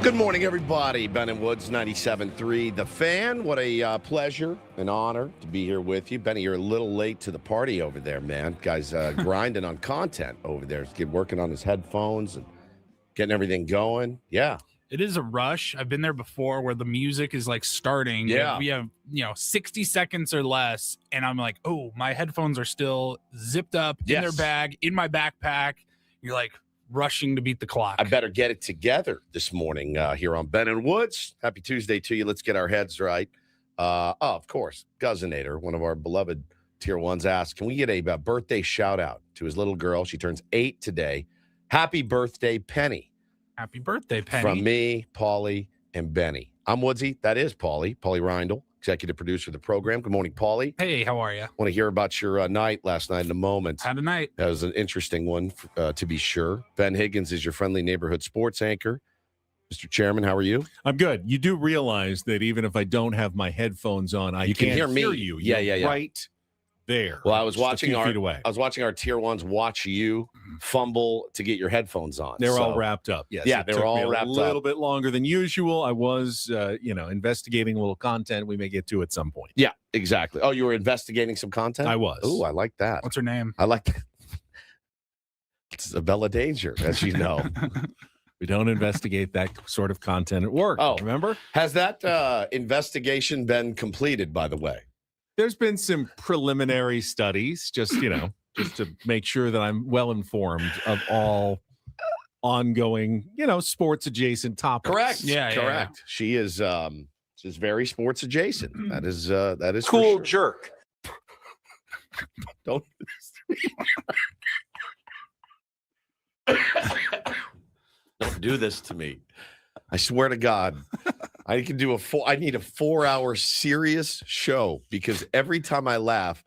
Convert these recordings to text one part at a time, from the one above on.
Good morning, everybody. Ben and Woods, 97.3 The Fan. What a pleasure and honor to be here with you. Benny, you're a little late to the party over there, man. Guy's grinding on content over there. He's working on his headphones and getting everything going. Yeah. It is a rush. I've been there before where the music is like starting. Yeah. We have 60 seconds or less. And I'm like, oh, my headphones are still zipped up in their bag, in my backpack. You're like rushing to beat the clock. I better get it together this morning here on Ben and Woods. Happy Tuesday to you. Let's get our heads right. Of course, Guzzinator, one of our beloved Tier 1s, asked, can we get a birthday shout out to his little girl? She turns 8 today. Happy birthday, Penny. Happy birthday, Penny. From me, Paulie, and Benny. I'm Woodsy. That is Paulie Reindl, executive producer of the program. Good morning, Paulie. Hey, how are you? Want to hear about your night last night in a moment. Had a night. That was an interesting one, to be sure. Ben Higgins is your friendly neighborhood sports anchor. Mr. Chairman, how are you? I'm good. You do realize that even if I don't have my headphones on, I can can't hear me. You. Yeah. Right there. Well, I was watching feet away. I was watching our Tier 1s watch you fumble to get your headphones on. They're all wrapped up. Yes. Yeah, they were all wrapped up. A little bit longer than usual. I was, investigating a little content we may get to at some point. Yeah, exactly. Oh, you were investigating some content? I was. Oh, I like that. What's her name? I like that. It's Isabella Danger, as you know. We don't investigate that sort of content at work. Oh, remember? Has that investigation been completed, by the way? There's been some preliminary studies, just to make sure that I'm well informed of all ongoing, sports adjacent topics. Correct. Yeah, correct. Yeah. She is she's very sports adjacent. That is cool for sure. jerk. Don't do this to me. I swear to God, I can do I need a 4-hour serious show because every time I laugh,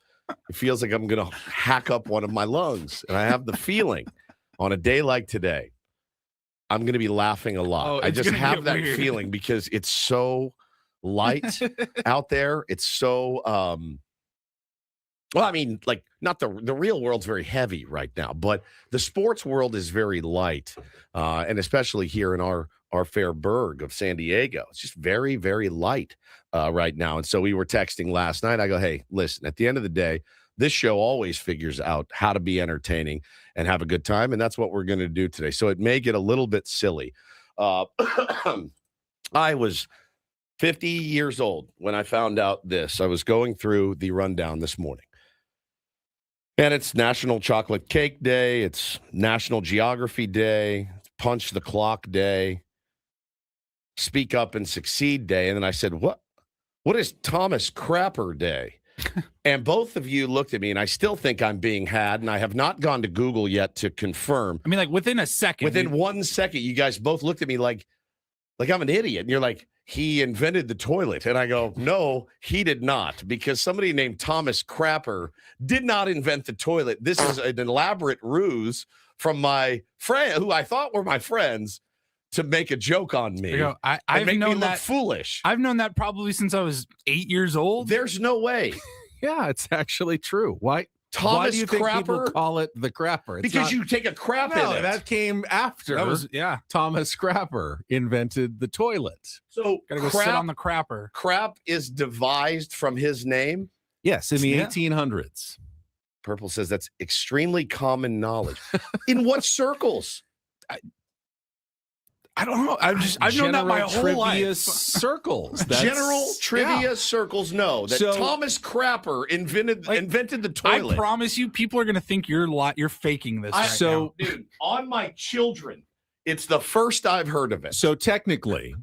it feels like I'm going to hack up one of my lungs. And I have the feeling on a day like today, I'm going to be laughing a lot. Oh, I just have that weird. feeling because it's so light out there. It's so, not the real world's very heavy right now, but the sports world is very light. And especially here in our fair burg of San Diego, it's just very, very light right now. And so we were texting last night. I go, hey, listen, at the end of the day, this show always figures out how to be entertaining and have a good time. And that's what we're going to do today. So it may get a little bit silly. I was 50 years old when I found out this. I was going through the rundown this morning. And it's National Chocolate Cake Day. It's National Geography Day. It's Punch the Clock Day. Speak Up and Succeed Day. And then I said, what is Thomas Crapper Day? And both of you looked at me, and I still think I'm being had, and I have not gone to Google yet to confirm. I mean, like within a second. Within 1 second, you guys both looked at me like I'm an idiot. And you're like, he invented the toilet. And I go, no, he did not, because somebody named Thomas Crapper did not invent the toilet. This is an elaborate ruse from my friend, who I thought were my friends, to make a joke on me. I've make known me that look foolish. I've known that probably since I was 8 years old. There's no way. Yeah, it's actually true. Why do you think people call it the crapper? Because you take a crap in it. That came after Thomas Crapper invented the toilet. So gotta go sit on the crapper. Crap is devised from his name? Yes, in the 1800s. Purple says that's extremely common knowledge. In what circles? I don't know. I've known that my whole life. Circles. General trivia circles know that Thomas Crapper invented the toilet. I promise you, people are going to think you're faking this. Now. Dude, on my children, it's the first I've heard of it. So technically,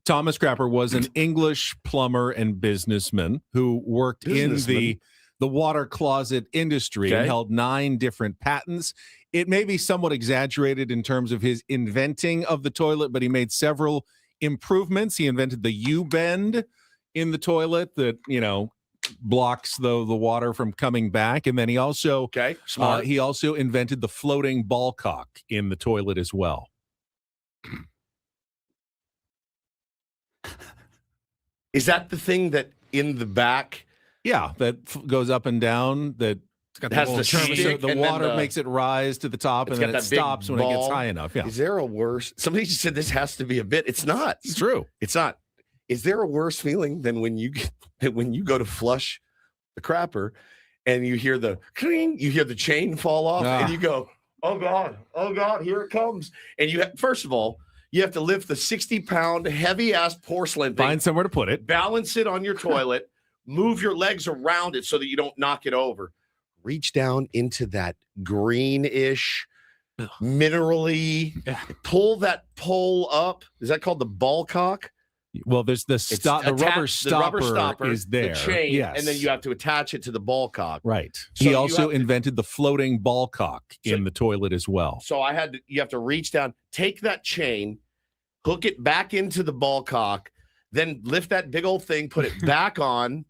Thomas Crapper was an English plumber and businessman who worked in the water closet industry and held 9 different patents. It may be somewhat exaggerated in terms of his inventing of the toilet, but he made several improvements. He invented the U-bend in the toilet that, blocks the water from coming back. And then he also he also invented the floating ball cock in the toilet as well. Is that the thing that in the back? Yeah, that goes up and down, that got It has little the chain. stick. So the and water then makes it rise to the top, and then it stops when it gets high enough. Yeah, Is there a worse? Somebody just said this has to be a bit. It's not. it's true. It's not. Is there a worse feeling than when you go to flush the crapper and you hear the cling, you hear the chain fall off, and you go, oh God, here it comes. And first of all, you have to lift the 60-pound heavy-ass porcelain thing. Find somewhere to put it. Balance it on your toilet. Move your legs around it so that you don't knock it over. Reach down into that greenish, minerally. Pull that pole up. Is that called the ball cock? Well, there's the rubber stopper is there. The chain, yes. and then you have to attach it to the ball cock. Right. So he also invented the floating ball cock in the toilet as well. So you have to reach down, take that chain, hook it back into the ball cock, then lift that big old thing, put it back on.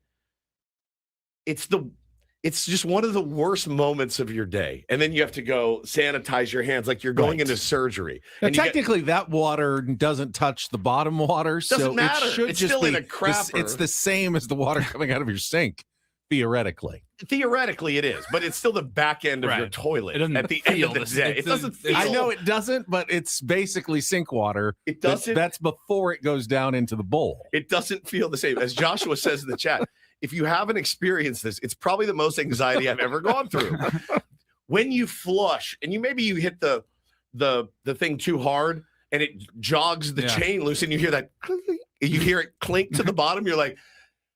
It's just one of the worst moments of your day. And then you have to go sanitize your hands like you're going into surgery. Now, and technically, that water doesn't touch the bottom water. Doesn't matter. It should it's just still be in a crapper. It's the same as the water coming out of your sink, theoretically. Theoretically, it is, but it's still the back end of your toilet. It doesn't at the end of the day. It doesn't feel. I know it doesn't, but it's basically sink water. It doesn't. That's before it goes down into the bowl. It doesn't feel the same. As Joshua says in the chat, if you haven't experienced this, it's probably the most anxiety I've ever gone through. When you flush and maybe you hit the thing too hard and it jogs the chain loose and you hear that clink, you hear it clink to the bottom, you're like,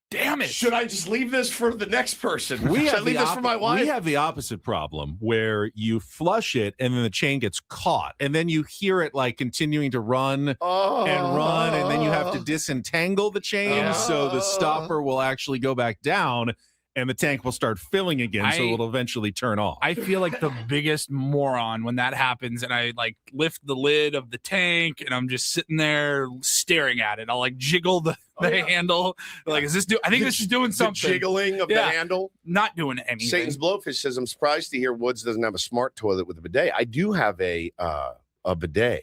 damn it. Should I just leave this for the next person? Should I leave this for my wife? We have the opposite problem where you flush it and then the chain gets caught and then you hear it like continuing to run and run. And then you have to disentangle the chain. So the stopper will actually go back down and the tank will start filling again. So it'll eventually turn off. I feel like the biggest moron when that happens. And I like lift the lid of the tank and I'm just sitting there staring at it. I'll like jiggle the handle. Like, is this I think this is doing something. The jiggling of the handle. Not doing anything. Satan's Blowfish says, I'm surprised to hear Woods doesn't have a smart toilet with a bidet. I do have a bidet.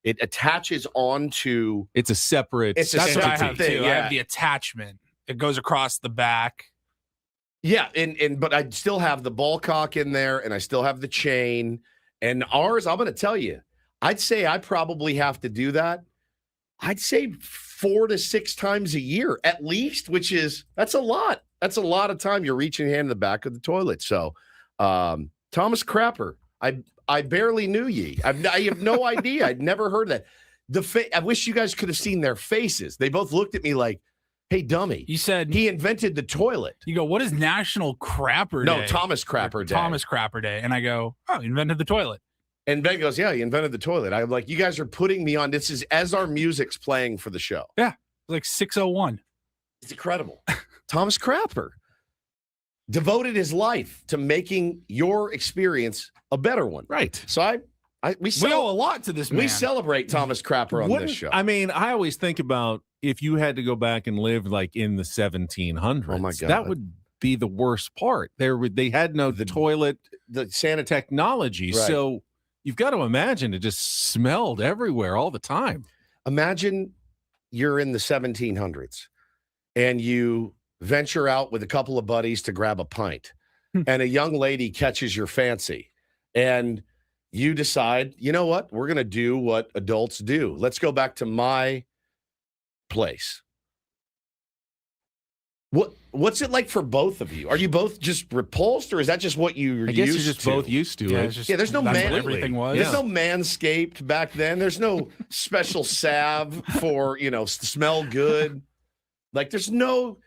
It attaches onto. It's a separate. That's what I have too. I have the attachment. It goes across the back. Yeah, but I still have the ball cock in there, and I still have the chain. And ours, I'm going to tell you, I'd say I probably have to do that. I'd say 4 to 6 times a year at least, that's a lot. That's a lot of time you're reaching your hand in the back of the toilet. So, Thomas Crapper, I barely knew ye. I have no idea. I'd never heard that. I wish you guys could have seen their faces. They both looked at me like, hey, dummy. You said he invented the toilet. You go, what is National Crapper Day? No, Thomas Crapper Day. Thomas Crapper Day. And I go, oh, he invented the toilet. And Ben goes, yeah, he invented the toilet. I'm like, you guys are putting me on. This is as our music's playing for the show. Yeah. Like 6:01. It's incredible. Thomas Crapper devoted his life to making your experience a better one. Right. So we owe a lot to this man. We celebrate Thomas Crapper on this show. I mean, I always think about if you had to go back and live like in the 1700s. Oh my God. That would be the worst part. They had no toilet, the sanitary technology. Right. So you've got to imagine it just smelled everywhere all the time. Imagine you're in the 1700s and you venture out with a couple of buddies to grab a pint and a young lady catches your fancy and you decide, you know what? We're going to do what adults do. Let's go back to my place. What's it like for both of you? Are you both just repulsed, or is that just what you're I guess used you're just to? both used to it. There's no everything was. There's no Manscaped back then. There's no special salve for smell good. Like there's no.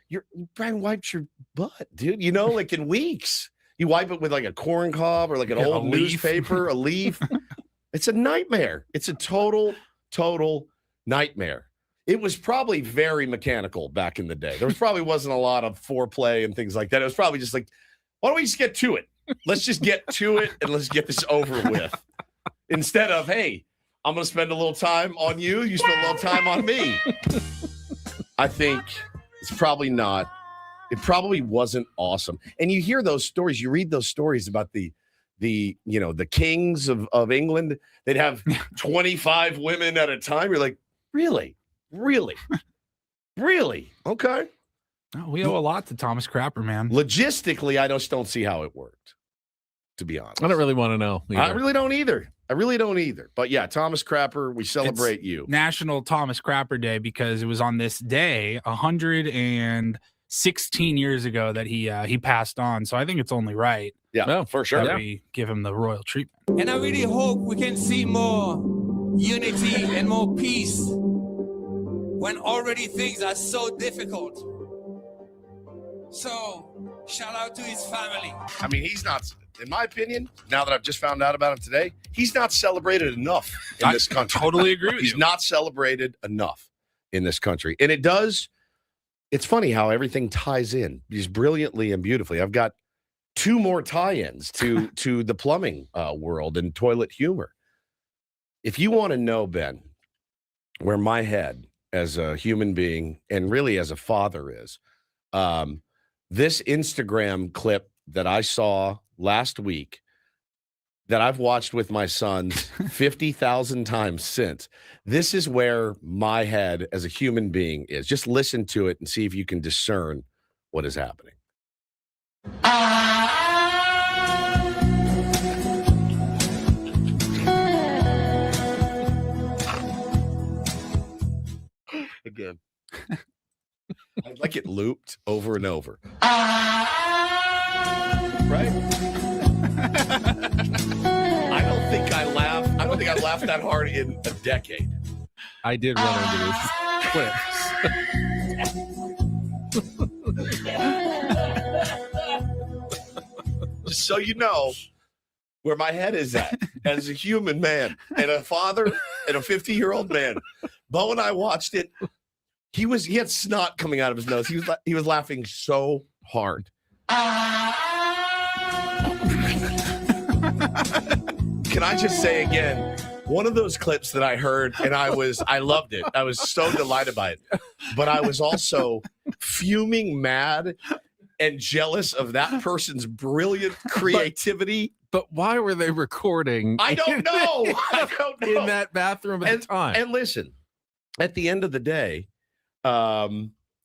Brian wipes your butt, dude. Like in weeks. You wipe it with like a corn cob or like an old newspaper, a leaf. It's a nightmare. It's a total nightmare. It was probably very mechanical back in the day. There probably wasn't a lot of foreplay and things like that. It was probably just like, why don't we just get to it? Let's just get to it and let's get this over with. Instead of, hey, I'm going to spend a little time on you. You spend a little time on me. I think it's probably not. It probably wasn't awesome. And you hear those stories. You read those stories about the kings of England. They'd have 25 women at a time. You're like, really? Okay. Oh, we owe a lot to Thomas Crapper, man. Logistically, I just don't see how it worked, to be honest. I don't really want to know. I really don't either. But yeah, Thomas Crapper, we celebrate you. National Thomas Crapper Day because it was on this day 116 years ago that he passed on. So I think it's only right. Yeah, for sure. That we give him the royal treatment. And I really hope we can see more unity and more peace when already things are so difficult. So, shout out to his family. I mean, he's not, in my opinion, now that I've just found out about him today, he's not celebrated enough in this country. Totally agree with you. He's not celebrated enough in this country. And it's funny how everything ties in just brilliantly and beautifully. I've got 2 more tie-ins to the plumbing world and toilet humor. If you want to know, Ben, where my head as a human being and really as a father is, this Instagram clip that I saw last week that I've watched with my sons 50,000 times since. This is where my head as a human being is. Just listen to it and see if you can discern what is happening. Again. I'd like it looped over and over. Right? I don't think I laughed that hard in a decade. I did run into this clip. Just so you know where my head is at as a human man and a father and a 50-year-old man. Bo and I watched it. He had snot coming out of his nose. He was laughing so hard. Can I just say again, one of those clips that I heard and I loved it. I was so delighted by it. But I was also fuming mad and jealous of that person's brilliant creativity. But why were they recording? I don't know. In that bathroom at the time. And listen, at the end of the day,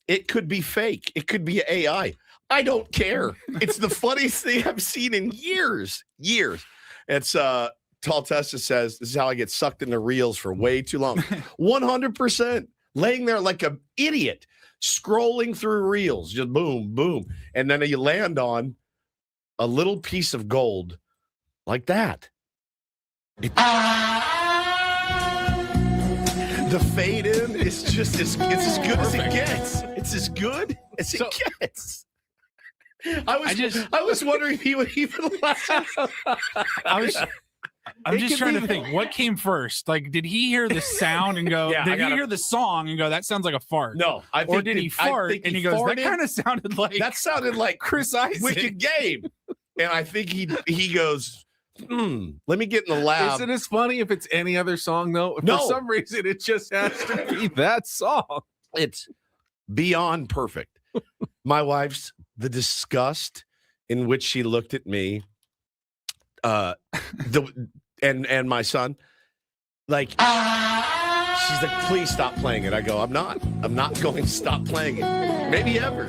it could be fake. It could be AI. I don't care. It's the funniest thing I've seen in years. It's Tall Testa says, this is how I get sucked into reels for way too long. 100%. Laying there like an idiot, scrolling through reels, just boom, boom. And then you land on a little piece of gold like that. The fade in is just it's as good as it gets. It's as good as it gets. I was wondering if he would even laugh. I'm just trying to think what came first. Like, did he hear the sound and go, did he hear the song and go, that sounds like a fart? No. Or did he fart and he goes, farted. that kind of sounded like Chris Isaac. Wicked Game. And I think he goes, let me get in the lab. Isn't it funny if it's any other song, though? No. For some reason, it just has to be that song. It's beyond perfect. My wife's, the disgust in which she looked at me, and my son, like, she's like, please stop playing it. I go, I'm not going to stop playing it. Maybe ever.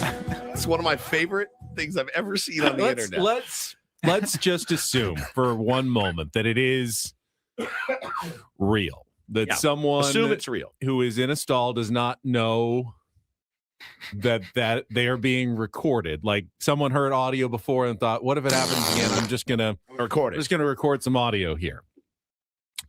It's one of my favorite things I've ever seen on the internet. Let's just assume for one moment that it is real. That someone assume it's real who is in a stall does not know that they are being recorded. Like someone heard audio before and thought, what if it happens again? I'm just gonna record it. Just gonna record some audio here.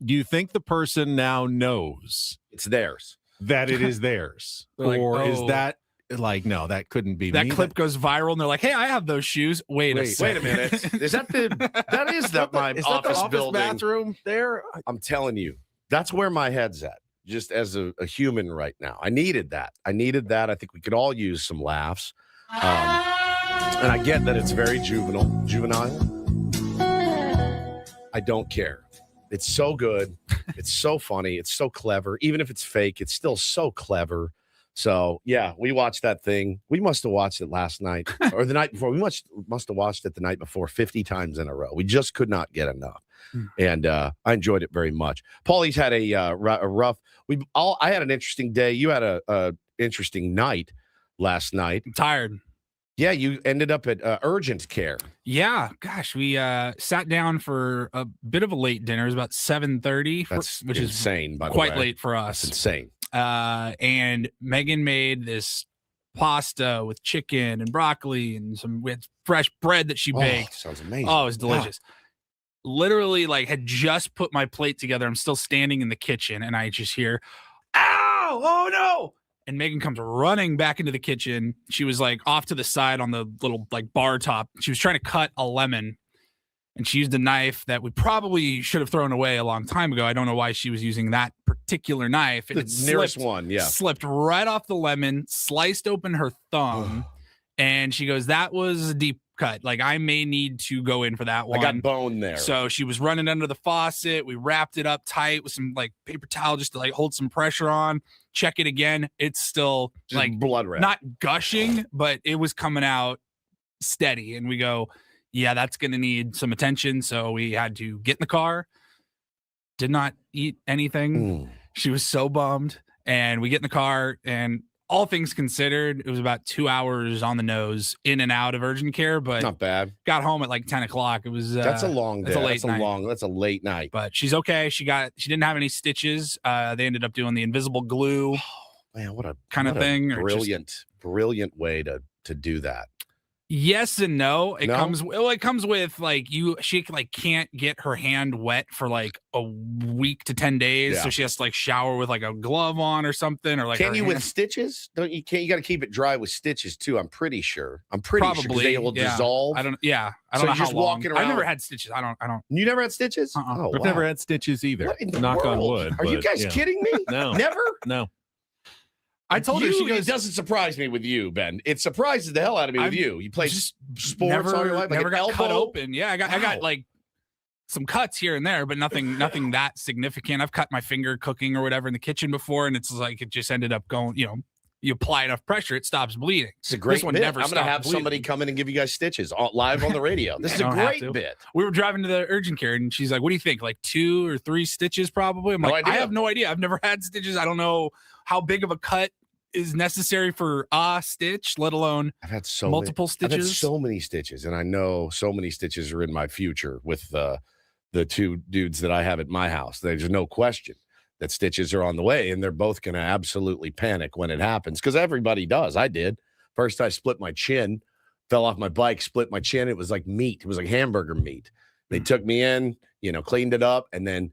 Do you think the person now knows it's theirs? That it is theirs? Or is that like, no, that couldn't be that me. clip goes viral and they're like, hey, I have those shoes. Wait a minute. Is that my office building bathroom there? I'm telling you, that's where my head's at. Just as a human right now. I needed that. I think we could all use some laughs. And I get that it's very juvenile. I don't care. It's so good. It's so funny. It's so clever. Even if it's fake, it's still so clever. So, yeah, we watched that thing. We must have watched it last night or the night before. We must have watched it the night before 50 times in a row. We just could not get enough. And I enjoyed it very much. Paulie's had a rough. I had an interesting day. You had a interesting night. last night. I'm tired. Yeah, you ended up at urgent care. Yeah, gosh, we sat down for a bit of a late dinner. It was about 7:30, which is insane, by the quite way. late for us. That's insane. And Megan made this pasta with chicken and broccoli and some with fresh bread that she baked. Sounds amazing. Oh, it was delicious. Literally, like, had just put my plate together. I'm still standing in the kitchen, and I just hear, "Ow! Oh no!" And Megan comes running back into the kitchen. She was like off to the side on the little like bar top. She was trying to cut a lemon, and she used a knife that we probably should have thrown away a long time ago. I don't know why she was using that particular knife. And the nearest one, yeah. Slipped right off the lemon, sliced open her thumb, and she goes, "That was a deep cut. Like, I may need to go in for that one." I got bone there. So she was running under the faucet. We wrapped it up tight with some like paper towel just to like hold some pressure on. Check it again. It's still just like blood red. Not gushing, but it was coming out steady. And we go, yeah, that's going to need some attention. So we had to get in the car. Did not eat anything. She was so bummed. And we get in the car, and all things considered, it was about 2 hours on the nose in and out of urgent care, but not bad. Got home at like 10 o'clock. It was that's a long day. That's a late night. But she's okay. She didn't have any stitches. They ended up doing the invisible glue. Man, what a kind of thing. Brilliant way to do that. Yes and no. It comes with like she like can't get her hand wet for like a week to 10 days. Yeah. So she has to like shower with like a glove on or something, or like, can you with stitches? You got to keep it dry with stitches too. I'm pretty sure probably they will dissolve. I don't know so how just long. Walking around. I've never had stitches. I don't. You never had stitches? Oh, I've never had stitches either. Knock on wood. Are you guys kidding me? No. Never? No. I told her, it doesn't surprise me with you, Ben. It surprises the hell out of me with you. You play sports all your life, like never an got elbow? cut open. Yeah, I got like some cuts here and there, but nothing that significant. I've cut my finger cooking or whatever in the kitchen before, and it's like it just ended up going. You apply enough pressure, it stops bleeding. It's a great this one bit. never I'm going to have somebody come in and give you guys stitches live on the radio. This is a great bit. We were driving to the urgent care, and she's like, "What do you think? Like 2 or 3 stitches, probably?" I'm like, "I have no idea. I've never had stitches. I don't know how big of a cut is necessary for a stitch, let alone I've had multiple stitches. I've had so many stitches, and I know so many stitches are in my future with the 2 dudes that I have at my house. There's no question that stitches are on the way, and they're both going to absolutely panic when it happens, because everybody does. I did. First, I split my chin, fell off my bike, split my chin. It was like meat. It was like hamburger meat. They took me in, cleaned it up, and then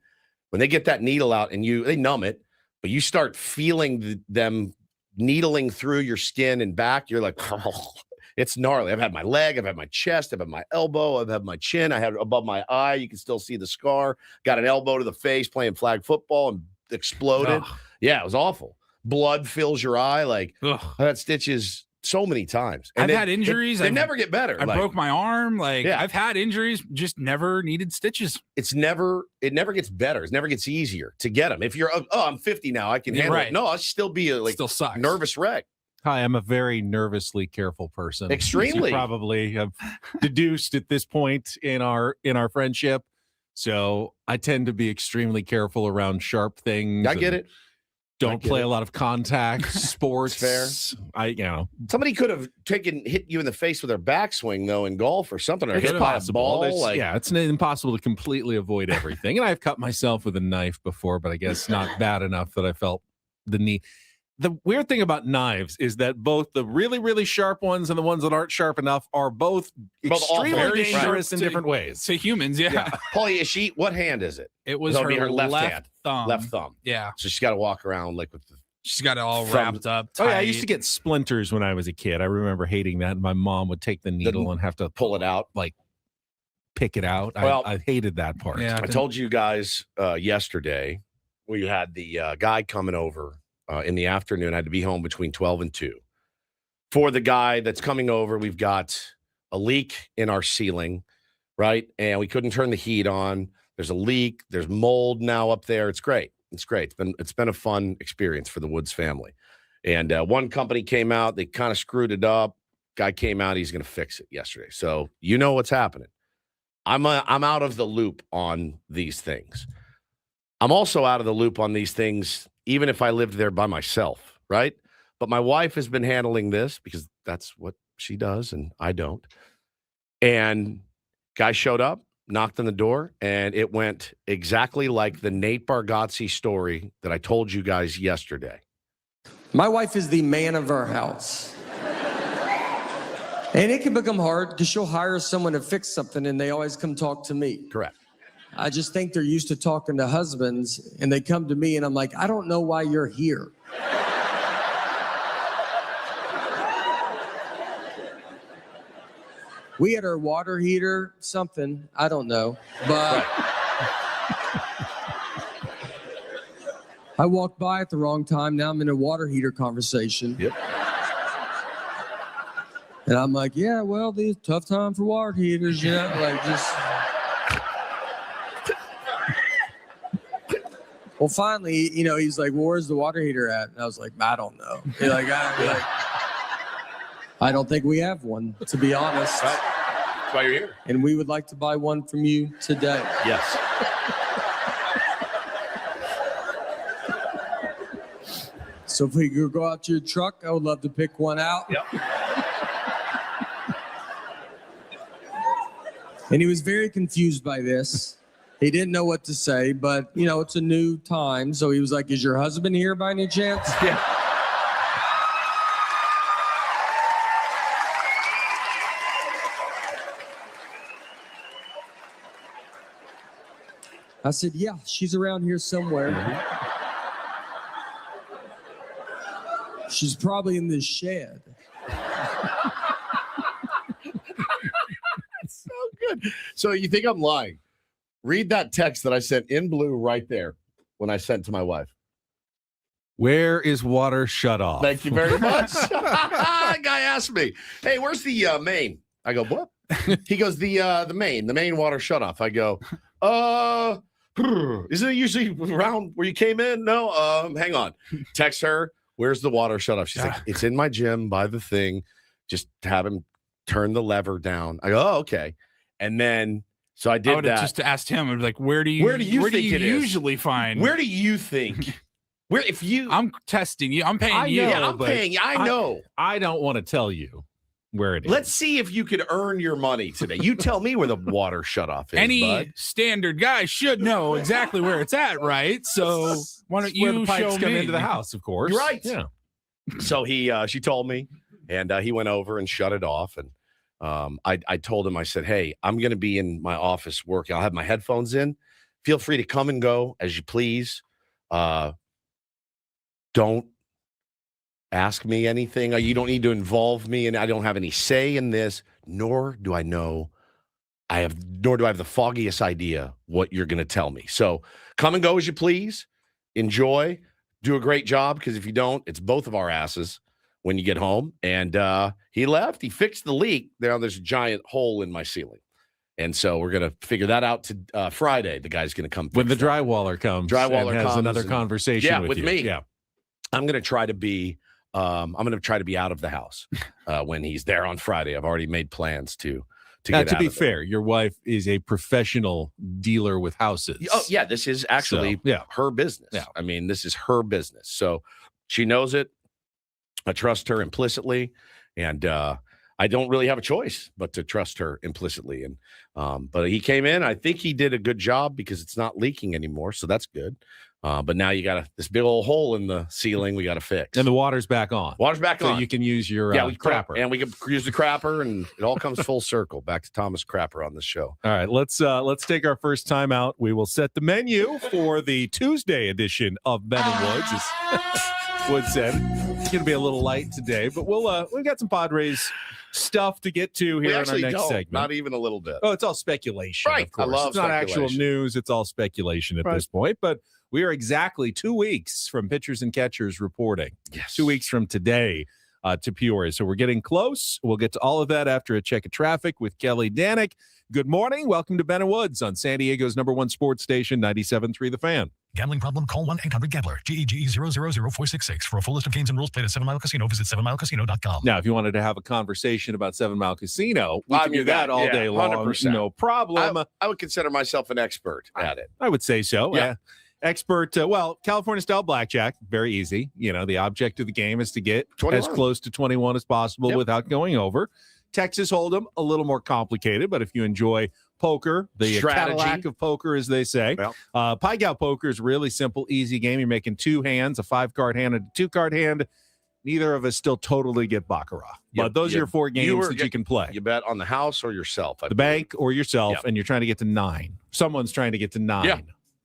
when they get that needle out and they numb it, but you start feeling them needling through your skin and back, you're like, oh, it's gnarly. I've had my leg, I've had my chest, I've had my elbow, I've had my chin, I had above my eye, you can still see the scar, got an elbow to the face playing flag football and exploded. Yeah, it was awful. Blood fills your eye. Like, I've had stitches so many times. And I've had injuries. They never get better. I broke my arm. Like, yeah. I've had injuries, just never needed stitches. It never gets better. It never gets easier to get them. If you're, I'm 50 now, I can handle it. No, I'll still be still sucks. Nervous wreck. Hi, I'm a very nervously careful person. Extremely. You probably have deduced at this point in our friendship. So I tend to be extremely careful around sharp things. I get it. Don't play a lot of contact sports. Fair. Somebody could have hit you in the face with their backswing though in golf or something, or hit a ball. It's impossible to completely avoid everything. And I've cut myself with a knife before, but I guess not bad enough that I felt the need. The weird thing about knives is that both the really, really sharp ones and the ones that aren't sharp enough are both extremely dangerous in different ways. To humans, yeah. Paulie, what hand is it? It was her left hand. Left thumb. Yeah. So she's got to walk around like with she's got it all wrapped up. Tight. Oh, yeah. I used to get splinters when I was a kid. I remember hating that. And my mom would take the needle and have to pull it out, like pick it out. Well, I hated that part. Yeah, I told you guys yesterday we had the guy coming over in the afternoon. I had to be home between 12 and 2. For the guy that's coming over, we've got a leak in our ceiling, right? And we couldn't turn the heat on. There's a leak. There's mold now up there. It's great. It's great. It's been a fun experience for the Woods family. And one company came out. They kind of screwed it up. Guy came out. He's going to fix it yesterday. So you know what's happening. I'm out of the loop on these things. I'm also out of the loop on these things even if I lived there by myself, right? but my wife has been handling this because that's what she does and I don't. And guy showed up, knocked on the door, and it went exactly like the Nate Bargatze story that I told you guys yesterday. My wife is the man of our house. And it can become hard because she'll hire someone to fix something and they always come talk to me. Correct. I just think they're used to talking to husbands and they come to me and I'm like, I don't know why you're here. We had our water heater, something, I don't know, but I walked by at the wrong time. Now I'm in a water heater conversation. Yep. And I'm like, yeah, well, the tough time for water heaters, you know, like just. Well, finally, you know, he's like, well, where's the water heater at? And I was like, I don't know. I don't think we have one, to be honest. Right. That's why you're here. And we would like to buy one from you today. Yes. So if we could go out to your truck, I would love to pick one out. Yep. And he was very confused by this. He didn't know what to say, but, you know, it's a new time. So he was like, is your husband here by any chance? Yeah. I said, yeah, she's around here somewhere. She's probably in this shed. So good. So you think I'm lying? Read that text that I sent in blue right there when I sent to my wife. Where is water shut off? Thank you very much. Guy asked me, hey, where's the main? I go, what? He goes, the main water shut off. I go, isn't it usually around where you came in? No, hang on. Text her, where's the water shut off? She's like, it's in my gym by the thing. Just have him turn the lever down. I go, oh, okay. And then, so I did that. Just asked him, I'd be like, where do you usually find? Where do you think? I'm testing you. I'm paying you. Yeah, I'm paying you. I know. I don't want to tell you where it is. Let's see if you could earn your money today. You tell me where the water shut off is. Any standard guy should know exactly where it's at, right? So why don't where the you pipes show come me into the house, of course. You're right. Yeah. So she told me, and he went over and shut it off. And I told him, I said, hey, I'm going to be in my office working. I'll have my headphones in. Feel free to come and go as you please. Don't ask me anything. You don't need to involve me, and I don't have any say in this, nor do I have the foggiest idea what you're going to tell me. So come and go as you please. Enjoy. Do a great job, because if you don't, it's both of our asses when you get home. And he left. He fixed the leak. There's a giant hole in my ceiling. And so we're going to figure that out to Friday. The guy's going to come. When the drywaller comes. Drywaller has another conversation with you. Me. Yeah. I'm going to try to be out of the house when he's there on Friday. I've already made plans to get out. To be fair, your wife is a professional dealer with houses. Oh, yeah. This is actually her business. Yeah. I mean, this is her business. So she knows it. I trust her implicitly. And I don't really have a choice but to trust her implicitly. And but he came in. I think he did a good job because it's not leaking anymore. So that's good. But now you got this big old hole in the ceiling we got to fix. And the water's back on. Water's back on. So you can use your crapper. And we can use the crapper, and it all comes full circle back to Thomas Crapper on this show. All right, let's take our first time out. We will set the menu for the Tuesday edition of Ben and Woods, as Wood said. It's going to be a little light today, but we've got some Padres stuff to get to here in our next segment. Not even a little bit. Oh, it's all speculation. Right. Of course. I love it's not speculation. actual news. It's all speculation at this point, but we are exactly 2 weeks from pitchers and catchers reporting. Yes. 2 weeks from today to Peoria. So we're getting close. We'll get to all of that after a check of traffic with Kelly Danick. Good morning. Welcome to Ben and Woods on San Diego's #1 sports station, 97.3 The Fan. Gambling problem? Call 1-800-GAMBLER. GEGE 000-466. For a full list of games and rules, play at 7 Mile Casino. Visit 7milecasino.com. Now, if you wanted to have a conversation about 7 Mile Casino, we can do that all day long. 100%. No problem. I would consider myself an expert at it. I would say so. Yeah. Expert, California style blackjack, very easy. The object of the game is to get 21. as close to 21 as possible without going over. Texas Hold'em, a little more complicated, but if you enjoy poker, the Strategy. Cadillac of poker, as they say, Pai Gow poker is really simple, easy game. You're making 2 hands, a 5-card hand and a 2-card hand. Neither of us still totally get baccarat, but those are your 4 games that you can play. You bet on the house or yourself, the bank or yourself, and you're trying to get to 9. Someone's trying to get to 9. Yeah.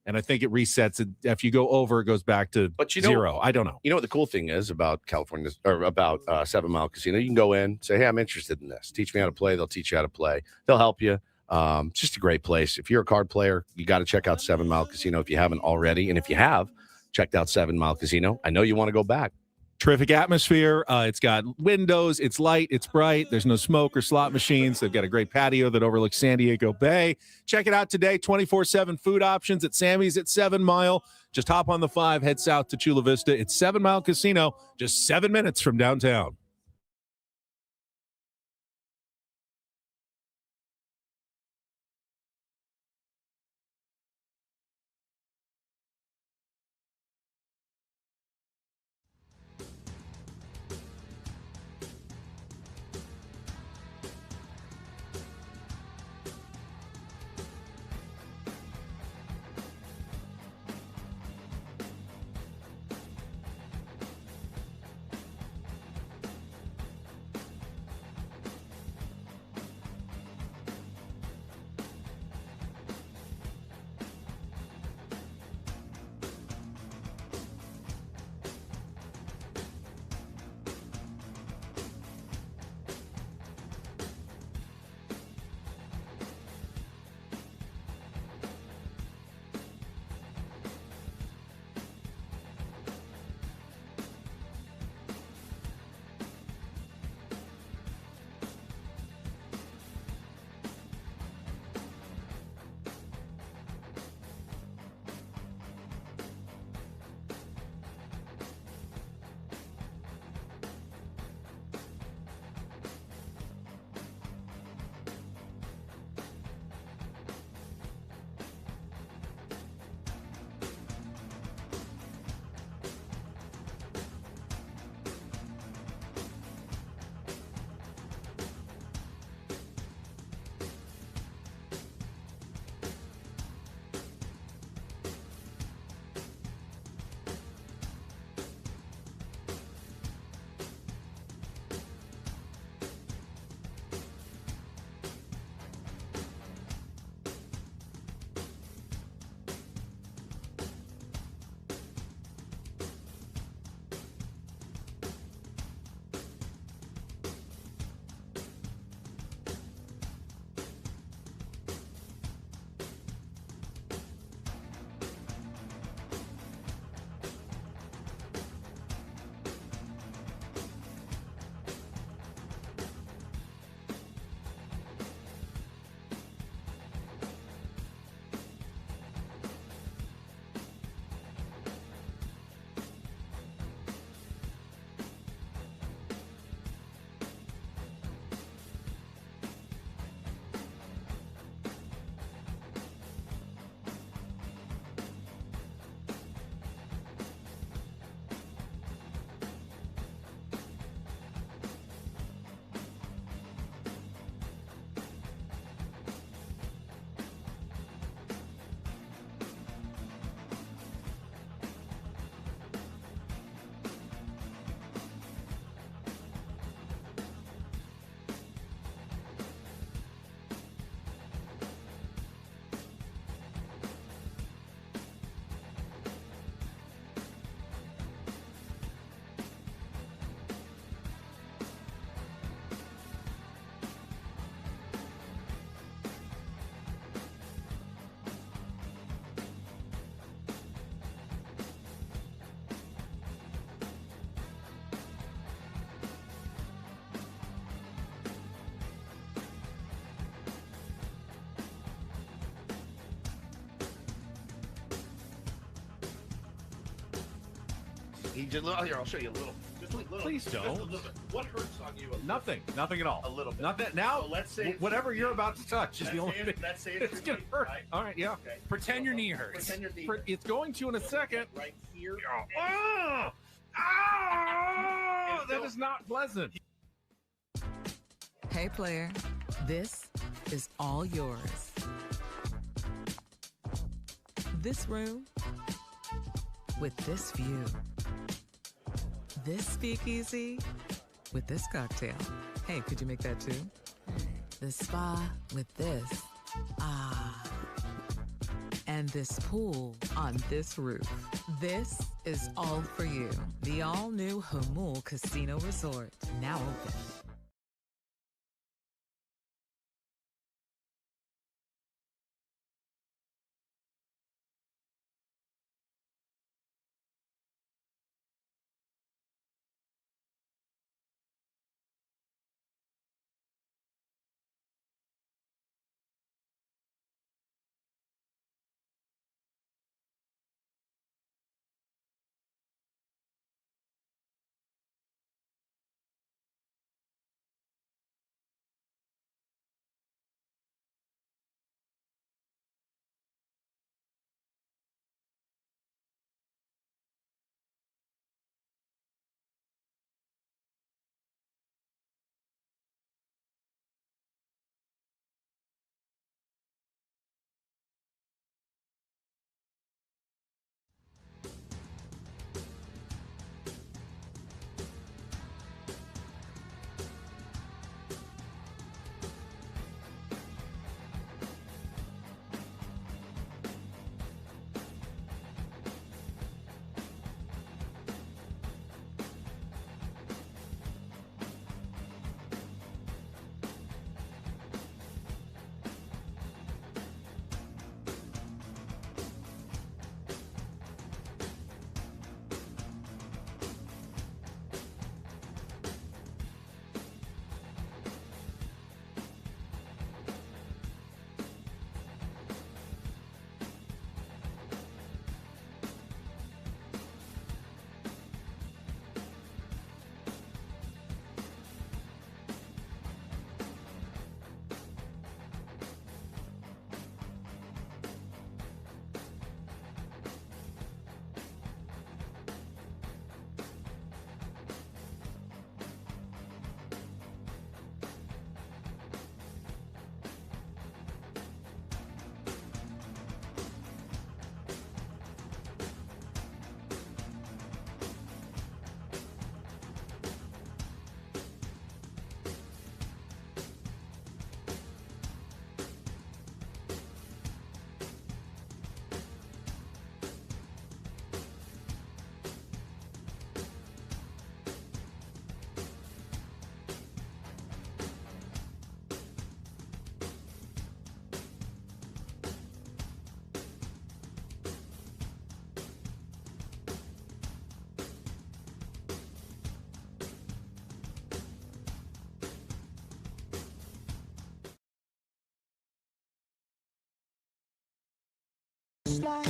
And I think it resets it. If you go over, it goes back to 0. I don't know. You know what the cool thing is about California or about 7 Mile Casino? You can go in, say, hey, I'm interested in this. Teach me how to play. They'll teach you how to play. They'll help you. It's just a great place. If you're a card player, you got to check out 7 Mile Casino if you haven't already. And if you have checked out 7 Mile Casino, I know you want to go back. Terrific atmosphere. It's got windows. It's light. It's bright. There's no smoke or slot machines. They've got a great patio that overlooks San Diego Bay. Check it out today. 24/7 food options at Sammy's at 7 Mile. Just hop on the 5, head south to Chula Vista. It's 7 Mile Casino, just 7 minutes from downtown. He just, here, I'll show you a little. Just Please don't. What hurts on you? Nothing at all. A little bit. Nothing. Now, So let's say whatever you're about to touch is the only thing. Let's say It's going to hurt. Right? All right, yeah. Okay. Pretend your knee hurts. Pretend your knee It's going to in a second. right here. Oh, that is not pleasant. Hey, player, this is all yours. This room with this view. This speakeasy with this cocktail. Hey, could you make that too? The spa with this. Ah. And this pool on this roof. This is all for you. The all-new Humul Casino Resort, now open.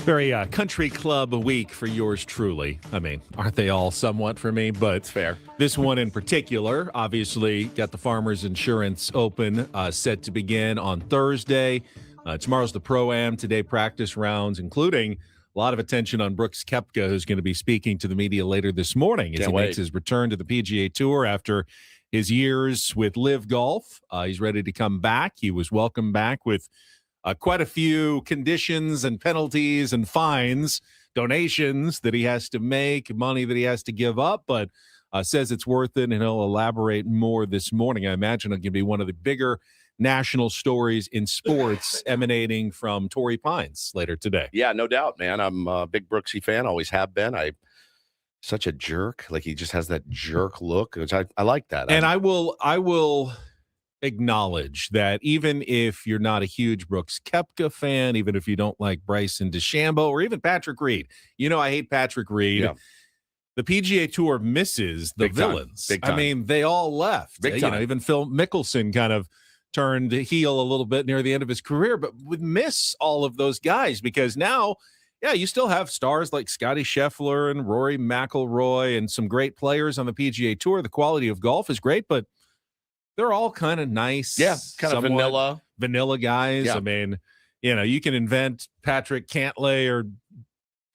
Very country club week for yours truly. I mean, aren't they all somewhat for me? But It's fair. this one in particular, obviously, got the Farmers Insurance Open set to begin on Thursday. Tomorrow's the Pro-Am. Today, practice rounds, including a lot of attention on Brooks Koepka, who's going to be speaking to the media later this morning as Can't he wait. makes his return to the PGA Tour after his years with Live Golf. He's ready to come back. He was welcomed back with quite a few conditions and penalties and fines, donations that he has to make, money that he has to give up, but says it's worth it, and he'll elaborate more this morning. I imagine it's going to be one of the bigger national stories in sports emanating from Torrey Pines later today. Yeah, no doubt, man. I'm a big Brooksy fan, always have been. Such a jerk. Like, he just has that jerk look, which I like that. And I will acknowledge that even if you're not a huge Brooks Koepka fan, even if you don't like Bryson DeChambeau or even Patrick Reed, I hate Patrick Reed. Yeah. The PGA Tour misses the Big time. villains. Big time. I mean, they all left. Big time. Even Phil Mickelson kind of turned heel a little bit near the end of his career, but would miss all of those guys because now yeah, you still have stars like Scotty Scheffler and Rory McIlroy and some great players on the PGA Tour. The quality of golf is great, but they're all kind of nice. Yeah, kind of vanilla guys. Yeah. I mean, you can invent Patrick Cantlay or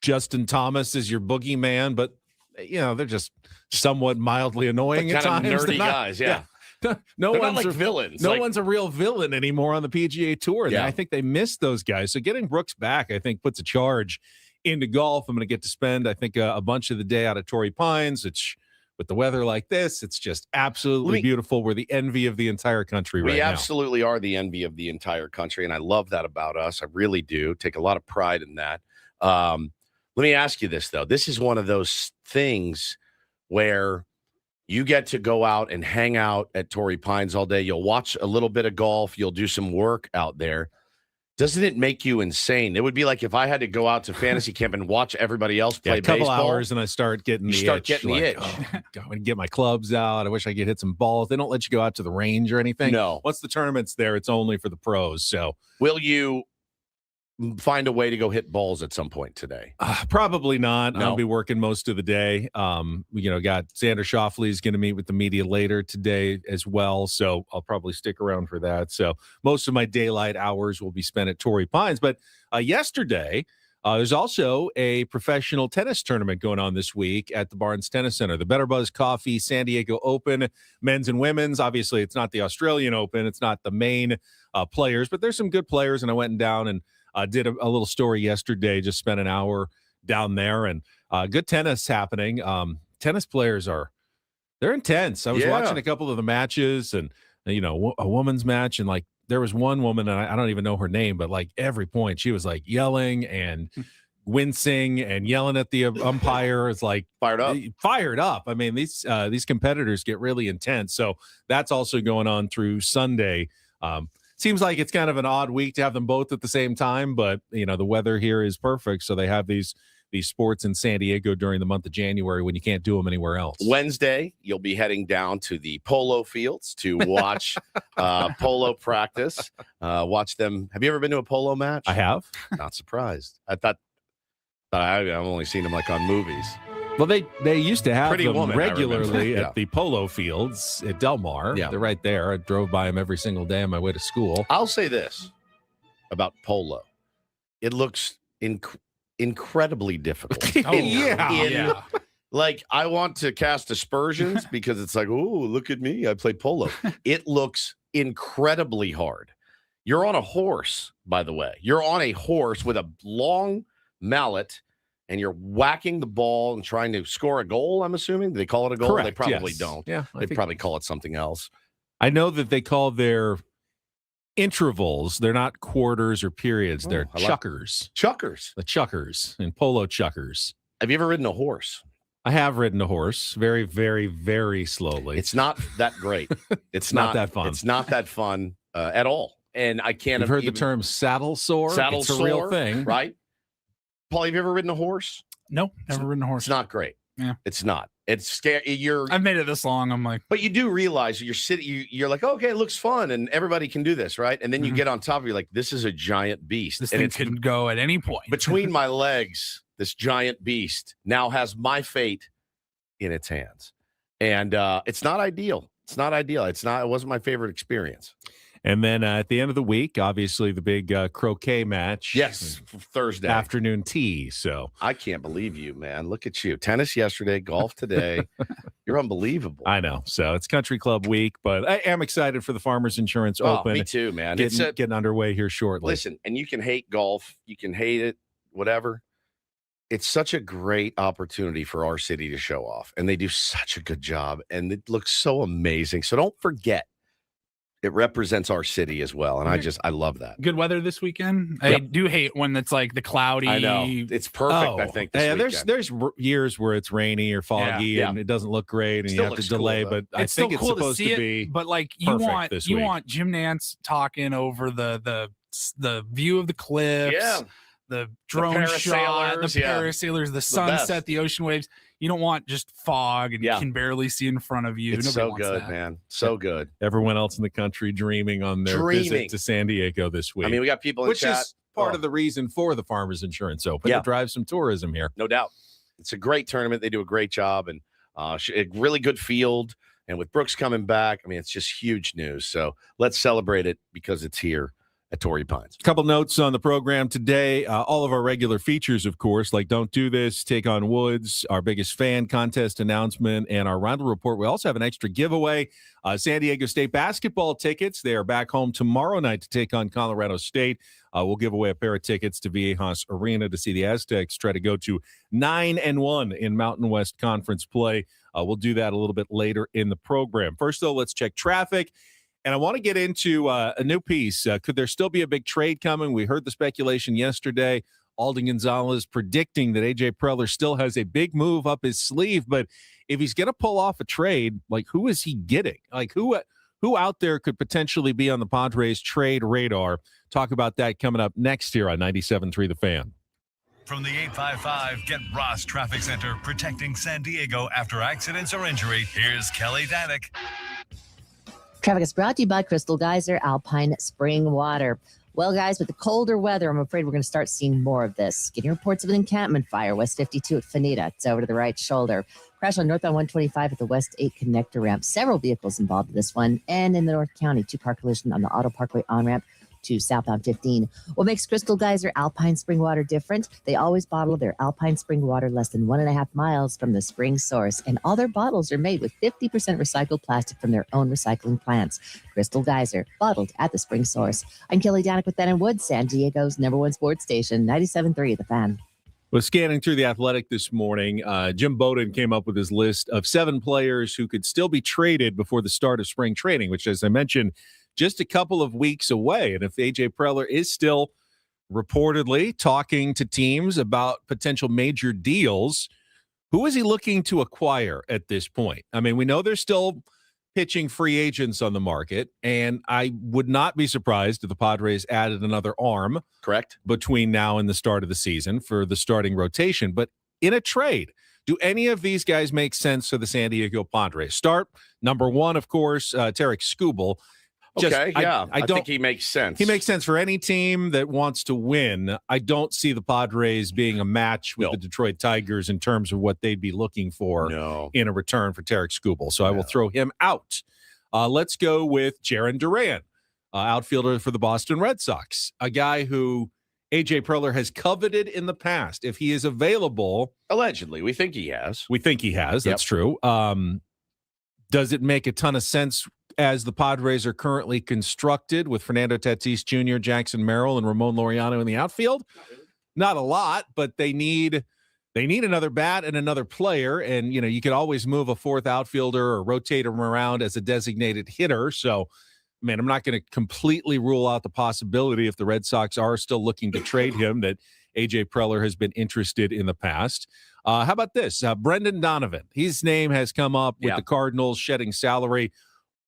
Justin Thomas as your boogeyman, but they're just somewhat mildly annoying at kind times. of nerdy guys. Yeah. No They're one's not like villains. No one's a real villain anymore on the PGA Tour. Yeah. I think they missed those guys. So getting Brooks back, I think, puts a charge into golf. I'm going to get to spend, I think, a bunch of the day out at Torrey Pines, which with the weather like this, it's just absolutely beautiful. We're the envy of the entire country right now. We absolutely are the envy of the entire country, and I love that about us. I really do. Take a lot of pride in that. Let me ask you this, though. This is one of those things where you get to go out and hang out at Torrey Pines all day. You'll watch a little bit of golf. You'll do some work out there. Doesn't it make you insane? It would be like if I had to go out to fantasy camp and watch everybody else play a couple baseball. Hours and I start getting the itch. Oh, go and get my clubs out. I wish I could hit some balls. They don't let you go out to the range or anything. No. Once the tournament's there, it's only for the pros. So will you find a way to go hit balls at some point today? Probably not. No. I'll be working most of the day. Got Xander Schauffele's going to meet with the media later today as well, so I'll probably stick around for that. So most of my daylight hours will be spent at Torrey Pines. But yesterday, there's also a professional tennis tournament going on this week at the Barnes Tennis Center. The Better Buzz Coffee San Diego Open, men's and women's. Obviously, it's not the Australian Open. It's not the main players, but there's some good players, and I went down and did a little story yesterday, just spent an hour down there, and good tennis happening. Tennis players they're intense. I was watching a couple of the matches and, a woman's match, and like there was one woman, and I don't even know her name, but like every point she was like yelling and wincing and yelling at the umpire. It's like fired up. I mean, these competitors get really intense. So that's also going on through Sunday. Seems like it's kind of an odd week to have them both at the same time, but the weather here is perfect, so they have these sports in San Diego during the month of January when you can't do them anywhere else. Wednesday, you'll be heading down to the polo fields to watch polo practice. Watch them. Have you ever been to a polo match? I have. Not surprised. I thought I've only seen them like on movies. Well, they used to have them regularly yeah. at the polo fields at Del Mar. Yeah. They're right there. I drove by them every single day on my way to school. I'll say this about polo. It looks incredibly difficult. Like, I want to cast aspersions because it's like, oh, look at me. I play polo. It looks incredibly hard. You're on a horse, by the way. You're on a horse with a long mallet, and you're whacking the ball and trying to score a goal, I'm assuming. Do they call it a goal? Correct, They probably yes. don't. Yeah, They probably call it something else. I know that they call their intervals, they're not quarters or periods. They're chuckers. Chuckers. The chuckers and polo chuckers. Have you ever ridden a horse? I have ridden a horse very, very, very slowly. It's not that great. It's not that fun. It's not that fun at all. And I can't. You've heard the term saddle sore? Saddle it's sore, a real thing. Right? Paul, have you ever ridden a horse? No, never ridden a horse. It's not great. Yeah. It's not. It's scary. I've made it this long. I'm like, but you do realize you're sitting, you're like, okay, it looks fun and everybody can do this, right? And then you get on top of you, like, this is a giant beast. This and thing can go at any point. Between my legs, this giant beast now has my fate in its hands. And it's not ideal. It wasn't my favorite experience. And then at the end of the week, obviously the big croquet match. Yes, Thursday. Afternoon tea. So I can't believe you, man. Look at you. Tennis yesterday, golf today. You're unbelievable. I know. So it's Country Club week, but I am excited for the Farmers Insurance Open. Me too, man. Getting underway here shortly. Listen, and you can hate golf. You can hate it, whatever. It's such a great opportunity for our city to show off. And they do such a good job. And it looks so amazing. So don't forget. It represents our city as well, and I love that. Good weather this weekend. Yep. I do hate when it's like the cloudy. I know it's perfect. I think. There's years where it's rainy or foggy and it doesn't look great, and you have to delay. Cool, but I think it's supposed to be. But like you want Jim Nance talking over the view of the cliffs, the drone shot, the parasailers, the sunset, the ocean waves. You don't want just fog and you can barely see in front of you. It's so good, man. So good. Everyone else in the country dreaming on their visit to San Diego this week. I mean, we got people in chat. part of the reason for the Farmers Insurance Open to drive some tourism here. No doubt. It's a great tournament. They do a great job, and a really good field. And with Brooks coming back, I mean, it's just huge news. So let's celebrate it because it's here at Torrey Pines. A couple notes on the program today. All of our regular features, of course, like Don't Do This, Take on Woods, our biggest fan contest announcement, and our Reindl Report. We also have an extra giveaway. San Diego State basketball tickets. They are back home tomorrow night to take on Colorado State. We'll give away a pair of tickets to Viejas Arena to see the Aztecs try to go to 9-1 in Mountain West Conference play. We'll do that a little bit later in the program. First, though, let's check traffic. And I want to get into a new piece. Could there still be a big trade coming? We heard the speculation yesterday. Alden Gonzalez predicting that A.J. Preller still has a big move up his sleeve. But if he's going to pull off a trade, like, who is he getting? Like, who out there could potentially be on the Padres trade radar? Talk about that coming up next here on 97.3 The Fan. From the 855 Get Ross Traffic Center, protecting San Diego after accidents or injury, here's Kelly Danick. Traffic is brought to you by Crystal Geyser Alpine Spring Water. Well, guys, with the colder weather, I'm afraid we're going to start seeing more of this. Getting reports of an encampment fire, West 52 at Fanita. It's over to the right shoulder. Crash on northbound 125 at the West 8 connector ramp. Several vehicles involved in this one. And in the North County, 2-car collision on the Auto Parkway on-ramp to southbound 15. What makes Crystal Geyser Alpine Spring Water different? They always bottle their Alpine Spring Water less than 1.5 miles from the spring source, and all their bottles are made with 50% recycled plastic from their own recycling plants. Crystal Geyser, bottled at the spring source. I'm Kelly Danick with Ben and Wood, San Diego's #1 sports station, 97.3 The Fan. Was scanning through The Athletic this morning. Jim Bowden came up with his list of 7 players who could still be traded before the start of spring training, which, as I mentioned, just a couple of weeks away. And if A.J. Preller is still reportedly talking to teams about potential major deals, who is he looking to acquire at this point? I mean, we know there's still pitching free agents on the market, and I would not be surprised if the Padres added another arm between now and the start of the season for the starting rotation. But in a trade, do any of these guys make sense for the San Diego Padres? Start, number 1, of course, Tarek Skubal. I think he makes sense. He makes sense for any team that wants to win. I don't see the Padres being a match with the Detroit Tigers in terms of what they'd be looking for in a return for Tarek Skubal. So I will throw him out. Let's go with Jarren Duran, outfielder for the Boston Red Sox, a guy who A.J. Preller has coveted in the past. If he is available. Allegedly, we think he has. That's true. Does it make a ton of sense as the Padres are currently constructed with Fernando Tatis Jr., Jackson Merrill, and Ramon Laureano in the outfield? Not a lot, but they need another bat and another player. And, you know, you could always move a 4th outfielder or rotate him around as a designated hitter. So, man, I'm not going to completely rule out the possibility, if the Red Sox are still looking to trade him, that A.J. Preller has been interested in the past. How about this? Brendan Donovan. His name has come up with the Cardinals shedding salary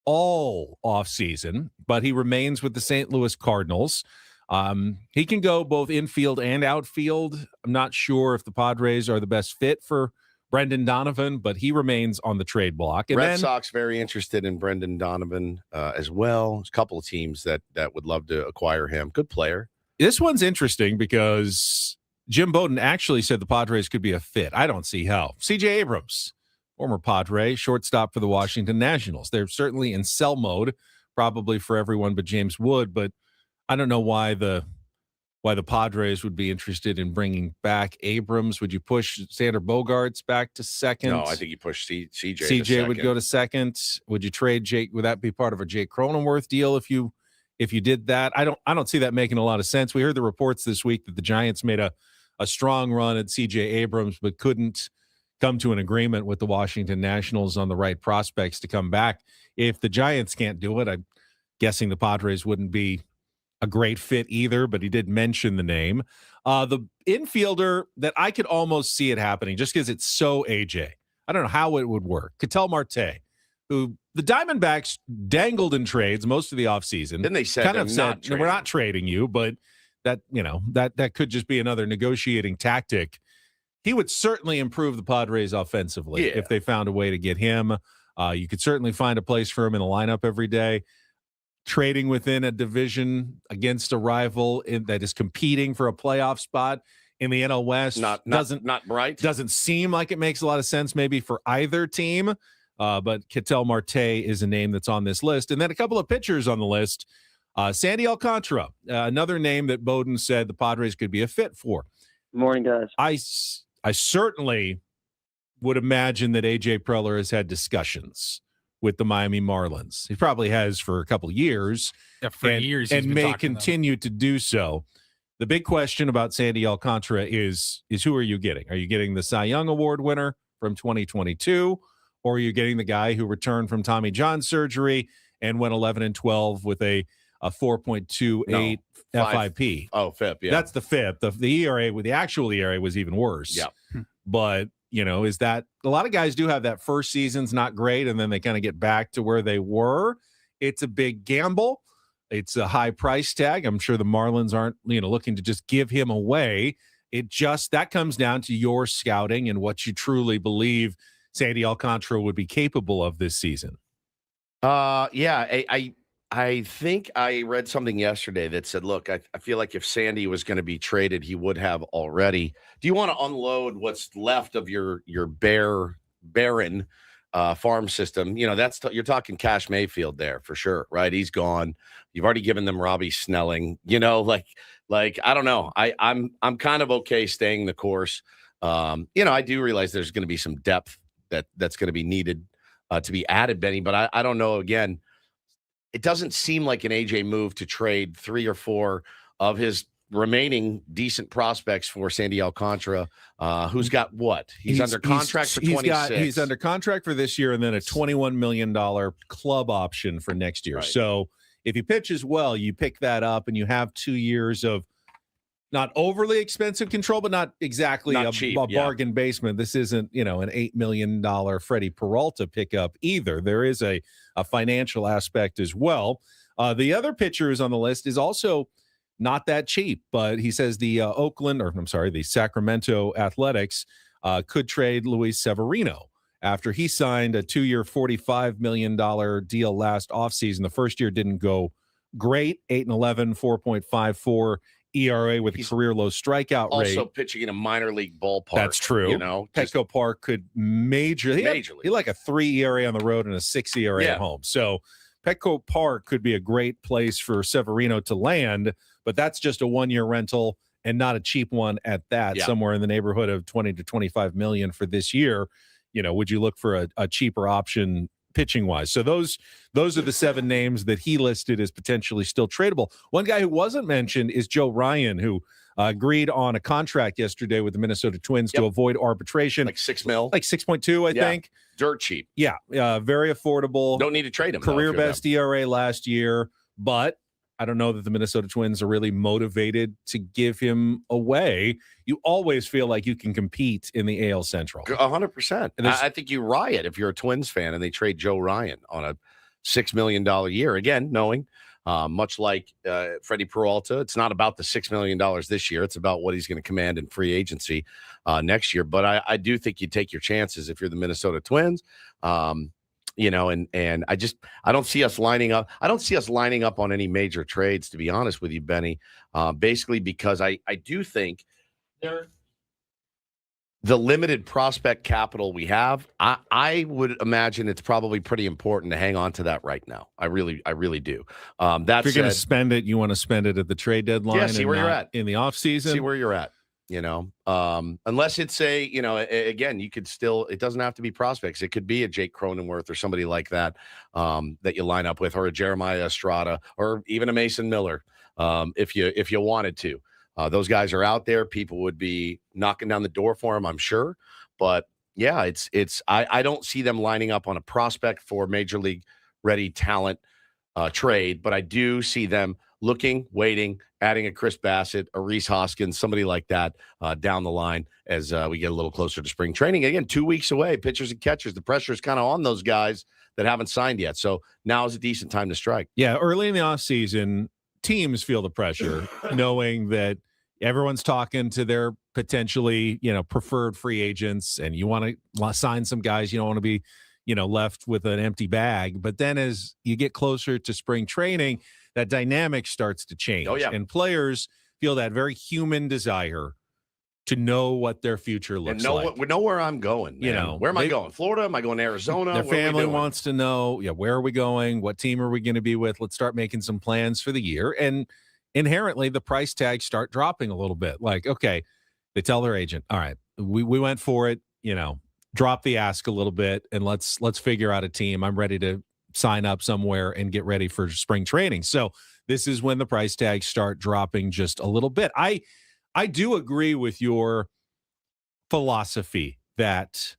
all offseason, but he remains with the St. Louis Cardinals. He can go both infield and outfield. I'm not sure if the Padres are the best fit for Brendan Donovan, but he remains on the trade block. And Red Sox very interested in Brendan Donovan as well. There's a couple of teams that would love to acquire him. Good player. This one's interesting because Jim Bowden actually said the Padres could be a fit. I don't see how. C.J. Abrams, former Padre, shortstop for the Washington Nationals. They're certainly in sell mode, probably for everyone but James Wood, but I don't know why the Padres would be interested in bringing back Abrams. Would you push Xander Bogaerts back to second? No, I think you push CJ. CJ would go to second. Would you trade Jake? Would that be part of a Jake Cronenworth deal if you did that? I don't see that making a lot of sense. We heard the reports this week that the Giants made a strong run at CJ Abrams, but couldn't come to an agreement with the Washington Nationals on the right prospects to come back. If the Giants can't do it, I'm guessing the Padres wouldn't be a great fit either, but he did mention the name. The infielder that I could almost see it happening just because it's so AJ. I don't know how it would work. Ketel Marte, who the Diamondbacks dangled in trades most of the offseason. Then they said, kind of said, we're not trading you, but that could just be another negotiating tactic. He would certainly improve the Padres offensively if they found a way to get him. You could certainly find a place for him in the lineup every day. trading within a division against a rival that is competing for a playoff spot in the NL West. Not bright. Doesn't seem like it makes a lot of sense maybe for either team. But Ketel Marte is a name that's on this list. And then a couple of pitchers on the list. Sandy Alcantara, another name that Bowden said the Padres could be a fit for. Morning, guys. I certainly would imagine that A.J. Preller has had discussions with the Miami Marlins. He probably has for a couple of years. Yeah, for years. And may continue to do so. The big question about Sandy Alcantara is who are you getting? Are you getting the Cy Young Award winner from 2022? Or are you getting the guy who returned from Tommy John surgery and went 11-12 with a 4.28 FIP? Oh, FIP, yeah. That's the FIP. The ERA, with the actual ERA was even worse. Yeah. But, is that a lot of guys do have that first season's not great, and then they kind of get back to where they were. It's a big gamble. It's a high price tag. I'm sure the Marlins aren't, looking to just give him away. That comes down to your scouting and what you truly believe Sandy Alcantara would be capable of this season. Yeah, I think I read something yesterday that said, look, I feel like if Sandy was going to be traded, he would have already. Do you want to unload what's left of your barren farm system? You're talking Cash Mayfield there for sure, right? He's gone. You've already given them Robbie Snelling. Like I don't know. I'm kind of okay staying the course. I do realize there's going to be some depth that's going to be needed to be added, Benny. But I don't know. Again, it doesn't seem like an AJ move to trade 3 or 4 of his remaining decent prospects for Sandy Alcantara, who's got what? He's under contract for 26. He's under contract for this year and then a $21 million club option for next year. Right. So if he pitches well, you pick that up and you have 2 years of not overly expensive control, but not exactly a bargain basement. This isn't, an $8 million Freddie Peralta pickup either. There is a financial aspect as well. The other pitchers on the list is also not that cheap, but he says the Sacramento Athletics could trade Luis Severino after he signed a 2-year, $45 million deal last offseason. The first year didn't go great, 8-11, 4.54 ERA with a career low strikeout rate. Also pitching in a minor league ballpark. That's true. Petco Park could majorly. He like a 3 ERA on the road and a 6 ERA at home. So Petco Park could be a great place for Severino to land, but that's just a 1-year rental and not a cheap one at that. Somewhere in the neighborhood of 20 to 25 million for this year. Would you look for a cheaper option pitching wise? So those are the 7 names that he listed as potentially still tradable. One guy who wasn't mentioned is Joe Ryan, who agreed on a contract yesterday with the Minnesota Twins to avoid arbitration. Like $6 million, like 6.2, I think. Dirt cheap. Yeah, very affordable. Don't need to trade him. Career best ERA last year, but I don't know that the Minnesota Twins are really motivated to give him away. You always feel like you can compete in the AL Central. 100%. I think you riot if you're a Twins fan and they trade Joe Ryan on a $6 million year. Again, knowing much like Freddie Peralta, it's not about the $6 million this year. It's about what he's going to command in free agency next year. But I do think you take your chances if you're the Minnesota Twins. And I don't see us lining up. I don't see us lining up on any major trades, to be honest with you, Benny. Basically, because I do think the limited prospect capital we have, I would imagine it's probably pretty important to hang on to that right now. I really do. If you're going to spend it, you want to spend it at the trade deadline. Yeah, see where you're at in the offseason. See where you're at. Unless it's again, you could still, it doesn't have to be prospects. It could be a Jake Cronenworth or somebody like that, that you line up with, or a Jeremiah Estrada, or even a Mason Miller. If you wanted to, those guys are out there. People would be knocking down the door for them, I'm sure. But yeah, I don't see them lining up on a prospect for major league ready talent trade, but I do see them looking, waiting, adding a Chris Bassett, a Reese Hoskins, somebody like that down the line as we get a little closer to spring training. Again, 2 weeks away, pitchers and catchers. The pressure is kind of on those guys that haven't signed yet. So now is a decent time to strike. Yeah, early in the offseason, teams feel the pressure knowing that everyone's talking to their potentially, preferred free agents, and you want to sign some guys. You don't want to be, left with an empty bag. But then as you get closer to spring training, that dynamic starts to change. Oh, yeah. And players feel that very human desire to know what their future looks like. Know where I'm going, man. Where am I going? Florida? Am I going to Arizona? Their Where are we family doing? wants to know, where are we going? What team are we going to be with? Let's start making some plans for the year. And inherently, the price tags start dropping a little bit. Like, okay, they tell their agent, all right, we went for it, drop the ask a little bit, and let's figure out a team. I'm ready to sign up somewhere and get ready for spring training. So this is when the price tags start dropping just a little bit. I do agree with your philosophy that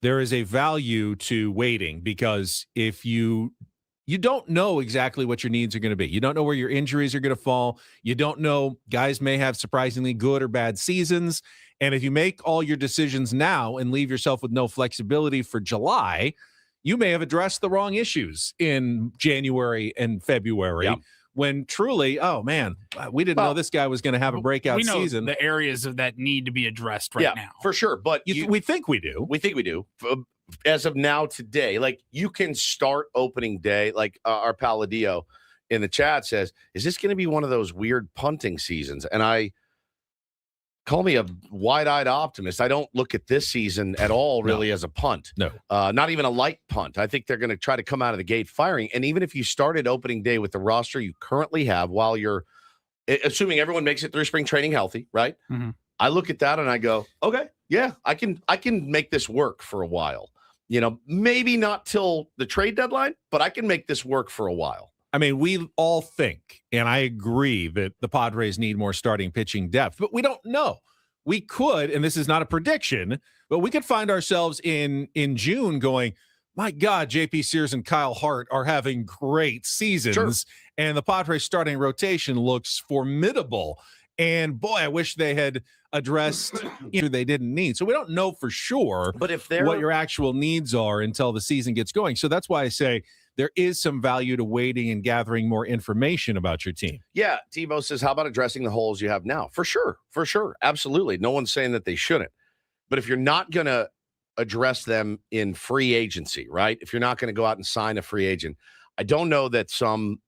there is a value to waiting, because if you don't know exactly what your needs are going to be. You don't know where your injuries are going to fall. You don't know, guys may have surprisingly good or bad seasons. And if you make all your decisions now and leave yourself with no flexibility for July, you may have addressed the wrong issues in January and February. Yep. When truly, oh man, we didn't know this guy was going to have a breakout we know season. The areas of that need to be addressed right now. For sure. But we think we do. We think we do. As of now, today, like, you can start opening day. Like our Palladio in the chat says, is this going to be one of those weird punting seasons? And call me a wide-eyed optimist. I don't look at this season at all really as a punt. No. Not even a light punt. I think they're going to try to come out of the gate firing. And even if you started opening day with the roster you currently have, while you're assuming everyone makes it through spring training healthy, right? Mm-hmm. I look at that and I go, okay, yeah, I can make this work for a while. Maybe not till the trade deadline, but I can make this work for a while. I mean, we all think, and I agree, that the Padres need more starting pitching depth, but we don't know. We could, and this is not a prediction, but we could find ourselves in June going, my God, JP Sears and Kyle Hart are having great seasons, Sure. And the Padres starting rotation looks formidable. And boy, I wish they had addressed they didn't need. So we don't know for sure But if what your actual needs are until the season gets going. So that's why I say there is some value to waiting and gathering more information about your team. Yeah, Tebow says, how about addressing the holes you have now? For sure. Absolutely. No one's saying that they shouldn't. But if you're not going to address them in free agency, right? If you're not going to go out and sign a free agent, I don't know that some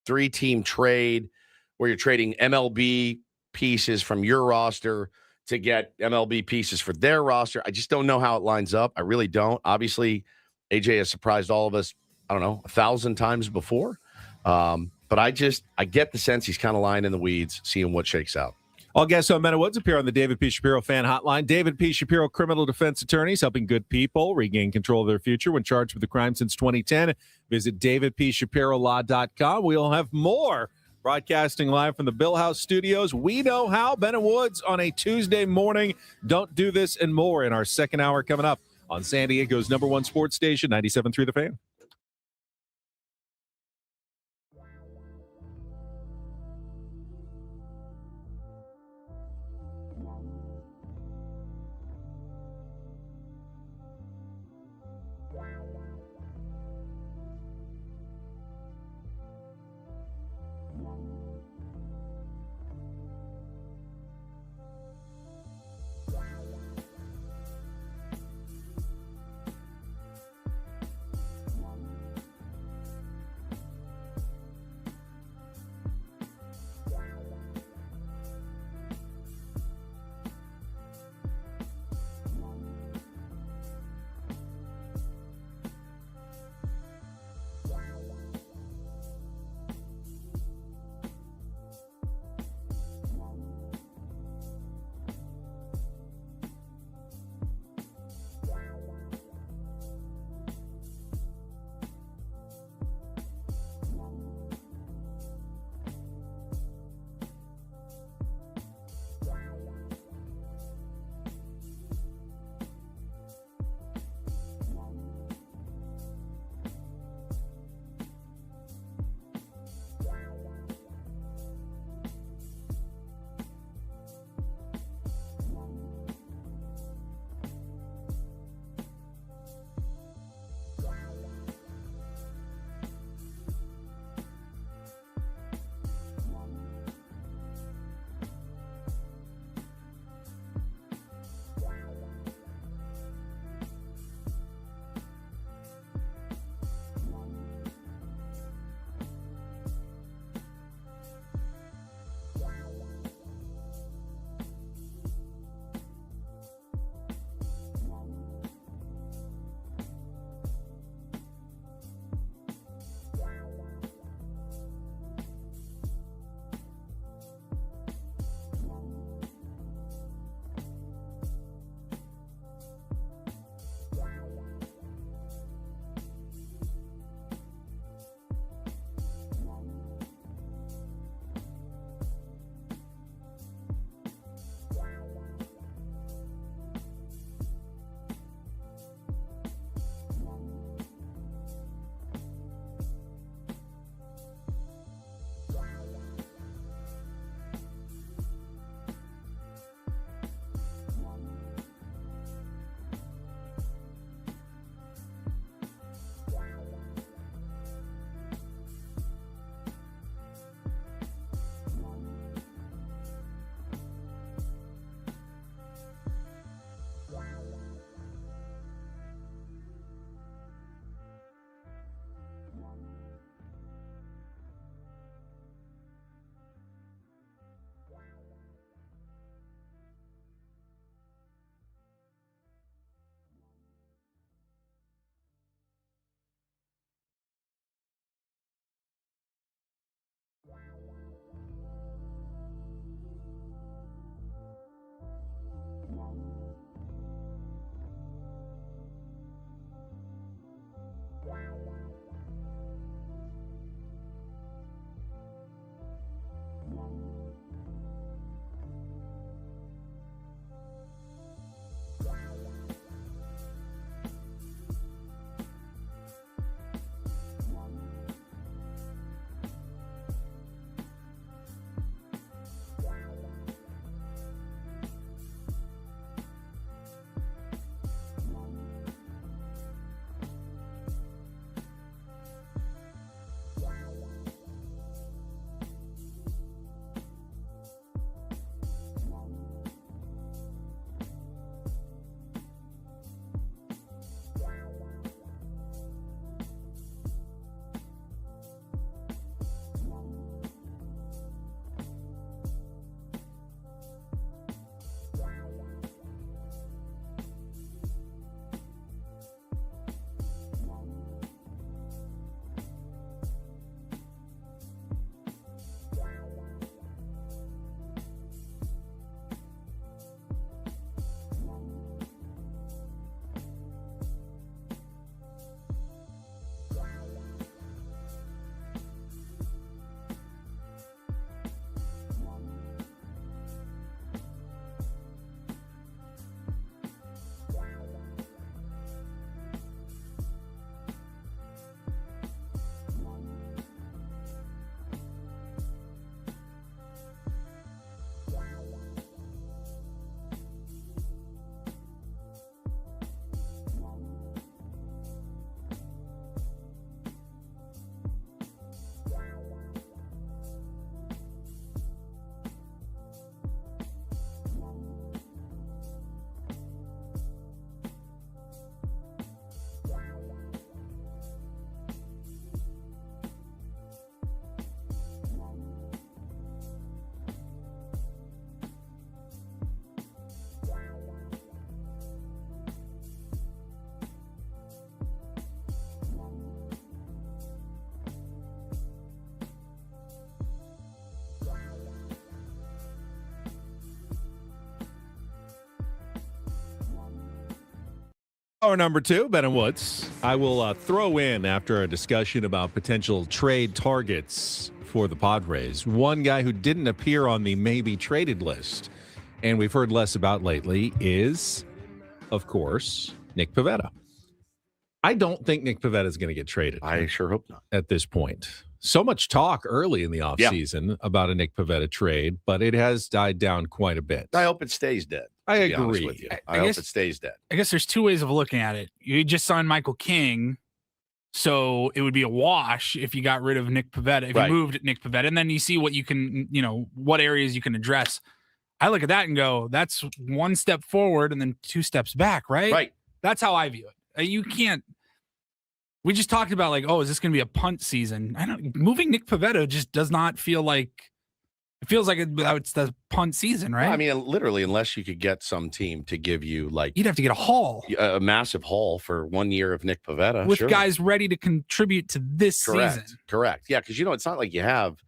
3-team trade where you're trading MLB pieces from your roster to get MLB pieces for their roster. I just don't know how it lines up. I really don't. Obviously, AJ has surprised all of us, 1,000 times before. But I get the sense he's kind of lying in the weeds, seeing what shakes out. All guests on Men of Woods appear on the David P. Shapiro fan hotline. David P. Shapiro, criminal defense attorneys helping good people regain control of their future when charged with a crime since 2010. Visit davidpshapirolaw.com. We'll have more broadcasting live from the Bill House studios. We know how. Ben and Woods on a Tuesday morning. Don't do this and more in our second hour coming up on San Diego's #1 sports station, 97.3 The Fan. Our number 2, Ben and Woods. I will throw in, after a discussion about potential trade targets for the Padres, one guy who didn't appear on the maybe traded list, and we've heard less about lately, is, of course, Nick Pivetta. I don't think Nick Pivetta is going to get traded. I sure hope not. At this point. So much talk early in the offseason about a Nick Pivetta trade, but it has died down quite a bit. I hope it stays dead. I agree with you. I hope it stays dead. I guess there's two ways of looking at it. You just signed Michael King, so it would be a wash if you got rid of Nick Pivetta, if you moved Nick Pivetta, and then you see what you can, what areas you can address. I look at that and go, that's one step forward and then 2 steps back, right? Right. That's how I view it. You can't. We just talked about is this going to be a punt season? Moving Nick Pivetta just does not feel like. It feels like it's the punt season, right? Well, I mean, literally, unless you could get some team to give you you'd have to get a haul, a massive haul for 1 year of Nick Pivetta with guys ready to contribute to this season. Correct. Yeah, because it's not like you have.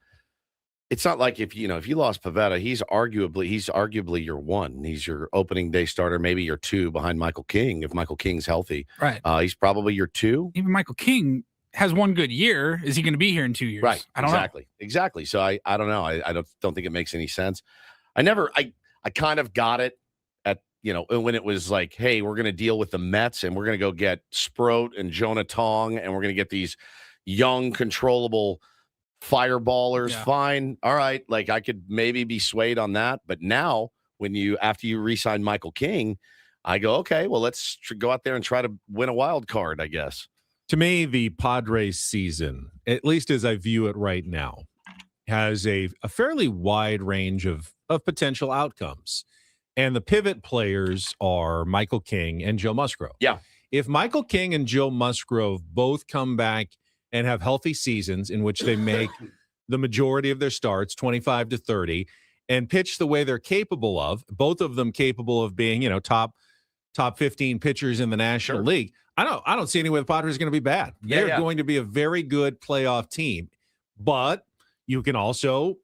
It's not like if you lost Pivetta, he's arguably your 1. He's your opening day starter, maybe your 2 behind Michael King if Michael King's healthy. Right. He's probably your 2. Even Michael King has 1 good year. Is he going to be here in 2 years? Right. I don't know. Exactly. So I don't know. I don't think it makes any sense. I kind of got it at, when it was like, hey, we're going to deal with the Mets and we're going to go get Sproat and Jonah Tong and we're going to get these young, controllable fireballers. Yeah. Fine. All right. I could maybe be swayed on that. But now after you re-sign Michael King, I go, okay, well, let's go out there and try to win a wild card, I guess. To me, the Padres season, at least as I view it right now, has a fairly wide range of potential outcomes. And the pivot players are Michael King and Joe Musgrove. Yeah. If Michael King and Joe Musgrove both come back and have healthy seasons in which they make the majority of their starts, 25 to 30, and pitch the way they're capable of, both of them capable of being, top 15 pitchers in the National League, I don't see any way the Padres are going to be bad. They're going to be a very good playoff team. But you can also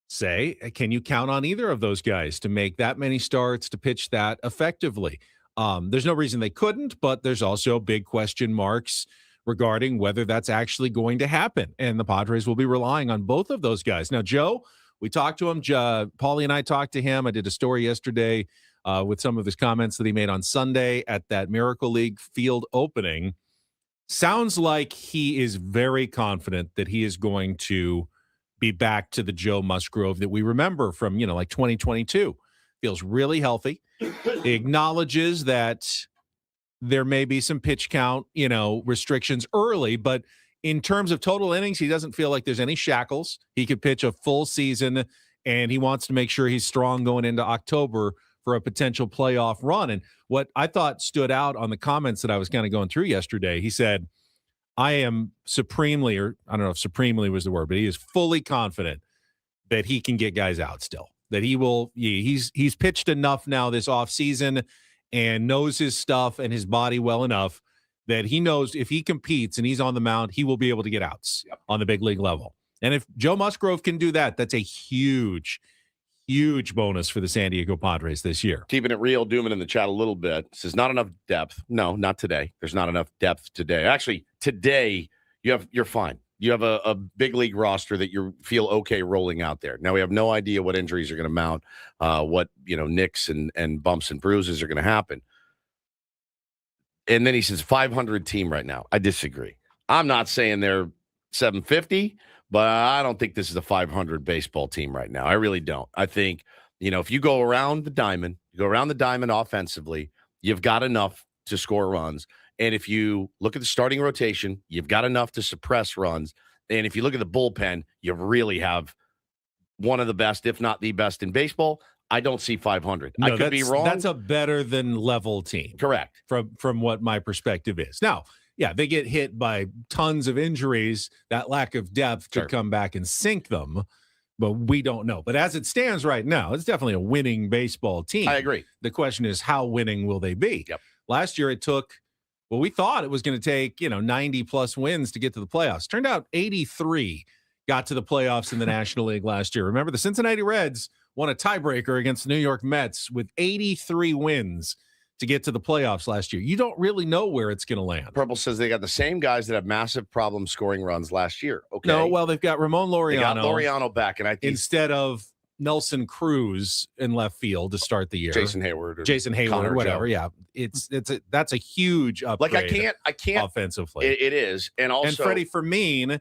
say, can you count on either of those guys to make that many starts, to pitch that effectively? There's no reason they couldn't, but there's also big question marks regarding whether that's actually going to happen. And the Padres will be relying on both of those guys. Now, Joe, we talked to him. Paulie and I talked to him. I did a story yesterday with some of his comments that he made on Sunday at that Miracle League field opening. Sounds like he is very confident that he is going to be back to the Joe Musgrove that we remember from, 2022. Feels really healthy. He acknowledges that there may be some pitch count, restrictions early, but in terms of total innings, he doesn't feel like there's any shackles. He could pitch a full season, and he wants to make sure he's strong going into October for a potential playoff run. And what I thought stood out on the comments that I was kind of going through yesterday, he said, I am supremely, or I don't know if supremely was the word, but he is fully confident that he can get guys out still, that he will. He's pitched enough now this offseason and knows his stuff and his body well enough that he knows if he competes and he's on the mound, he will be able to get outs on the big league level. And if Joe Musgrove can do that, that's a huge bonus for the San Diego Padres this year. Keeping it real, Dooman in the chat a little bit. Says not enough depth. No, not today. There's not enough depth today. Actually, today you're fine. You have a big league roster that you feel okay rolling out there. Now we have no idea what injuries are going to mount, what nicks and bumps and bruises are going to happen. And then he says 500 team right now. I disagree. I'm not saying they're 750. But I don't think this is a 500 baseball team right now. I really don't. I think, if you go around the diamond, offensively, you've got enough to score runs. And if you look at the starting rotation, you've got enough to suppress runs. And if you look at the bullpen, you really have one of the best, if not the best in baseball. I don't see 500. No, I could be wrong. That's a better than level team. Correct. From what my perspective is. Now, yeah, they get hit by tons of injuries. That lack of depth could come back and sink them, but we don't know. But as it stands right now, it's definitely a winning baseball team. I agree. The question is, how winning will they be? Yep. Last year, it took, we thought it was going to take, 90-plus wins to get to the playoffs. Turned out 83 got to the playoffs in the National League last year. Remember, the Cincinnati Reds won a tiebreaker against the New York Mets with 83 wins to get to the playoffs last year. You don't really know where it's going to land. Purple says they got the same guys that have massive problems scoring runs last year. Okay. No, well, they've got Ramon Laureano. They got Laureano back, and I think instead of Nelson Cruz in left field to start the year. Jason Hayward, or whatever. Yeah, that's a huge upgrade. Like I can't offensively. It is, and also Freddie Fermin,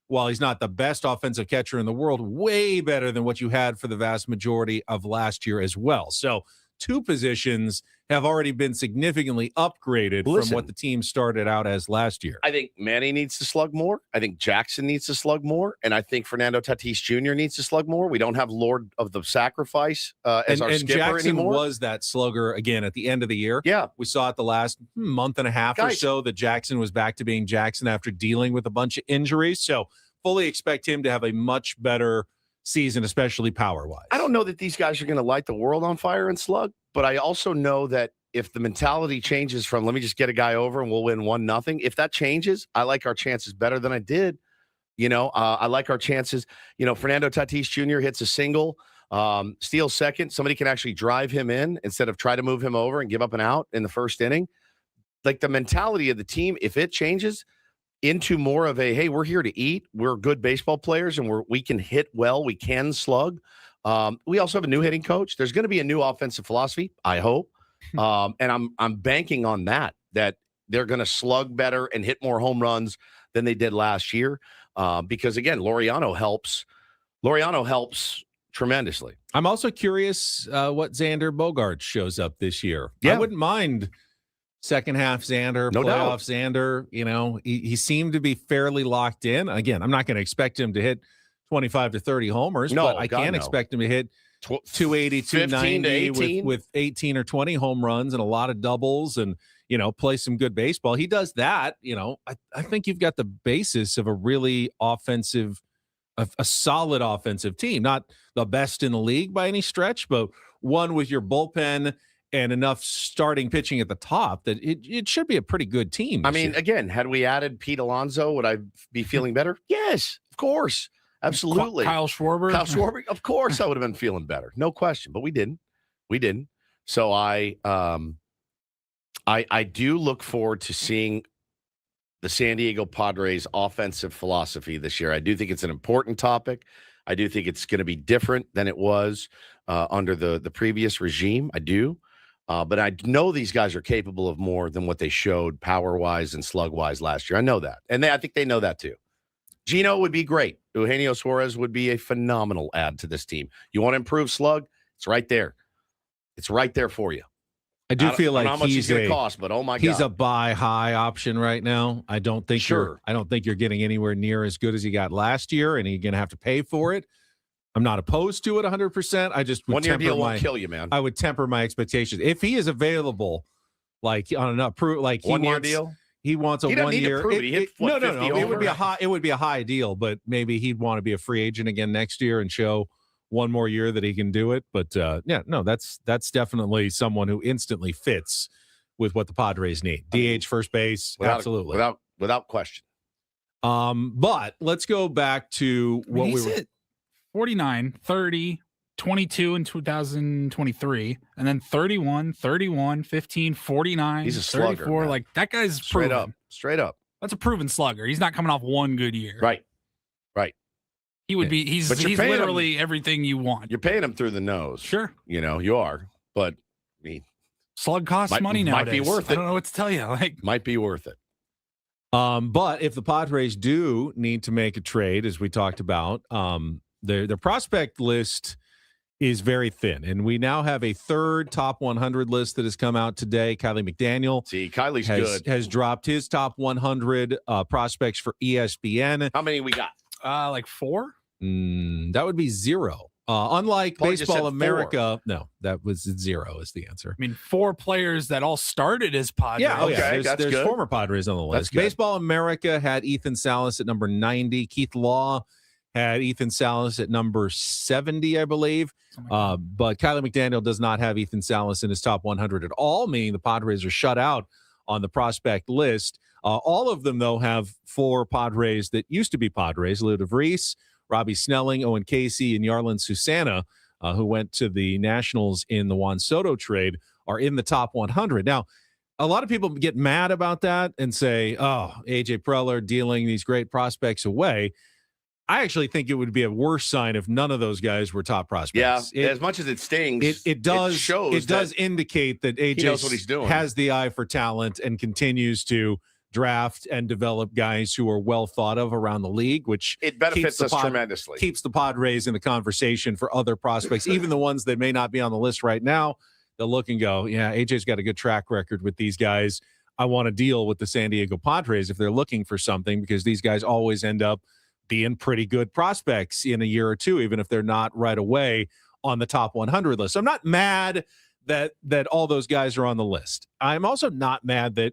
while he's not the best offensive catcher in the world, way better than what you had for the vast majority of last year as well. So 2 positions have already been significantly upgraded from what the team started out as last year. I think Manny needs to slug more. I think Jackson needs to slug more. And I think Fernando Tatis Jr. needs to slug more. We don't have Lord of the Sacrifice as our skipper Jackson anymore. Was that slugger again at the end of the year. Yeah. We saw it the last month and a half or so that Jackson was back to being Jackson after dealing with a bunch of injuries. So fully expect him to have a much better season, especially power-wise. I don't know that these guys are going to light the world on fire and slug, but I also know that if the mentality changes from let me just get a guy over and we'll win 1-0, if that changes, I like our chances better than I did. I like our chances. Fernando Tatis Jr. hits a single, steals second. Somebody can actually drive him in instead of try to move him over and give up an out in the first inning. Like the mentality of the team, if it changes into more of a, hey, we're here to eat. We're good baseball players and we can hit well. We can slug. We also have a new hitting coach. There's going to be a new offensive philosophy, I hope. And I'm banking on that they're going to slug better and hit more home runs than they did last year. Because again, Laureano helps tremendously. I'm also curious what Xander Bogaerts shows up this year. Yeah. I wouldn't mind second half Xander, no doubt. Xander. He seemed to be fairly locked in. Again, I'm not going to expect him to hit 25 to 30 homers, but I can expect him to hit 280, 290 with 18 or 20 home runs and a lot of doubles and, play some good baseball. He does that. I think you've got the basis of a really offensive, a solid offensive team, not the best in the league by any stretch, but one with your bullpen and enough starting pitching at the top that it should be a pretty good team. I mean, again, had we added Pete Alonso, would I be feeling better? Yes, of course. Absolutely. Kyle Schwarber. Of course I would have been feeling better. No question. But we didn't. So I do look forward to seeing the San Diego Padres offensive philosophy this year. I do think it's an important topic. I do think it's going to be different than it was under the previous regime. I do. But I know these guys are capable of more than what they showed power-wise and slug-wise last year. I know that. And I think they know that too. Gino would be great. Eugenio Suarez would be a phenomenal add to this team. You want to improve slug? It's right there. It's right there for you. I do feel like how much he's going to cost, but oh my God, he's a buy high option right now. I don't think you're getting anywhere near as good as he got last year, and you're going to have to pay for it. I'm not opposed to it 100%. I just would 1 year deal won't kill you, man. I would temper my expectations if he is available, like on an approve, like 1 year deal. He wants a 1 year. No. It would be a high. It would be a high deal, but maybe he'd want to be a free agent again next year and show one more year that he can do it. But that's definitely someone who instantly fits with what the Padres need. DH, first base, absolutely, without question. But let's go back to what we were. 49, 30, 22 in 2023, and then 31, 31, 15, 49. He's a slugger. 34. Like that guy's straight up. That's a proven slugger. He's not coming off one good year. Right. He would be. He's literally everything you want. You're paying him through the nose. Sure. You are, but slug costs money nowadays. Might be worth it. I don't know what to tell you. Might be worth it. But if the Padres do need to make a trade, as we talked about, their prospect list is very thin, and we now have a third top 100 list that has come out today. Kylie McDaniel, Kylie's good, has dropped his top 100 prospects for ESPN. How many we got? Like 4. That would be 0. Unlike Paul Baseball America, no, that was 0 is the answer. I mean, 4 players that all started as Padres. Yeah, okay, there's former Padres on the list. Baseball America had Ethan Salas at number 90. Keith Law had Ethan Salas at number 70, I believe. But Kylie McDaniel does not have Ethan Salas in his top 100 at all, meaning the Padres are shut out on the prospect list. All of them, though, have 4 Padres that used to be Padres: Lou DeVries, Robbie Snelling, Owen Casey, and Yarlin Susana, who went to the Nationals in the Juan Soto trade, are in the top 100. Now, a lot of people get mad about that and say, oh, A.J. Preller dealing these great prospects away. I actually think it would be a worse sign if none of those guys were top prospects. Yeah, as much as it stings, it does indicate that AJ knows what he's doing. Has the eye for talent and continues to draft and develop guys who are well thought of around the league, which it benefits us tremendously. Keeps the Padres in the conversation for other prospects, even the ones that may not be on the list right now. They'll look and go, yeah, AJ's got a good track record with these guys. I want to deal with the San Diego Padres if they're looking for something, because these guys always end up being pretty good prospects in a year or two, even if they're not right away on the top 100 list. So I'm not mad that all those guys are on the list. I'm also not mad that,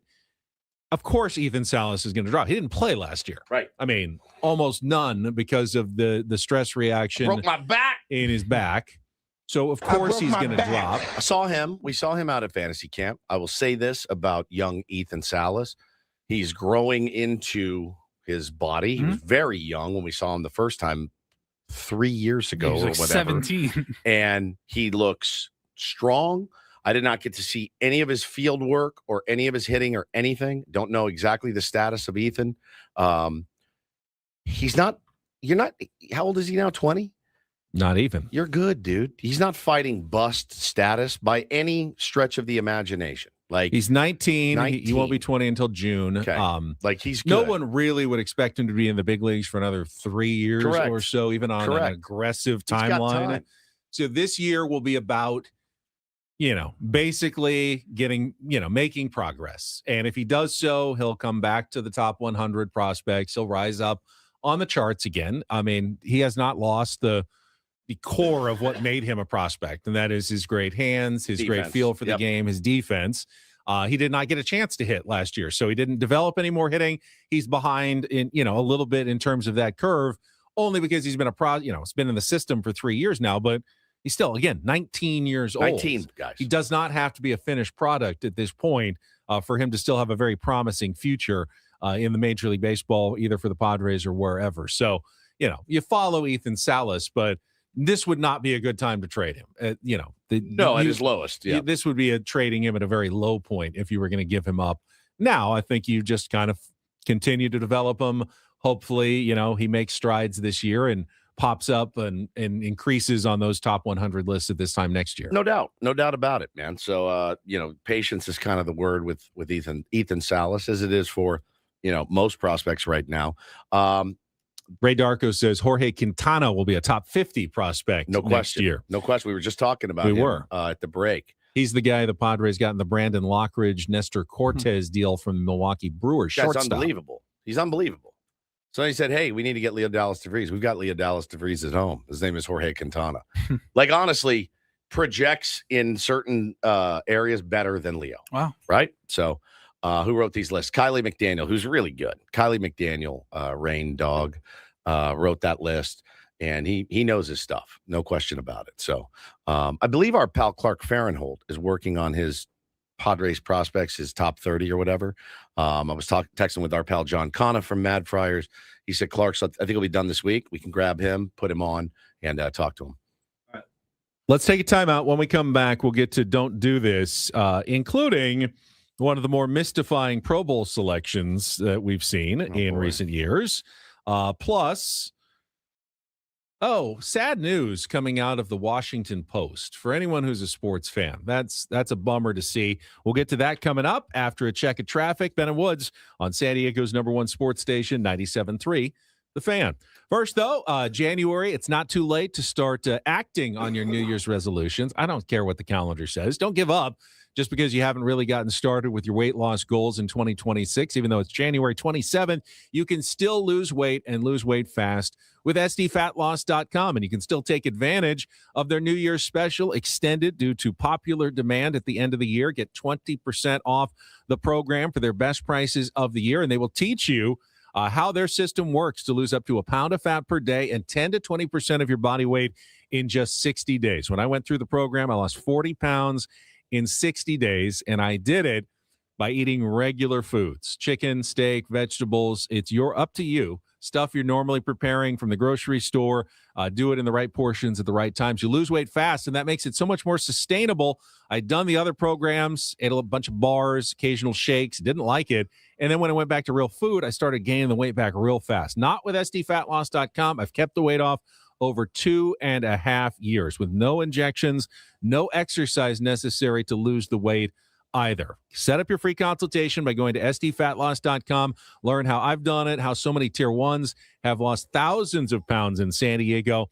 of course, Ethan Salas is going to drop. He didn't play last year. Right. I mean, almost none because of the stress reaction. I broke my back. In his back. So, of course, he's going to drop. I saw him. We saw him out at fantasy camp. I will say this about young Ethan Salas. He's growing into his body. He was very young when we saw him the first time 3 years ago or whatever. 17. And he looks strong. I did not get to see any of his field work or any of his hitting or anything. Don't know exactly the status of Ethan. He's not, how old is he now? 20? Not even. You're good, dude. He's not fighting bust status by any stretch of the imagination. Like, he's 19. He won't be 20 until June. Okay. Like, he's good. No one really would expect him to be in the big leagues for another 3 years or so, even on an aggressive timeline. So this year will be about, basically getting, making progress. And if he does so, he'll come back to the top 100 prospects. He'll rise up on the charts again. I mean, he has not lost the core of what made him a prospect, and that is his great hands, his great feel for the game, his defense. He did not get a chance to hit last year, so he didn't develop any more hitting. He's behind in, a little bit in terms of that curve, only because he's been it's been in the system for 3 years now, but he's still, again, 19 years old. 19, guys. He does not have to be a finished product at this point for him to still have a very promising future in the Major League Baseball, either for the Padres or wherever. So, you follow Ethan Salas, but this would not be a good time to trade him. At his lowest. Yeah. This would be trading him at a very low point if you were going to give him up. Now, I think you just kind of continue to develop him. Hopefully, he makes strides this year and pops up and increases on those top 100 lists at this time next year. No doubt about it, man. So, patience is kind of the word with Ethan Salas, as it is for, most prospects right now. Ray Darko says Jorge Quintana will be a top 50 prospect next year. No question. We were just talking about him at the break. He's the guy the Padres got in the Brandon Lockridge, Nestor Cortez deal from the Milwaukee Brewers. That's unbelievable. He's unbelievable. So he said, hey, we need to get Leo Dallas DeVries. We've got Leo Dallas DeVries at home. His name is Jorge Quintana. Like, honestly, projects in certain areas better than Leo. Wow. Right? So who wrote these lists? Kylie McDaniel, who's really good. Kylie McDaniel, Rain Dog, wrote that list, and he knows his stuff. No question about it. So I believe our pal Clark Farrenhold is working on his Padres prospects, his top 30 or whatever. I was texting with our pal John Conna from Mad Friars. He said Clark's, I think, will be done this week. We can grab him, put him on, and talk to him. All right. Let's take a timeout. When we come back, we'll get to Don't Do This, including one of the more mystifying Pro Bowl selections that we've seen in recent years. Plus, sad news coming out of the Washington Post for anyone who's a sports fan. That's a bummer to see. We'll get to that coming up after a check of traffic. Ben and Woods on San Diego's #1 sports station, 97.3, The Fan. First, though, January, it's not too late to start acting on your New Year's resolutions. I don't care what the calendar says. Don't give up just because you haven't really gotten started with your weight loss goals in 2026. Even though it's January 27th, you can still lose weight and lose weight fast with SDFatLoss.com. And you can still take advantage of their New Year's special extended due to popular demand at the end of the year. Get 20% off the program for their best prices of the year. And they will teach you how their system works to lose up to a pound of fat per day and 10 to 20% of your body weight in just 60 days. When I went through the program, I lost 40 pounds in 60 days, and I did it by eating regular foods, chicken, steak, vegetables. It's up to you. stuff you're normally preparing from the grocery store. Do it in the right portions at the right times. You lose weight fast, and that makes it so much more sustainable. I'd done the other programs, ate a bunch of bars, occasional shakes, didn't like it. And then when I went back to real food, I started gaining the weight back real fast. Not with SDFatLoss.com. I've kept the weight off over 2.5 years with no injections, no exercise necessary to lose the weight either. Set up your free consultation by going to SDFatLoss.com. Learn how I've done it, how so many tier ones have lost thousands of pounds in San Diego.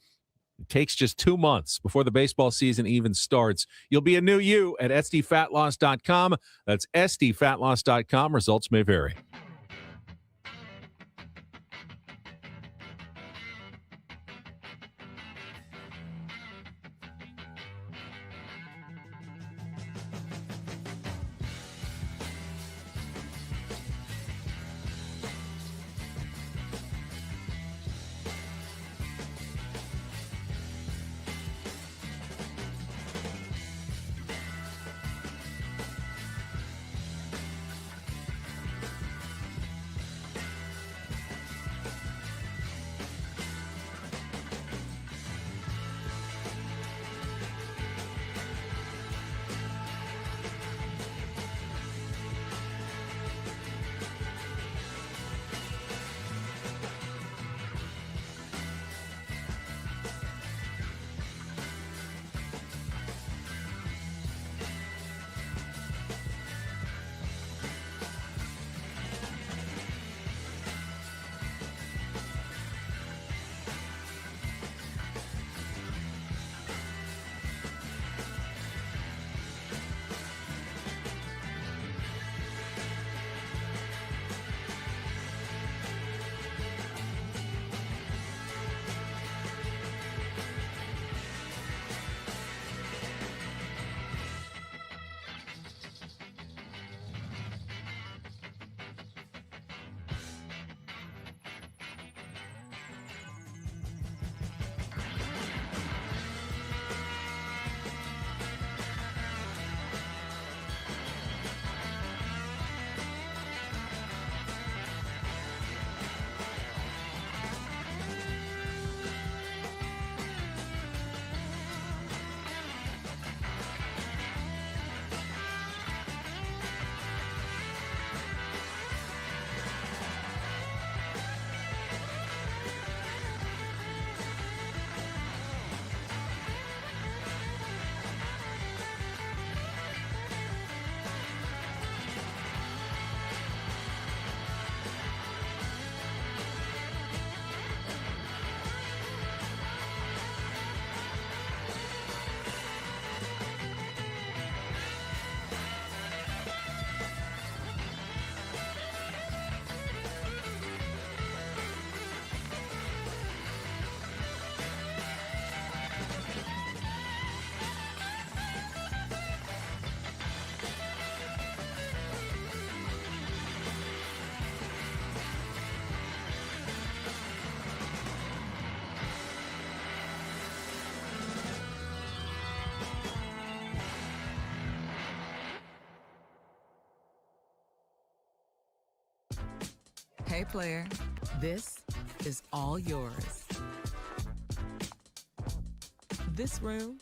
It takes just 2 months before the baseball season even starts. You'll be a new you at SDFatLoss.com. That's SDFatLoss.com. Results may vary. Hey player, this is all yours. This room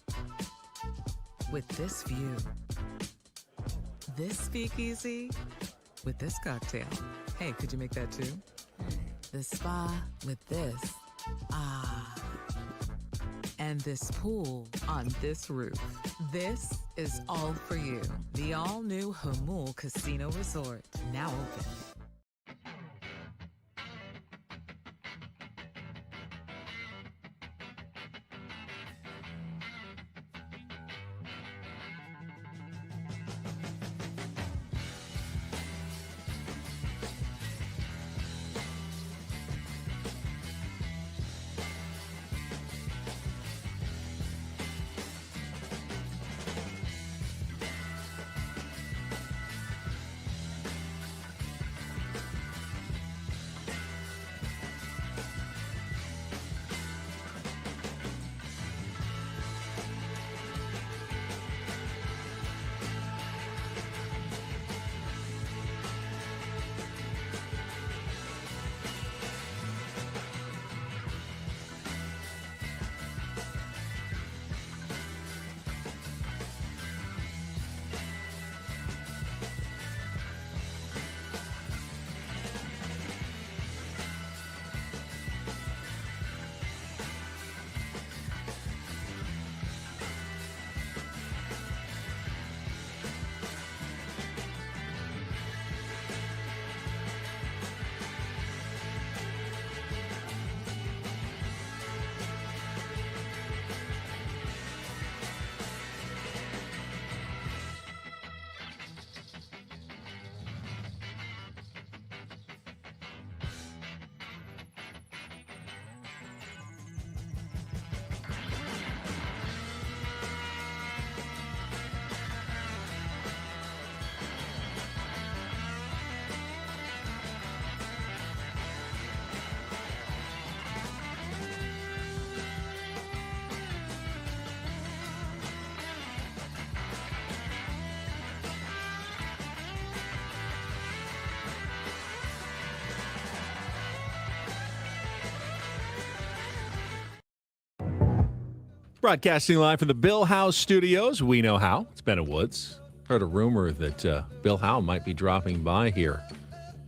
with this view. This speakeasy with this cocktail. Hey, could you make that too? The spa with this. Ah. And this pool on this roof. This is all for you. The all-new Hamul Casino Resort, now open. Broadcasting live from the Bill Howe studios. We know how. It's Ben and Woods. Heard a rumor that Bill Howe might be dropping by here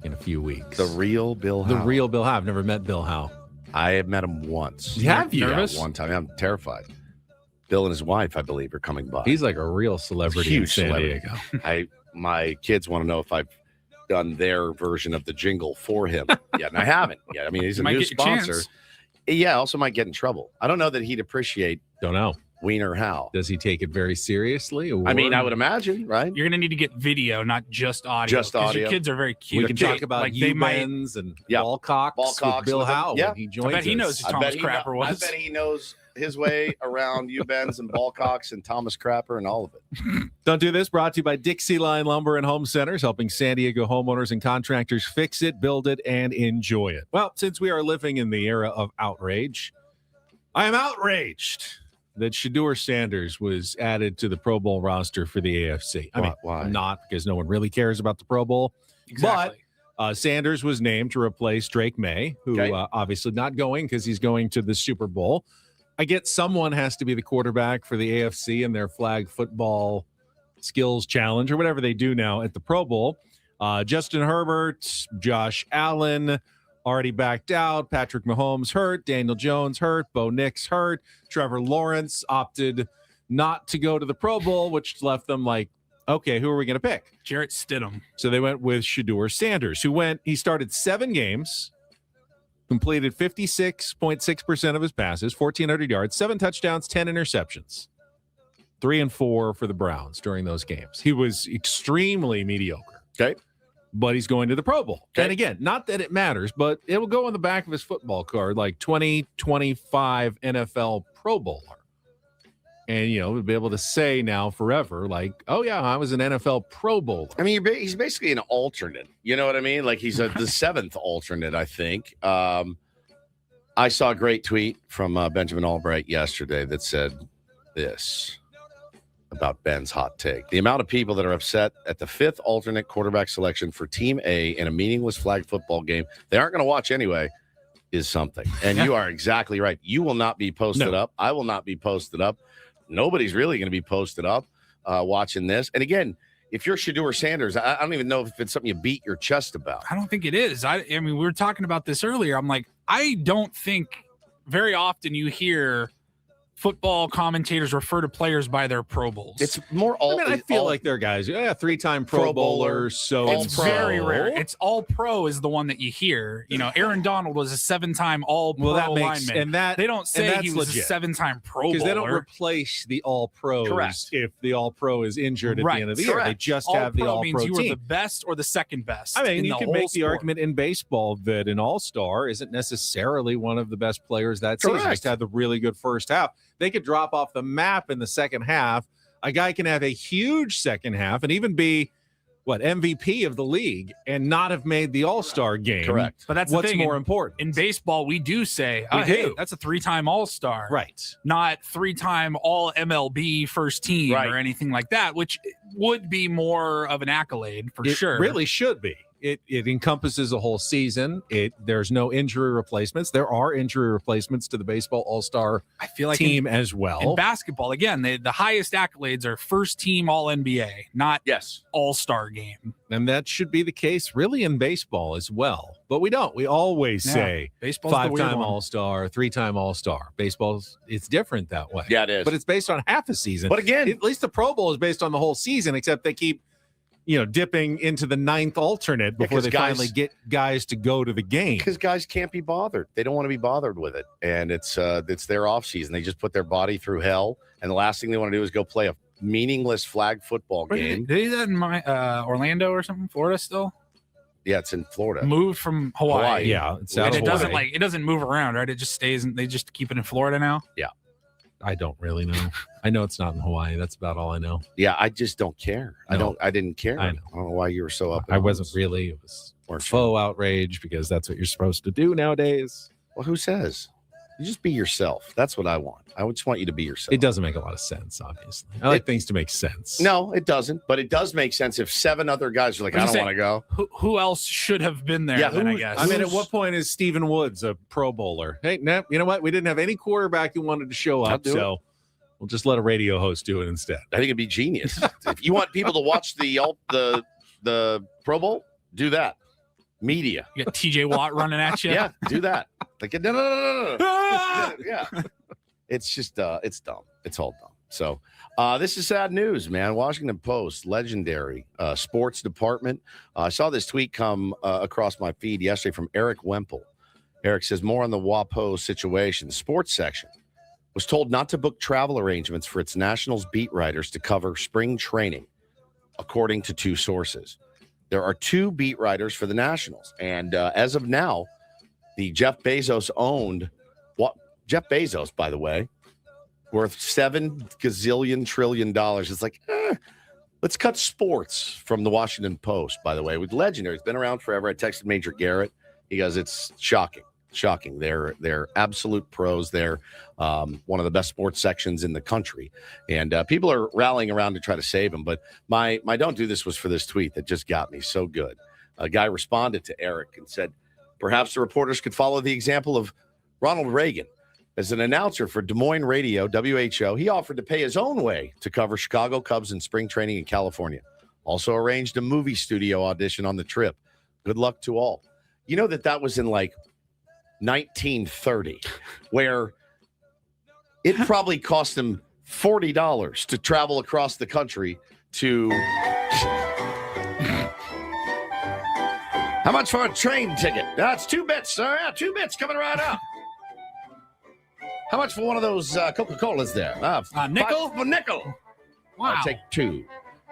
in a few weeks. The real Bill Howe. The real Bill Howe. I've never met Bill Howe. I have met him once. Have you? Yeah, one time. I'm terrified. Bill and his wife, I believe, are coming by. He's like a real celebrity. Huge in San celebrity. Diego. My kids want to know if I've done their version of the jingle for him yet, and I haven't yet. I mean, he's a new sponsor. Yeah, also might get in trouble. I don't know that he'd appreciate. Don't know. Wiener Howe. Does he take it very seriously? Or? I mean, I would imagine, right? You're going to need to get video, not just audio. Just audio. Your kids are very cute. We can talk about like U-bends and ball cocks with Bill Howe when he joins us. I bet he knows who Thomas Crapper was. I bet he knows his way around U-bends and ball cocks and Thomas Crapper and all of it. Don't Do This brought to you by Dixie Line Lumber and Home Centers, helping San Diego homeowners and contractors fix it, build it, and enjoy it. Well, since we are living in the era of outrage, I am outraged that Shedeur Sanders was added to the Pro Bowl roster for the AFC. I mean, why? Not because no one really cares about the Pro Bowl. Exactly. But Sanders was named to replace Drake May, who obviously not going because he's going to the Super Bowl. I get someone has to be the quarterback for the AFC in their flag football skills challenge or whatever they do now at the Pro Bowl. Justin Herbert, Josh Allen, already backed out. Patrick Mahomes hurt. Daniel Jones hurt. Bo Nix hurt. Trevor Lawrence opted not to go to the Pro Bowl, which left them like, okay, who are we going to pick? Jarrett Stidham. So they went with Shedeur Sanders, he started 7 games, completed 56.6% of his passes, 1,400 yards, 7 touchdowns, 10 interceptions, 3 and 4 for the Browns during those games. He was extremely mediocre. Okay. But he's going to the Pro Bowl. Okay. And again, not that it matters, but it will go on the back of his football card like 2025 NFL Pro Bowler. And, we'll be able to say now forever, like, oh, yeah, I was an NFL Pro Bowler. I mean, he's basically an alternate. You know what I mean? Like he's the 7th alternate, I think. I saw a great tweet from Benjamin Albright yesterday that said this about Ben's hot take. The amount of people that are upset at the 5th alternate quarterback selection for Team A in a meaningless flag football game they aren't going to watch anyway is something. And you are exactly right. You will not be posted up. I will not be posted up. Nobody's really going to be posted up watching this. And again, if you're Shedeur Sanders, I don't even know if it's something you beat your chest about. I don't think it is. I mean, we were talking about this earlier. I'm like, I don't think very often you hear football commentators refer to players by their Pro Bowls. It's more all. I feel like they're guys, 3-time Pro Bowlers. So it's very rare. It's all pro is the one that you hear. Aaron Donald was a 7-time All Pro lineman. And that they don't say he was legit. a 7-time Pro Bowler because they don't replace the All Pros. Correct. If the All Pro is injured at the end of the year, they just all have the All means Pro you team. were the best or the second best. I mean, in you the can whole make the sport. argument in baseball that an All-Star isn't necessarily one of the best players that season. Just had the really good first half. They could drop off the map in the second half. A guy can have a huge second half and even be MVP of the league and not have made the All-Star game. Correct. But that's what's the thing. more important. In baseball, we do say, We hey, do. that's a 3-time All-Star. Right. Not 3-time All MLB first team or anything like that, which would be more of an accolade for sure. It really should be. It encompasses a whole season. There's no injury replacements. There are injury replacements to the baseball All-Star team as well. In basketball, again, the highest accolades are first team All NBA, not All-Star game. And that should be the case really in baseball as well. But we don't. We always say baseball's 5-time All-Star, 3-time All-Star. Baseball's it's different that way. Yeah, it is. But it's based on half a season. But again, at least the Pro Bowl is based on the whole season, except they keep dipping into the 9th alternate before they finally get guys to go to the game. Because guys can't be bothered. They don't want to be bothered with it. And it's their off season. They just put their body through hell. And the last thing they want to do is go play a meaningless flag football game. Did he do that in Orlando or something? Florida still? Yeah, it's in Florida. Moved from Hawaii. Yeah, it's out of Hawaii. It doesn't move around, right? It just stays. They just keep it in Florida now. Yeah. I don't really know. I know it's not in Hawaii. That's about all I know. Yeah, I just don't care. No. I didn't care. I I know. don't know why you were so up. I wasn't really. It was faux outrage because that's what you're supposed to do nowadays. Well, who says? You just be yourself. That's what I want. I just want you to be yourself. It doesn't make a lot of sense, obviously. I like things to make sense. No, it doesn't. But it does make sense if 7 other guys are like, I don't want to go. Who else should have been there? Then, I guess. I mean, at what point is Stephen Woods a Pro Bowler? Hey, no, you know what? We didn't have any quarterback who wanted to show up, so We'll just let a radio host do it instead. I think it'd be genius. If you want people to watch the Pro Bowl, do that. Media. You got TJ Watt running at you. Yeah, do that. Like, no. Yeah. It's just, it's dumb. It's all dumb. So this is sad news, man. Washington Post, legendary sports department. I saw this tweet come across my feed yesterday from Eric Wemple. Eric says, more on the WaPo situation. Sports section was told not to book travel arrangements for its Nationals beat writers to cover spring training, according to two sources. There are two beat writers for the Nationals. And as of now, the Jeff Bezos, by the way, worth $7 gazillion trillion. It's like, let's cut sports from the Washington Post, by the way. With legendary. It's been around forever. I texted Major Garrett. He goes, it's shocking. They're absolute pros. They're one of the best sports sections in the country. And people are rallying around to try to save them. But my don't do this was for this tweet that just got me so good. A guy responded to Eric and said, perhaps the reporters could follow the example of Ronald Reagan. As an announcer for Des Moines Radio, WHO, he offered to pay his own way to cover Chicago Cubs in spring training in California. Also arranged a movie studio audition on the trip. Good luck to all. You know that was in like 1930, where it probably cost him $40 to travel across the country to... How much for a train ticket? That's 2 bits, sir. Yeah, 2 bits coming right up. How much for one of those Coca-Colas there? Nickel? A nickel. Wow. I'll take 2.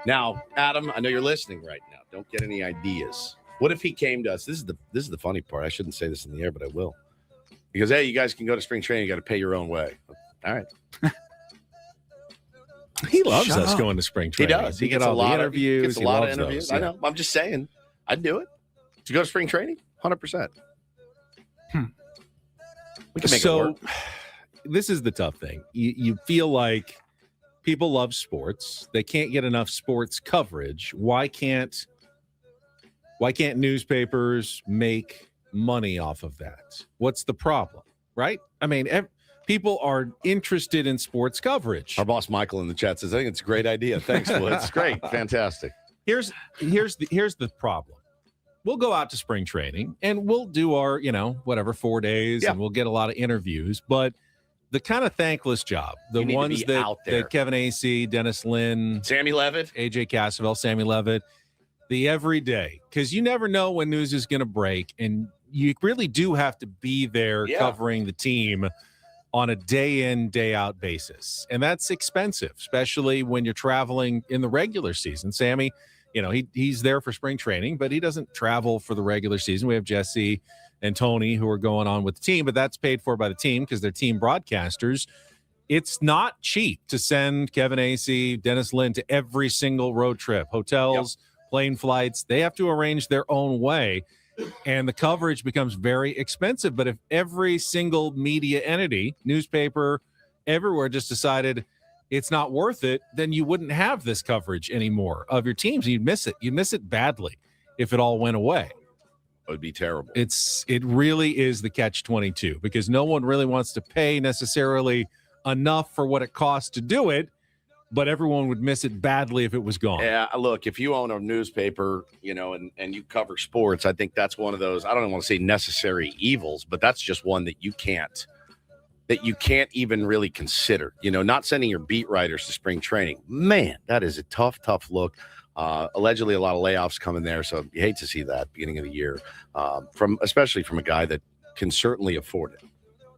Now, Adam, I know you're listening right now. Don't get any ideas. What if he came to us? This is the funny part. I shouldn't say this in the air, but I will. He goes, hey, you guys can go to spring training. You got to pay your own way. All right. He loves us going to spring training. He does. He gets a lot of interviews. He gets a lot of interviews. Those, yeah. I know. I'm just saying. I'd do it. To go to spring training? 100%. We can make it work. This is the tough thing. You feel like people love sports. They can't get enough sports coverage. Why can't newspapers make money off of that? What's the problem, right? I mean, people are interested in sports coverage. Our boss Michael in the chat says, I think it's a great idea. Thanks, Woods. Great. Fantastic. Here's the problem. We'll go out to spring training and we'll do our, 4 days, and we'll get a lot of interviews, but the kind of thankless job, the ones that Kevin Acee, Dennis Lynn, Sammy Levitt, AJ Cassavell, Sammy Levitt, the everyday, because you never know when news is going to break, and you really do have to be there covering the team on a day in, day out basis. And that's expensive, especially when you're traveling in the regular season. Sammy, he's there for spring training, but he doesn't travel for the regular season. We have Jesse and Tony who are going on with the team, but that's paid for by the team because they're team broadcasters. It's not cheap to send Kevin Acee, Dennis Lynn to every single road trip, hotels, plane flights. They have to arrange their own way, and the coverage becomes very expensive. But if every single media entity, newspaper, everywhere just decided it's not worth it, then you wouldn't have this coverage anymore of your teams. You'd miss it. You'd miss it badly if it all went away. It would be terrible. It really is the catch-22 because no one really wants to pay necessarily enough for what it costs to do it, but everyone would miss it badly if it was gone. Yeah, look, if you own a newspaper, and you cover sports, I think that's one of those, I don't want to say necessary evils, but that's just one that you can't even really consider. Not sending your beat writers to spring training. Man, that is a tough look. Allegedly a lot of layoffs coming there, so you hate to see that beginning of the year, especially from a guy that can certainly afford it.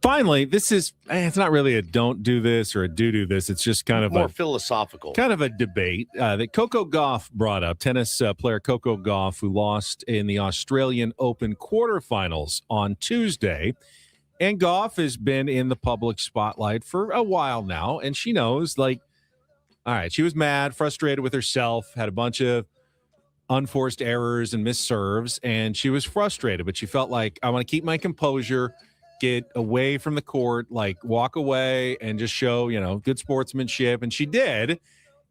Finally, it's not really a don't do this or a do this. It's just kind of more philosophical, kind of a debate that Coco Gauff brought up. Tennis player Coco Gauff, who lost in the Australian Open quarterfinals on Tuesday. And Gauff has been in the public spotlight for a while now, and she knows, all right, she was mad, frustrated with herself, had a bunch of unforced errors and missed serves, and she was frustrated, but she felt like, I want to keep my composure, get away from the court, walk away and just show, good sportsmanship. And she did.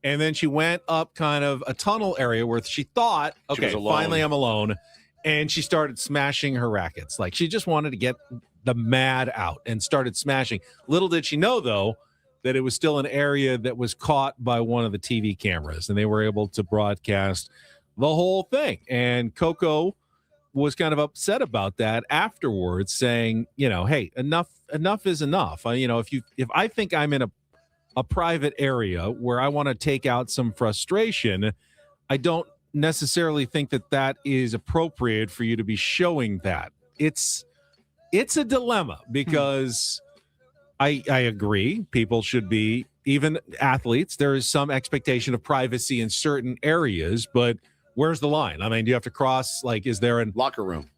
And then she went up kind of a tunnel area where she thought, okay, finally I'm alone. And she started smashing her rackets. She just wanted to get the mad out and started smashing. Little did she know, though, that it was still an area that was caught by one of the TV cameras, and they were able to broadcast the whole thing. And Coco was kind of upset about that afterwards, saying, hey, enough is enough. If I think I'm in a private area where I want to take out some frustration, I don't necessarily think that is appropriate for you to be showing that. It's a dilemma because I agree people should be, even athletes, there is some expectation of privacy in certain areas, but where's the line? I mean, do you have to cross, is there a locker room?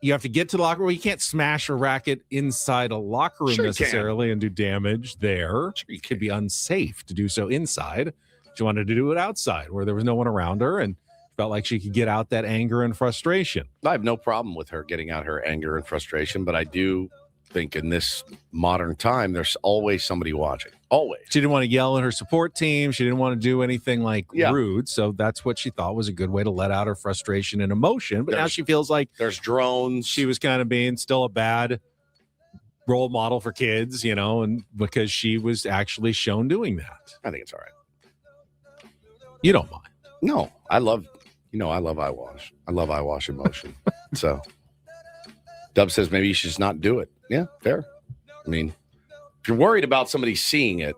You have to get to the locker room. You can't smash a racket inside a locker room necessarily and do damage there. Sure, it could be unsafe to do so inside. She wanted to do it outside where there was no one around her and felt like she could get out that anger and frustration. I have no problem with her getting out her anger and frustration, but I do think in this modern time, there's always somebody watching. Always. She didn't want to yell at her support team. She didn't want to do anything rude. So that's what she thought was a good way to let out her frustration and emotion. But now she feels like there's drones. She was kind of being still a bad role model for kids, and because she was actually shown doing that. I think it's all right. You don't mind? No, I love eyewash. I love eyewash emotion. So Dub says maybe you should just not do it. Yeah, fair. I mean, if you're worried about somebody seeing it,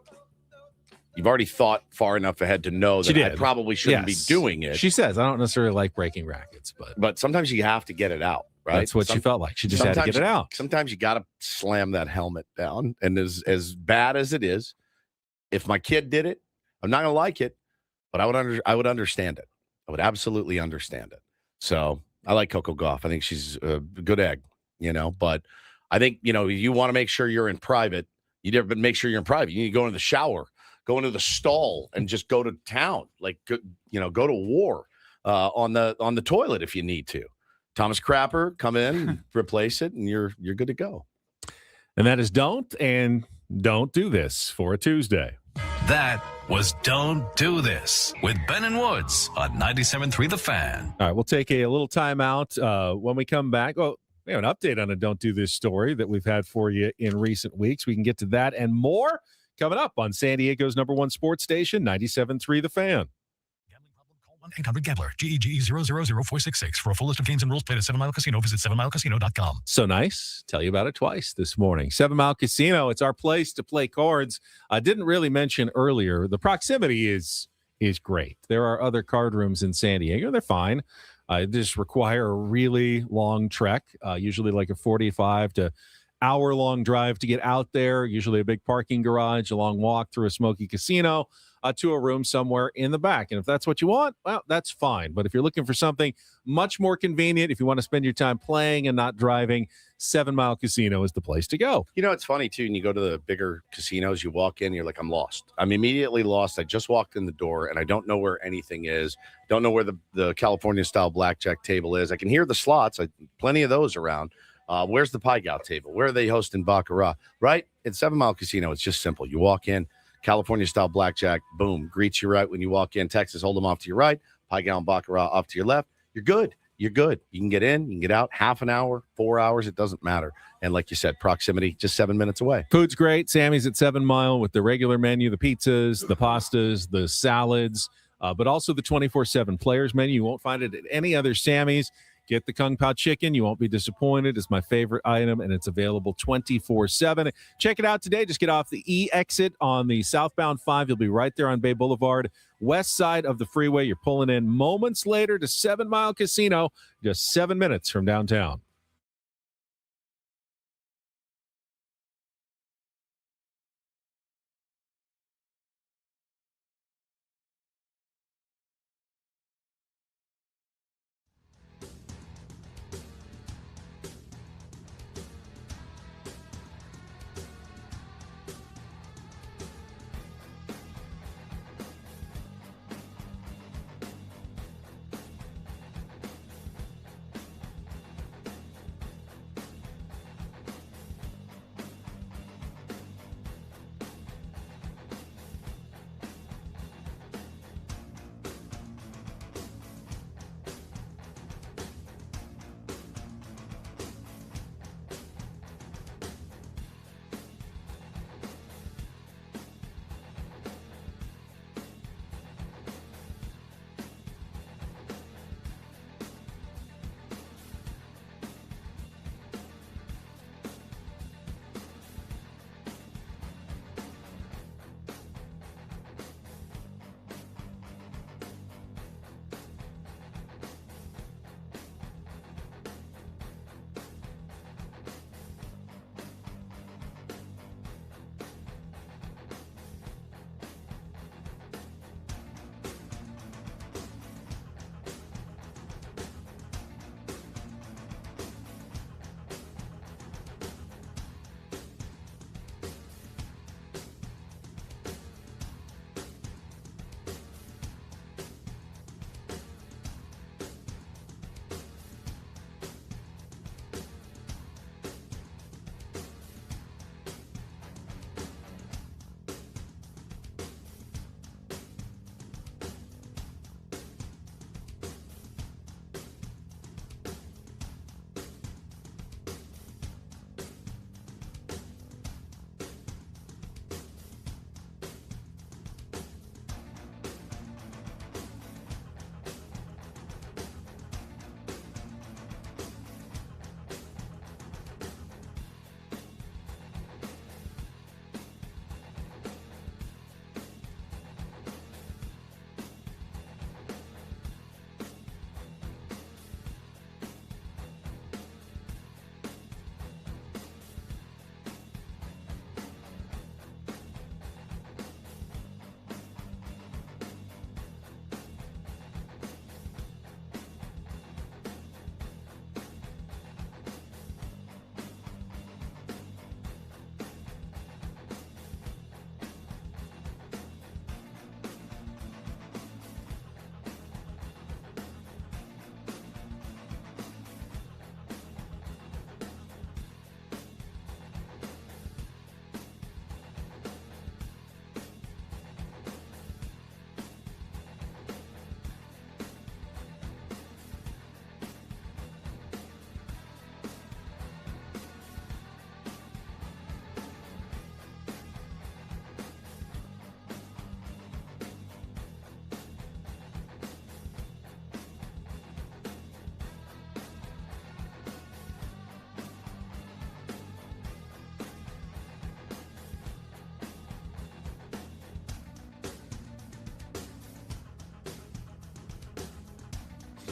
you've already thought far enough ahead to know that I probably shouldn't be doing it. She says, I don't necessarily like breaking rackets, but sometimes you have to get it out, right? That's what she felt like. She just had to get it out. Sometimes you got to slam that helmet down. And as bad as it is, if my kid did it, I'm not going to like it, but I would understand it. I would absolutely understand it. So I like Coco Gauff. I think she's a good egg, but I think, you want to make sure you're in private. You never make sure you're in private. You need to go into the shower, go into the stall, and just go to town. Go to war on the toilet if you need to. Thomas Crapper, come in, replace it, and you're good to go. And that is don't do this for a Tuesday. That was Don't Do This with Ben and Woods on 97.3 The Fan. All right, we'll take a little time out. When we come back, we have an update on a Don't Do This story that we've had for you in recent weeks. We can get to that and more coming up on San Diego's #1 sports station, 97.3 The Fan. 1-800-GAMBLER, GEGE 0000466. For a full list of games and rules, played at 7 Mile Casino. Visit 7milecasino.com. So nice. Tell you about it twice this morning. 7 Mile Casino, it's our place to play cards. I didn't really mention earlier, the proximity is great. There are other card rooms in San Diego. They're fine. They just require a really long trek, usually like a 45 to hour-long drive to get out there, usually a big parking garage, a long walk through a smoky casino, to a room somewhere in the back. And if that's what you want, well, that's fine. But if you're looking for something much more convenient, if you want to spend your time playing and not driving, 7 Mile Casino is the place to go. It's funny, too, when you go to the bigger casinos, you walk in, you're like, I'm lost. I'm immediately lost. I just walked in the door, and I don't know where anything is. Don't know where the California-style blackjack table is. I can hear the slots. Plenty of those around. Where's the pie gout table? Where are they hosting Baccarat? Right? At 7 Mile Casino, it's just simple. You walk in, California-style blackjack, boom, greets you right when you walk in. Texas Hold'em off to your right, pie gout and Baccarat off to your left. You're good. You're good. You can get in, you can get out, half an hour, 4 hours, it doesn't matter. And like you said, proximity, just 7 minutes away. Food's great. Sammy's at 7 Mile with the regular menu, the pizzas, the pastas, the salads, but also the 24/7 players menu. You won't find it at any other Sammy's. Get the Kung Pao chicken. You won't be disappointed. It's my favorite item, and it's available 24/7. Check it out today. Just get off the E exit on the southbound 5. You'll be right there on Bay Boulevard, west side of the freeway. You're pulling in moments later to 7 Mile Casino, just 7 minutes from downtown.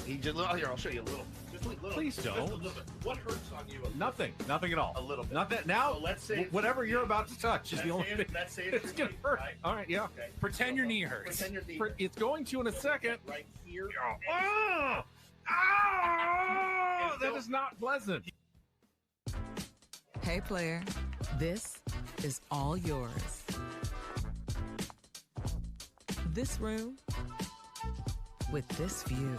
He just here. I'll show you a little. Just a little. Please don't. Just a little bit. What hurts on you? Nothing at all. A little bit. Not that now. So let's say whatever you're about to touch is the only thing. Let's say It's gonna hurt. Right? All right, yeah. Okay. Pretend your knee hurts. Pretend your knee. It's going to in a second. Right here. Oh, that is not pleasant. Hey, player, this is all yours. This room with this view.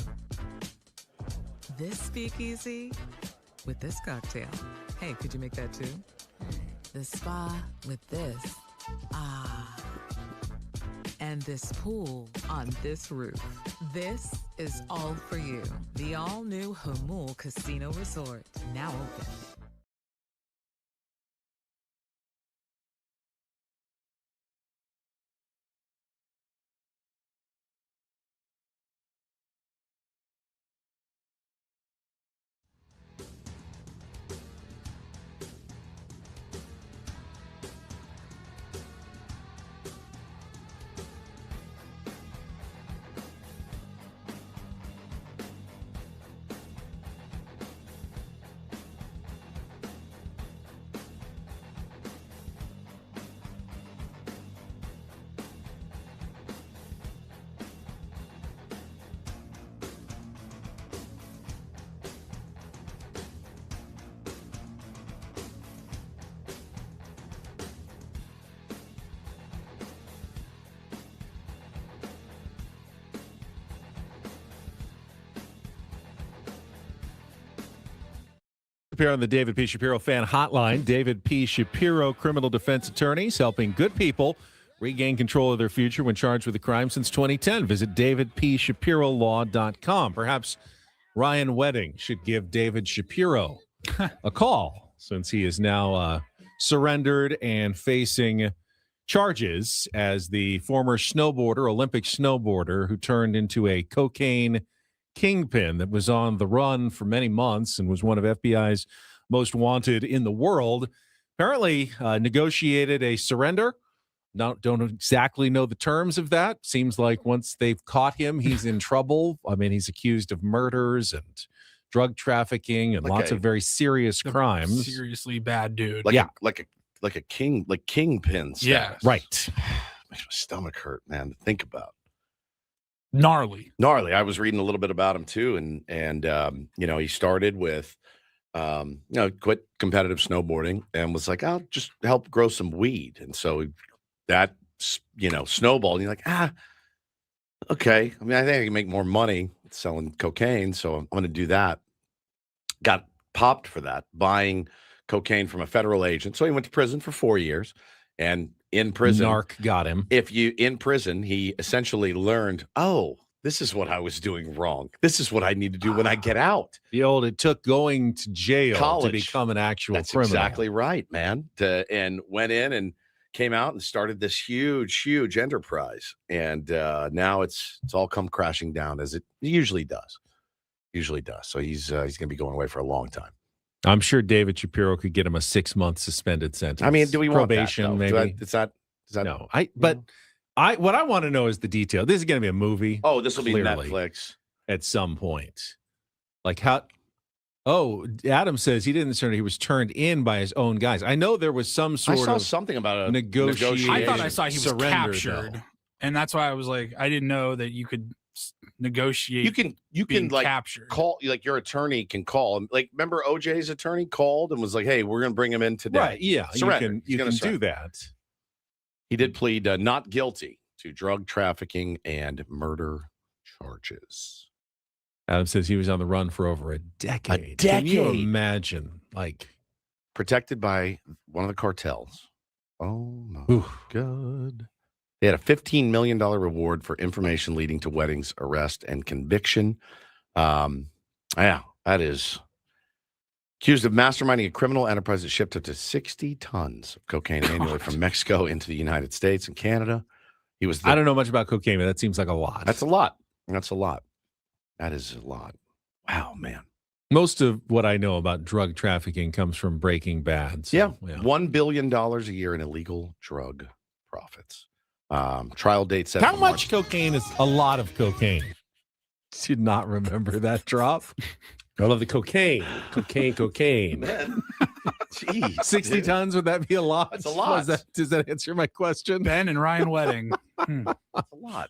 This speakeasy with this cocktail. Hey, could you make that too? The spa with this. Ah. And this pool on this roof. This is all for you. The all-new Hamul Casino Resort, now open. Appear on the David P. Shapiro fan hotline. David P. Shapiro, criminal defense attorneys, helping good people regain control of their future when charged with a crime since 2010. Visit davidpshapirolaw.com. Perhaps Ryan Wedding should give David Shapiro a call since he is now surrendered and facing charges as the former snowboarder, Olympic snowboarder, who turned into a cocaine kingpin that was on the run for many months and was one of FBI's most wanted in the world. Apparently negotiated a surrender. Don't exactly know the terms of that. Seems like once they've caught him, he's in trouble. I mean, he's accused of murders and drug trafficking and lots of very serious crimes. Seriously bad dude. Like a king, like kingpin status. Yeah. Right. Makes my stomach hurt, man, to think about. Gnarly. I was reading a little bit about him too, and he started with quit competitive snowboarding and was like, I'll just help grow some weed, and so that snowballed. And you're like, okay. I mean, I think I can make more money selling cocaine, so I'm going to do that. Got popped for that, buying cocaine from a federal agent. So he went to prison for 4 years, and in prison, narc got him. In prison, he essentially learned, this is what I was doing wrong. This is what I need to do when I get out. It took going to jail to become an actual That's criminal. Exactly right, man. And went in and came out and started this huge enterprise. And now it's all come crashing down as it usually does. So he's going to be going away for a long time. I'm sure David Shapiro could get him a 6-month suspended sentence. I mean, do we want probation? That, maybe is that no. What I want to know is the detail. This is going to be a movie. Oh, this will be Netflix at some point. Like how? Oh, Adam says he didn't surrender. He was turned in by his own guys. I know there was some sort of something about a negotiation. I thought I saw he was captured, though. and that's why I was like, I didn't know that you could negotiate. You can like captured. Call, like your attorney can call. Like remember OJ's attorney called and was like, "Hey, we're going to bring him in today." Right? Yeah, surrender. You can do that. He did plead not guilty to drug trafficking and murder charges. Adam says he was on the run for over a decade. Can you imagine? Like protected by one of the cartels. Oh my God. They had a $15 million reward for information leading to Wedding's arrest and conviction. That is accused of masterminding a criminal enterprise that shipped up to 60 tons of cocaine annually from Mexico into the United States and Canada. I don't know much about cocaine, but that seems like a lot. That's a lot. That is a lot. Wow, man. Most of what I know about drug trafficking comes from Breaking Bad. So, $1 billion a year in illegal drug profits. Trial date set. How much cocaine is a lot of cocaine? Did not remember that drop. I love the cocaine. Cocaine. Jeez, 60 tons, would that be a lot? That's a lot. Does that answer my question? Ben and Ryan Wedding. That's a lot.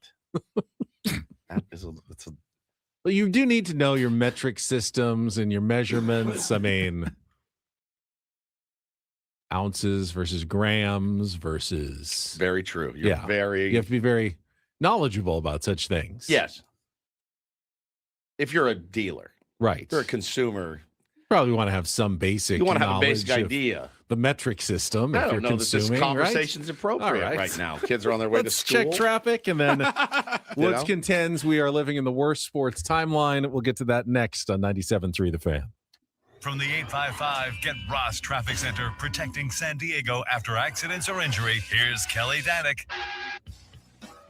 That's a Well, you do need to know your metric systems and your measurements. I mean, ounces versus grams versus. very true. You're You have to be very knowledgeable about such things. Yes. If you're a dealer, Right. if you're a consumer, Probably want to have some basic. you want to have a basic knowledge of idea. the metric system. I if don't you're know that this consuming, conversation's appropriate All right. right now. Kids are on their way Let's to school. check traffic, and then Woods know? contends we are living in the worst sports timeline. We'll get to that next on 97.3 The Fan. From the 855 Get Ross Traffic Center, protecting San Diego after accidents or injury, here's Kelly Danick.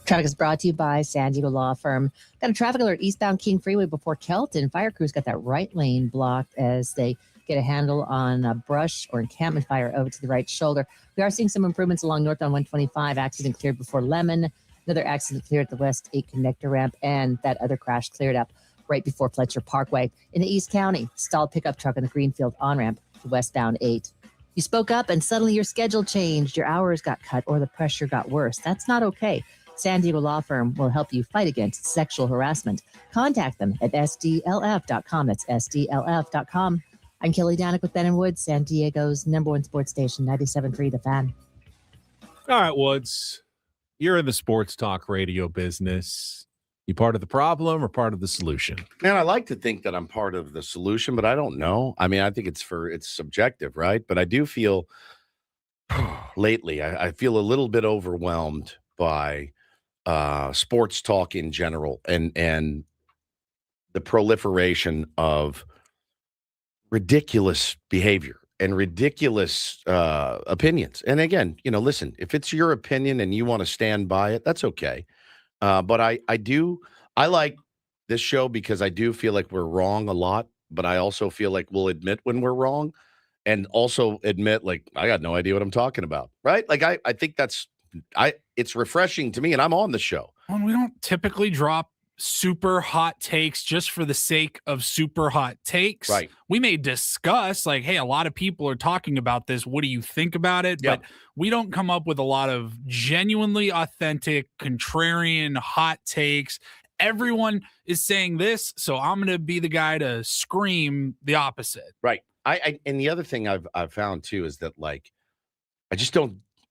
Traffic is brought to you by San Diego Law Firm. Got a traffic alert eastbound King Freeway before Kelton. Fire crews got that right lane blocked as they get a handle on a brush or encampment fire over to the right shoulder. We are seeing some improvements along northbound 125. Accident cleared before Lemon. Another accident cleared at the West 8 connector ramp. And that other crash cleared up right before Fletcher Parkway. In the East County, stalled pickup truck on the Greenfield on-ramp to westbound 8. You spoke up and suddenly your schedule changed. Your hours got cut or the pressure got worse. That's not okay. San Diego Law Firm will help you fight against sexual harassment. Contact them at sdlf.com. That's sdlf.com. I'm Kelly Danick with Ben and Woods, San Diego's #1 sports station, 97.3 The Fan. All right, Woods, you're in the sports talk radio business. You part of the problem or part of the solution? Man, I like to think that I'm part of the solution, but I don't know. I mean, I think it's subjective, right? But I do feel lately, I feel a little bit overwhelmed by sports talk in general and the proliferation of ridiculous behavior and ridiculous opinions. And again, listen, if it's your opinion and you want to stand by it, that's okay. But I like this show because I do feel like we're wrong a lot, but I also feel like we'll admit when we're wrong and also admit like, I got no idea what I'm talking about. Right. Like I think it's refreshing to me and I'm on the show. Well, we don't typically drop super hot takes just for the sake of super hot takes. Right. We may discuss like, hey, a lot of people are talking about this. What do you think about it? Yeah. But we don't come up with a lot of genuinely authentic, contrarian hot takes. Everyone is saying this, so I'm going to be the guy to scream the opposite. Right. And the other thing I've found too is that like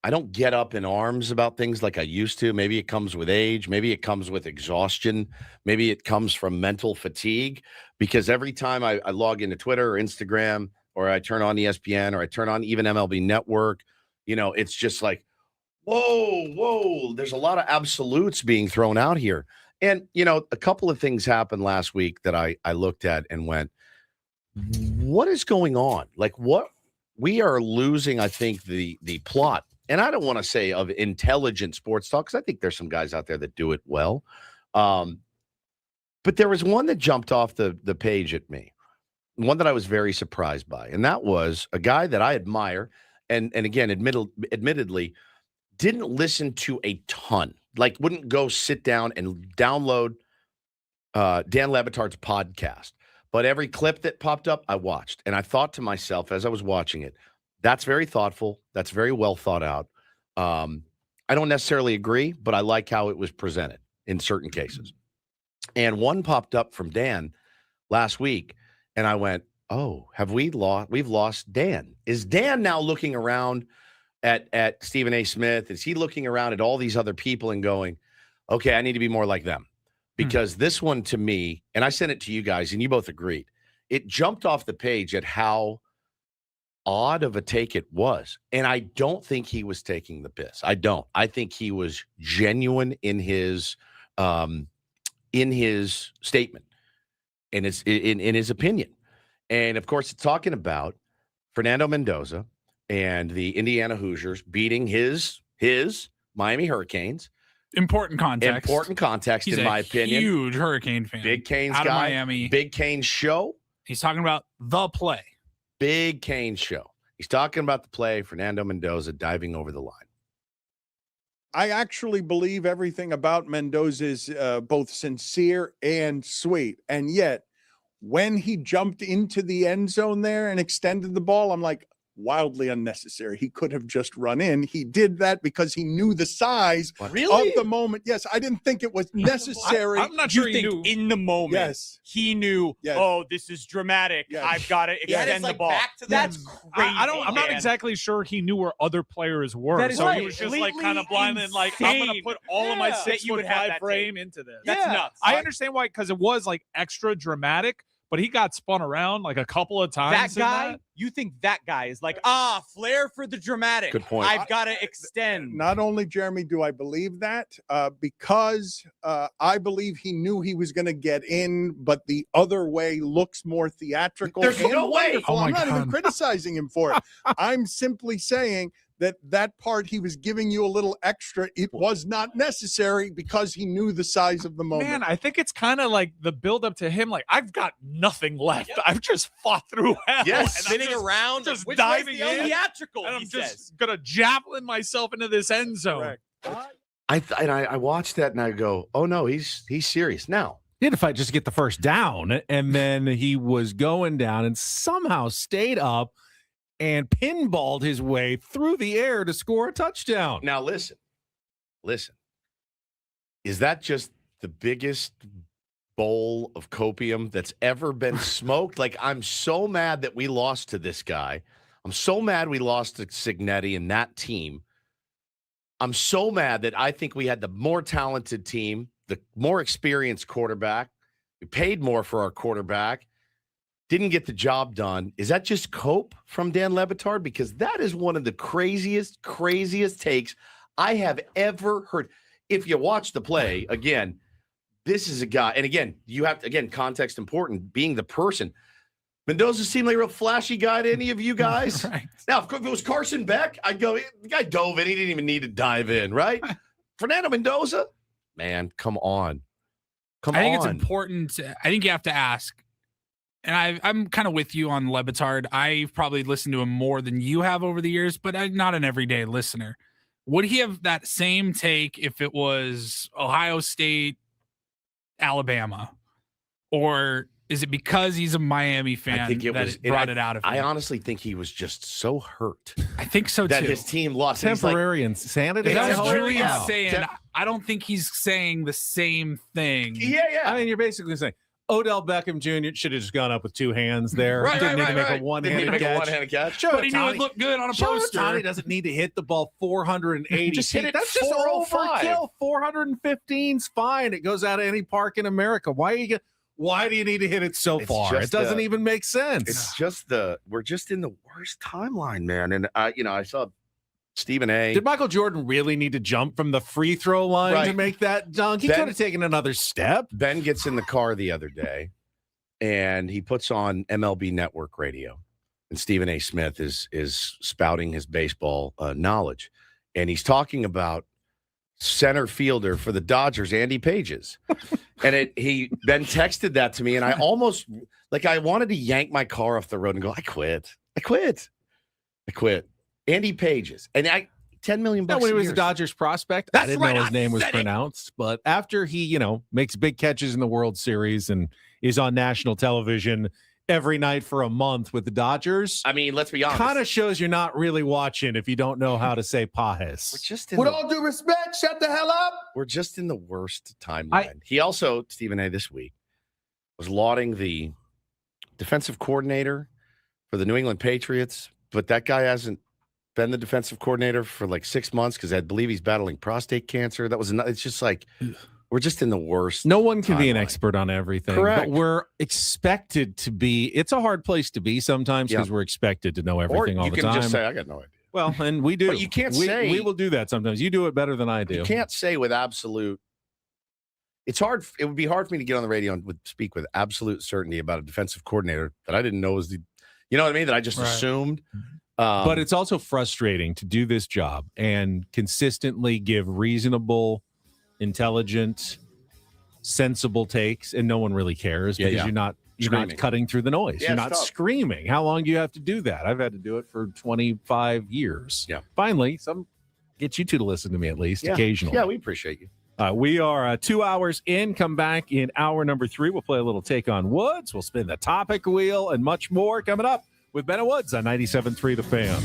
I don't get up in arms about things like I used to. Maybe it comes with age. Maybe it comes with exhaustion. Maybe it comes from mental fatigue because every time I log into Twitter or Instagram or I turn on ESPN or I turn on even MLB Network, it's just like, whoa, there's a lot of absolutes being thrown out here. And, a couple of things happened last week that I looked at and went, what is going on? Like we are losing, I think, the plot. And I don't want to say of intelligent sports talk, because I think there's some guys out there that do it well. But there was one that jumped off the page at me, one that I was very surprised by. And that was a guy that I admire. And again, admittedly, didn't listen to a ton, like wouldn't go sit down and download Dan Le Batard's podcast. But every clip that popped up, I watched. And I thought to myself as I was watching it, that's very thoughtful. That's very well thought out. I don't necessarily agree, but I like how it was presented in certain cases. And one popped up from Dan last week, and I went, "Oh, we've lost Dan? Is Dan now looking around at Stephen A. Smith? Is he looking around at all these other people and going, okay, I need to be more like them?" Because this one to me, and I sent it to you guys, and you both agreed, it jumped off the page at how odd of a take it was. And I don't think he was taking the piss. I don't. I think he was genuine in his statement and in his opinion. And of course, it's talking about Fernando Mendoza and the Indiana Hoosiers beating his Miami Hurricanes. Important context. He's in my opinion. Huge Hurricane fan. Big Canes out guy. Of Miami. Big Canes show. He's talking about the play. Big Canes show. He's talking about the play, Fernando Mendoza diving over the line. I actually believe everything about Mendoza is both sincere and sweet. And yet, when he jumped into the end zone there and extended the ball, I'm like, wildly unnecessary. He could have just run in. He did that because he knew the size of the moment. Yes, I didn't think it was necessary. I'm not sure you think in the moment. Yes. He knew, oh, this is dramatic. Yes. I've got to extend the ball. Back to That's crazy. I'm not exactly sure he knew where other players were. That is so right. he was just like kind of blind and like, I'm going to put all of my 6'5" frame into this. That's nuts. I understand why, because it was like extra dramatic, but he got spun around like a couple of times. That guy, you think that guy is like, flair for the dramatic. Good point. I've got to extend. Not only, Jeremy, do I believe that, because I believe he knew he was going to get in, but the other way looks more theatrical. There's no way. Oh, I'm not even criticizing him for it. I'm simply saying that part he was giving you a little extra. It was not necessary because he knew the size of the moment. Man, I think it's kind of like the build up to him. Like, I've got nothing left. I've just fought through hell. Yes. And Spinning around, just which diving way's the in, theatrical, and I'm he just says. gonna javelin myself into this end zone. I watched that and I go, oh no, he's serious now. He had to fight just to get the first down, and then he was going down and somehow stayed up and pinballed his way through the air to score a touchdown. Now listen. Is that just the biggest bowl of copium that's ever been smoked? Like, I'm so mad that we lost to this guy. I'm so mad we lost to Signetti and that team. I'm so mad that I think we had the more talented team, the more experienced quarterback. We paid more for our quarterback. Didn't get the job done. Is that just cope from Dan Le Batard? Because that is one of the craziest takes I have ever heard. If you watch the play, again, this is a guy, and again, you have to, again, context important, being the person. Mendoza seemed like a real flashy guy to any of you guys. Right. Now, if it was Carson Beck, I'd go, the guy dove in. He didn't even need to dive in, right? Fernando Mendoza, man, come on. I think it's important. I think you have to ask. And I'm kind of with you on Le Batard. I've probably listened to him more than you have over the years, but I'm not an everyday listener. Would he have that same take if it was Ohio State, Alabama? Or is it because he's a Miami fan I think it brought it out of him? I honestly think he was just so hurt. I think so, that too. his team lost. Temporary insanity. That's Holy Julian cow. saying. I don't think he's saying the same thing. Yeah. I mean, you're basically saying Odell Beckham Jr. should have just gone up with two hands there. Right, Didn't right, need to right, make a one-handed Didn't need to make a catch. one-handed catch. Sure, But he knew it looked good on a poster. Tony doesn't need to hit the ball 480 Just hit it That's just 405. overkill. 415's fine. It goes out of any park in America. Why do you need to hit it so It's far? It just doesn't even make sense. It's just we're just in the worst timeline, man. And I saw Stephen A. Did Michael Jordan really need to jump from the free throw line to make that dunk? He Ben- could have taken another step. Ben gets in the car the other day, and he puts on MLB Network radio, and Stephen A. Smith is spouting his baseball knowledge, and he's talking about center fielder for the Dodgers, Andy Pages. And Ben texted that to me, and I almost, I wanted to yank my car off the road and go, I quit. Andy Pages. And $10 million When he was a Dodgers prospect, I didn't know his name was pronounced. But after he, makes big catches in the World Series and is on national television every night for a month with the Dodgers, I mean, let's be honest. kind of shows you're not really watching if you don't know how to say Pajes. With all due respect, shut the hell up. We're just in the worst timeline. He also, Stephen A. this week, was lauding the defensive coordinator for the New England Patriots, but that guy hasn't been the defensive coordinator for 6 months because I believe he's battling prostate cancer. It's just we're just in the worst. No one can be an timeline. expert on everything. Correct. But we're expected to be. It's a hard place to be sometimes because we're expected to know everything all the time. You can just say, I got no idea. Well, and we do. But you can't say. We will do that sometimes. You do it better than I do. You can't say with absolute. It's hard. It would be hard for me to get on the radio and speak with absolute certainty about a defensive coordinator that I didn't know was you know what I mean? That I just assumed. But it's also frustrating to do this job and consistently give reasonable, intelligent, sensible takes, and no one really cares because you're not cutting through the noise. Yeah, you're not screaming. How long do you have to do that? I've had to do it for 25 years. Yeah. Finally, some get you two to listen to me at least Yeah. occasionally. Yeah, we appreciate you. We are 2 hours in. Come back in hour number 3. We'll play a little Take on Woods. We'll spin the topic wheel and much more coming up with Ben and Woods on 97.3 The Fan.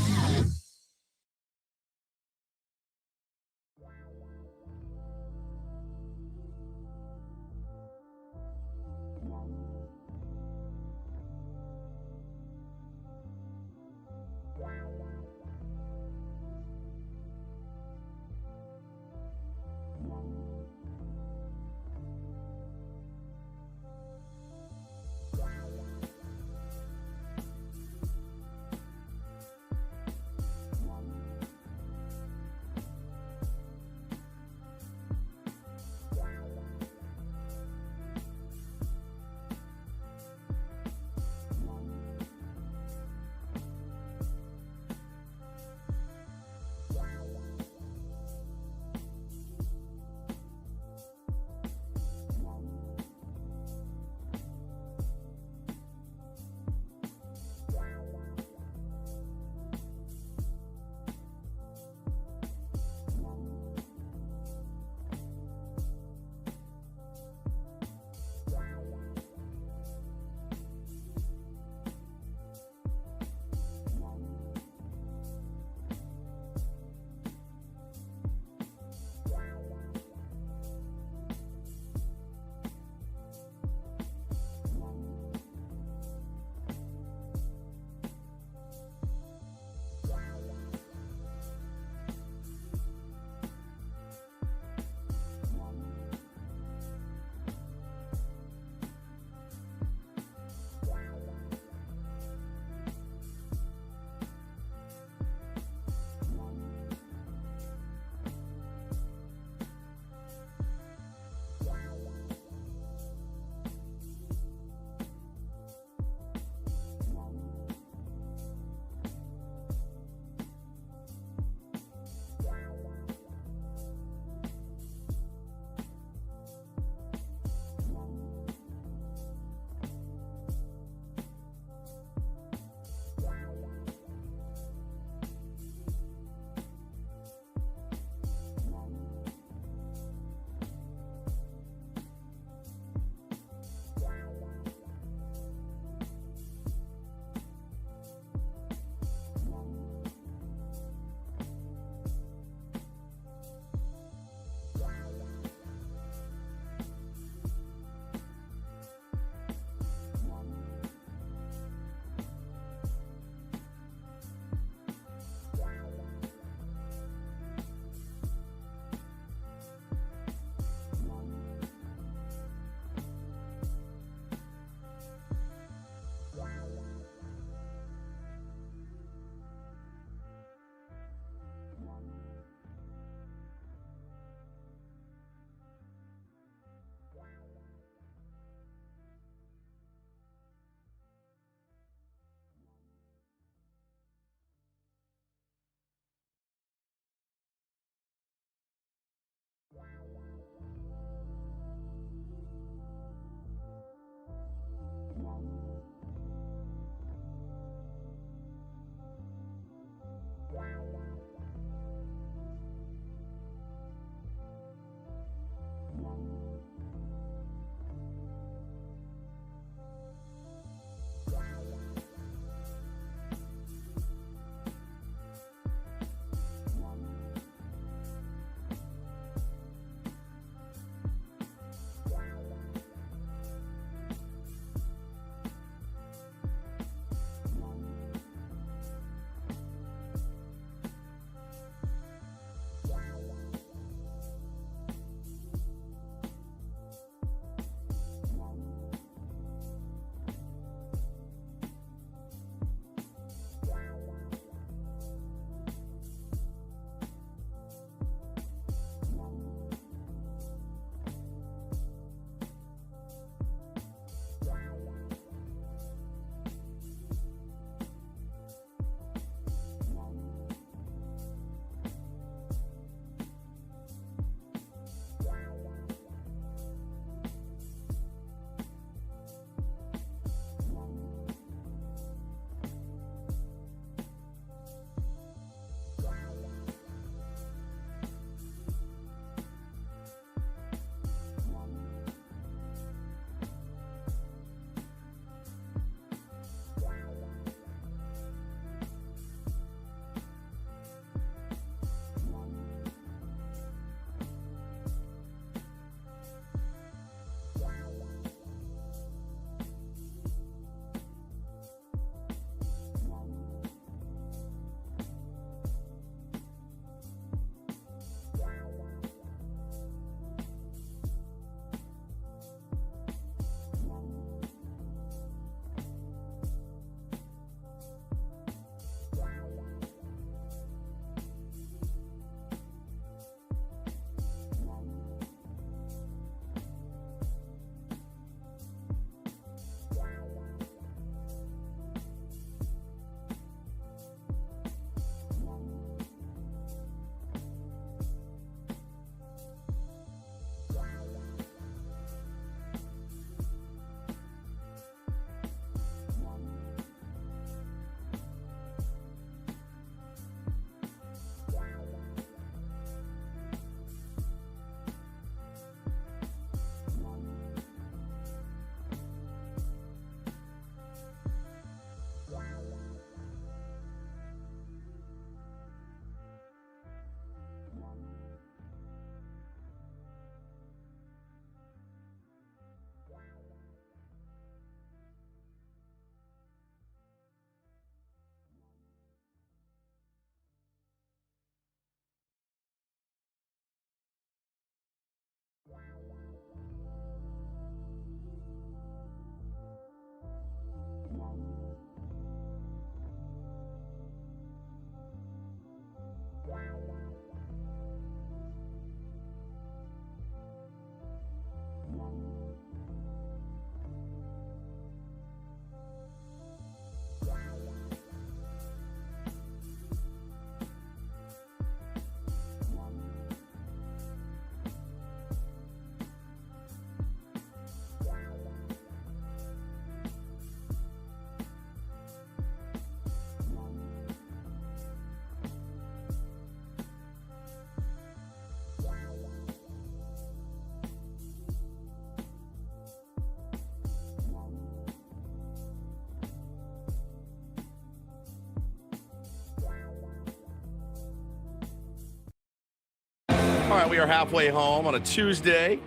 All right, we are halfway home on a Tuesday.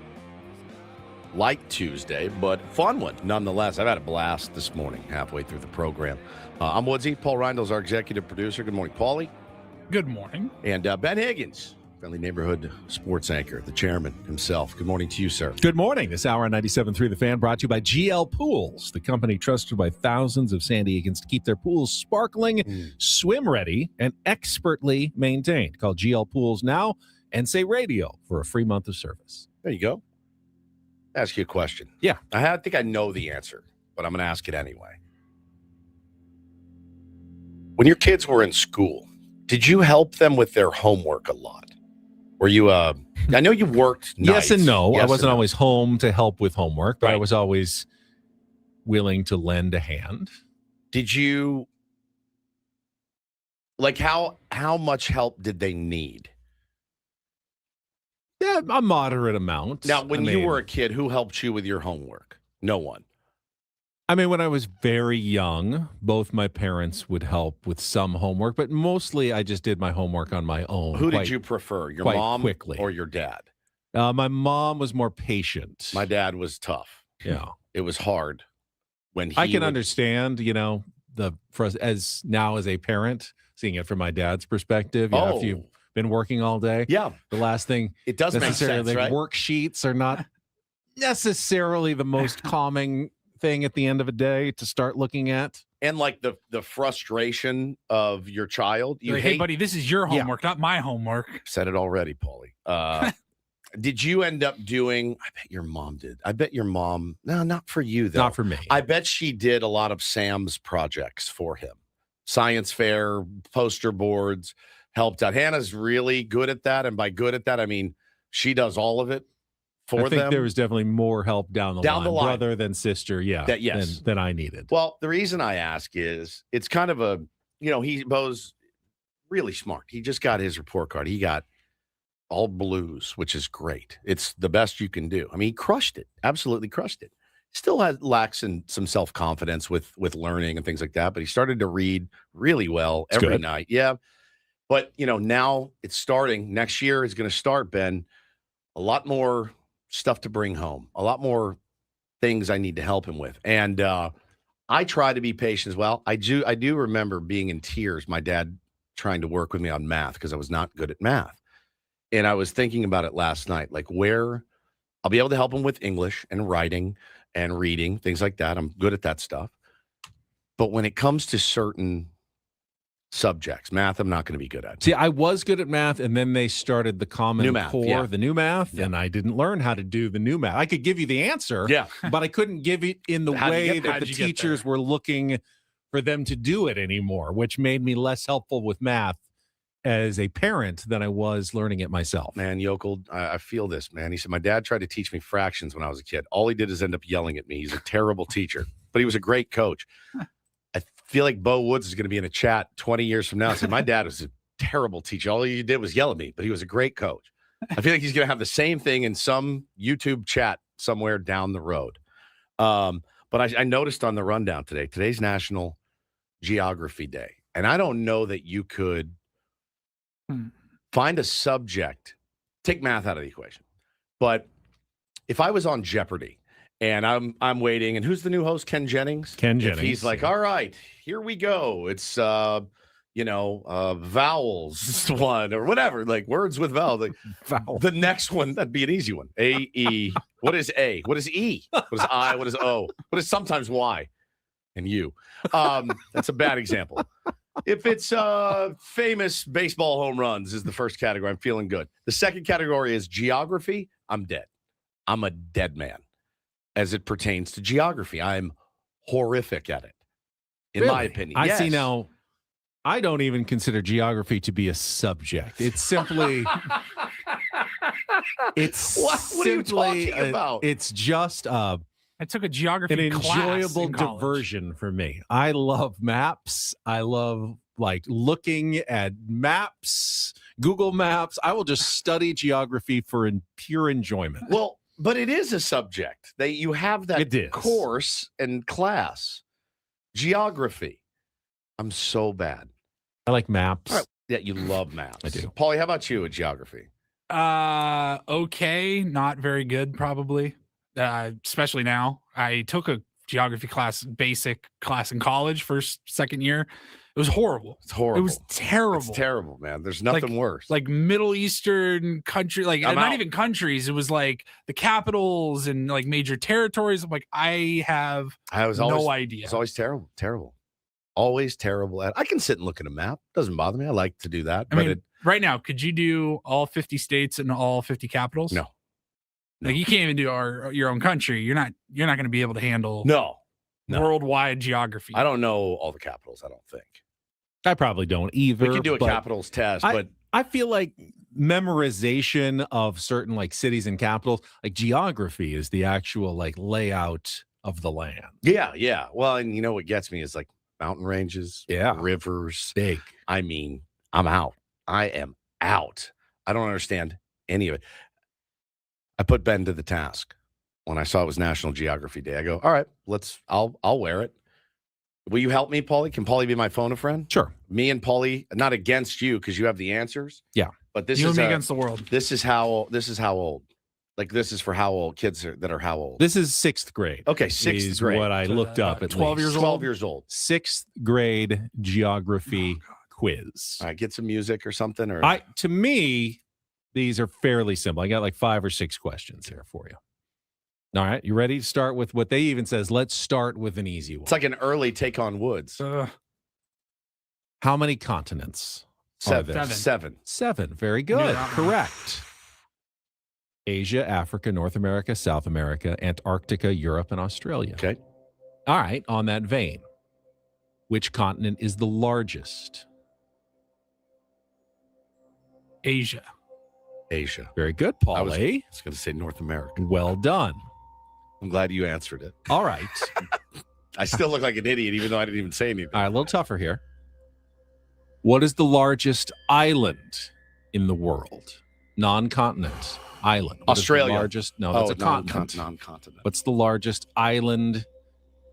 Light Tuesday, but fun one nonetheless. I've had a blast this morning, halfway through the program. I'm Woodsy. Paul Reindl's our executive producer. Good morning, Paulie. Good morning. And Ben Higgins, friendly neighborhood sports anchor, the chairman himself. Good morning to you, sir. Good morning. This hour on 97.3 The Fan brought to you by GL Pools, the company trusted by thousands of San Diegans to keep their pools sparkling, swim-ready, and expertly maintained. Call GL Pools now and say radio for a free month of service. There you go. Ask you a question. Yeah. I think I know the answer, but I'm going to ask it anyway. When your kids were in school, did you help them with their homework a lot? Were you, I know you worked nights. Yes and no. Yes I wasn't and no. always home to help with homework, but I Right. was always willing to lend a hand. Did you, like, how much help did they need? Yeah, a moderate amount. Now, when I you mean, were a kid, who helped you with your homework? No one. I mean, when I was very young, both my parents would help with some homework, but mostly I just did my homework on my own. Who did you prefer, your quite mom quickly. or your dad? My mom was more patient. My dad was tough. Yeah. It was hard when he I can would- understand, for us as a parent, seeing it from my dad's perspective. Yeah, if you've been working all day, Yeah, the last thing it does make necessarily, sense, right? worksheets are not necessarily the most calming thing at the end of a day to start looking at. And like the frustration of your child. You Like, hate, hey, buddy, this is your Yeah. homework, not my homework. said it already, Paulie. Did you end up doing, I bet your mom did. I bet your mom, no, not for you though. Not for me. I bet she did a lot of Sam's projects for him. Science fair, poster boards, helped out. Hannah's really good at that. And by good at that, I mean, she does all of it for I think them. there was definitely more help down the line, brother than sister. Yeah, Yes. than I needed. Well, the reason I ask is it's kind of a, Bo's really smart. He just got his report card. He got all blues, which is great. It's the best you can do. I mean, he crushed it, absolutely crushed it. Still lacks in some self-confidence with learning and things like that, but he started to read really well every good. night. Yeah. But, now it's starting. Next year is going to start, Ben. A lot more stuff to bring home, a lot more things I need to help him with. And I try to be patient as well. I do remember being in tears, my dad trying to work with me on math because I was not good at math. And I was thinking about it last night, like where I'll be able to help him with English and writing and reading, things like that. I'm good at that stuff. But when it comes to certain subjects, math, I'm not going to be good at. See, I was good at math, and then they started the Common New Math, Core, yeah. the new math, and I didn't learn how to do the new math. I could give you the answer, Yeah. but I couldn't give it in the How'd you way get there? that the How'd you get teachers were looking for them to do it anymore, which made me less helpful with math as a parent than I was learning it myself. Man, Yokel, I feel this, man. He said, my dad tried to teach me fractions when I was a kid. All he did is end up yelling at me. He's a terrible teacher, but he was a great coach. I feel like Bo Woods is going to be in a chat 20 years from now and say, my dad was a terrible teacher. All he did was yell at me, but he was a great coach. I feel like he's going to have the same thing in some YouTube chat somewhere down the road. But I noticed on the rundown today's National Geography Day. And I don't know that you could find a subject, take math out of the equation. But if I was on Jeopardy and I'm waiting, and who's the new host? Ken Jennings? Ken If Jennings, he's like, all right, here we go. It's vowels one or whatever, like words with vowels. Like the next one, that'd be an easy one. A, E. What is A? What is E? What is I? What is O? What is sometimes Y? And U. That's a bad example. If it's famous baseball home runs is the first category, I'm feeling good. The second category is geography. I'm dead. I'm a dead man as it pertains to geography. I'm horrific at it, in my opinion. I Yes. see now. I don't even consider geography to be a subject. It's simply. It's What are you talking about? It's just I took a geography an class enjoyable in college. diversion for me. I love maps. I love looking at maps, Google Maps. I will just study geography for pure enjoyment. Well, but it is a subject that you have that It is. course and class. Geography. I'm so bad. I like maps. All right. Yeah, you love maps. I do. Paulie, how about you with geography? Okay, not very good, probably. Especially now. I took a geography basic class in college, second year. It was horrible. It's horrible. It was terrible. It's terrible, man. There's nothing worse. Like Middle Eastern country, like I'm not out. even countries. It was like the capitals and like major territories. I'm like, I was no idea. It's always terrible. Terrible. Always terrible. I can sit and look at a map. Doesn't bother me. I like to do that. I mean, right now, could you do all 50 states and all 50 capitals? No. Like you can't even do your own country. You're not going to be able to handle No. worldwide geography. I don't know all the capitals, I don't think. I probably don't either. We could do a capitals test, but I feel like memorization of certain like cities and capitals, like geography is the actual like layout of the land. yeah. Well, and you know what gets me is like mountain ranges, rivers. Big. I mean, I'm out. I am out. I don't understand any of it. I put Ben to the task when I saw it was National Geography Day. I go, all right, I'll wear it. Will you help me, Paulie? Can Paulie be my phone a friend? Sure. Me and Paulie, not against you because you have the answers. Yeah. But this you is and me against the world. This is how old. Like this is for how old kids that are how old. This is 6th grade. Okay, 6th grade. What I looked up at 12 least. years old. 12 years old. 6th grade geography quiz. All right, get some music or something. Or To me, these are fairly simple. I got like 5 or 6 questions here for you. All right, you ready to start with what they even says? Let's start with an easy one. It's like an early take on Woods. How many continents? Seven. 7. Very good. Correct. Asia, Africa, North America, South America, Antarctica, Europe, and Australia. Okay. All right. On that vein, which continent is the largest? Asia. Very good, Paul. I was going to say North America. Well done. I'm glad you answered it. All right. I still look like an idiot, even though I didn't even say anything. All right, a little tougher here. What is the largest island in the world? Non-continent island. What is the Australia. largest? No, that's a continent. Non-continent. What's the largest island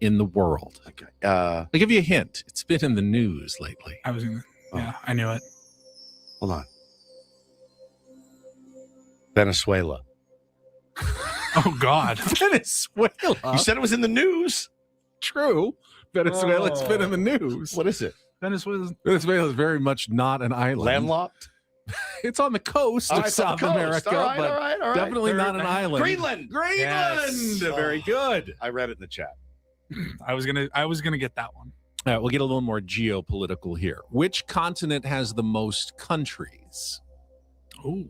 in the world? Okay. I'll give you a hint. It's been in the news lately. I knew it. Hold on. Venezuela. Oh, God. Venezuela. You said it was in the news. True. Venezuela's been in the news. What is it? Venezuela is very much not an island. Landlocked? It's on the coast of South America, All but right. definitely not an island. Greenland. Yes. Very good. I read it in the chat. I was gonna get that one. All right, we'll get a little more geopolitical here. Which continent has the most countries? Ooh.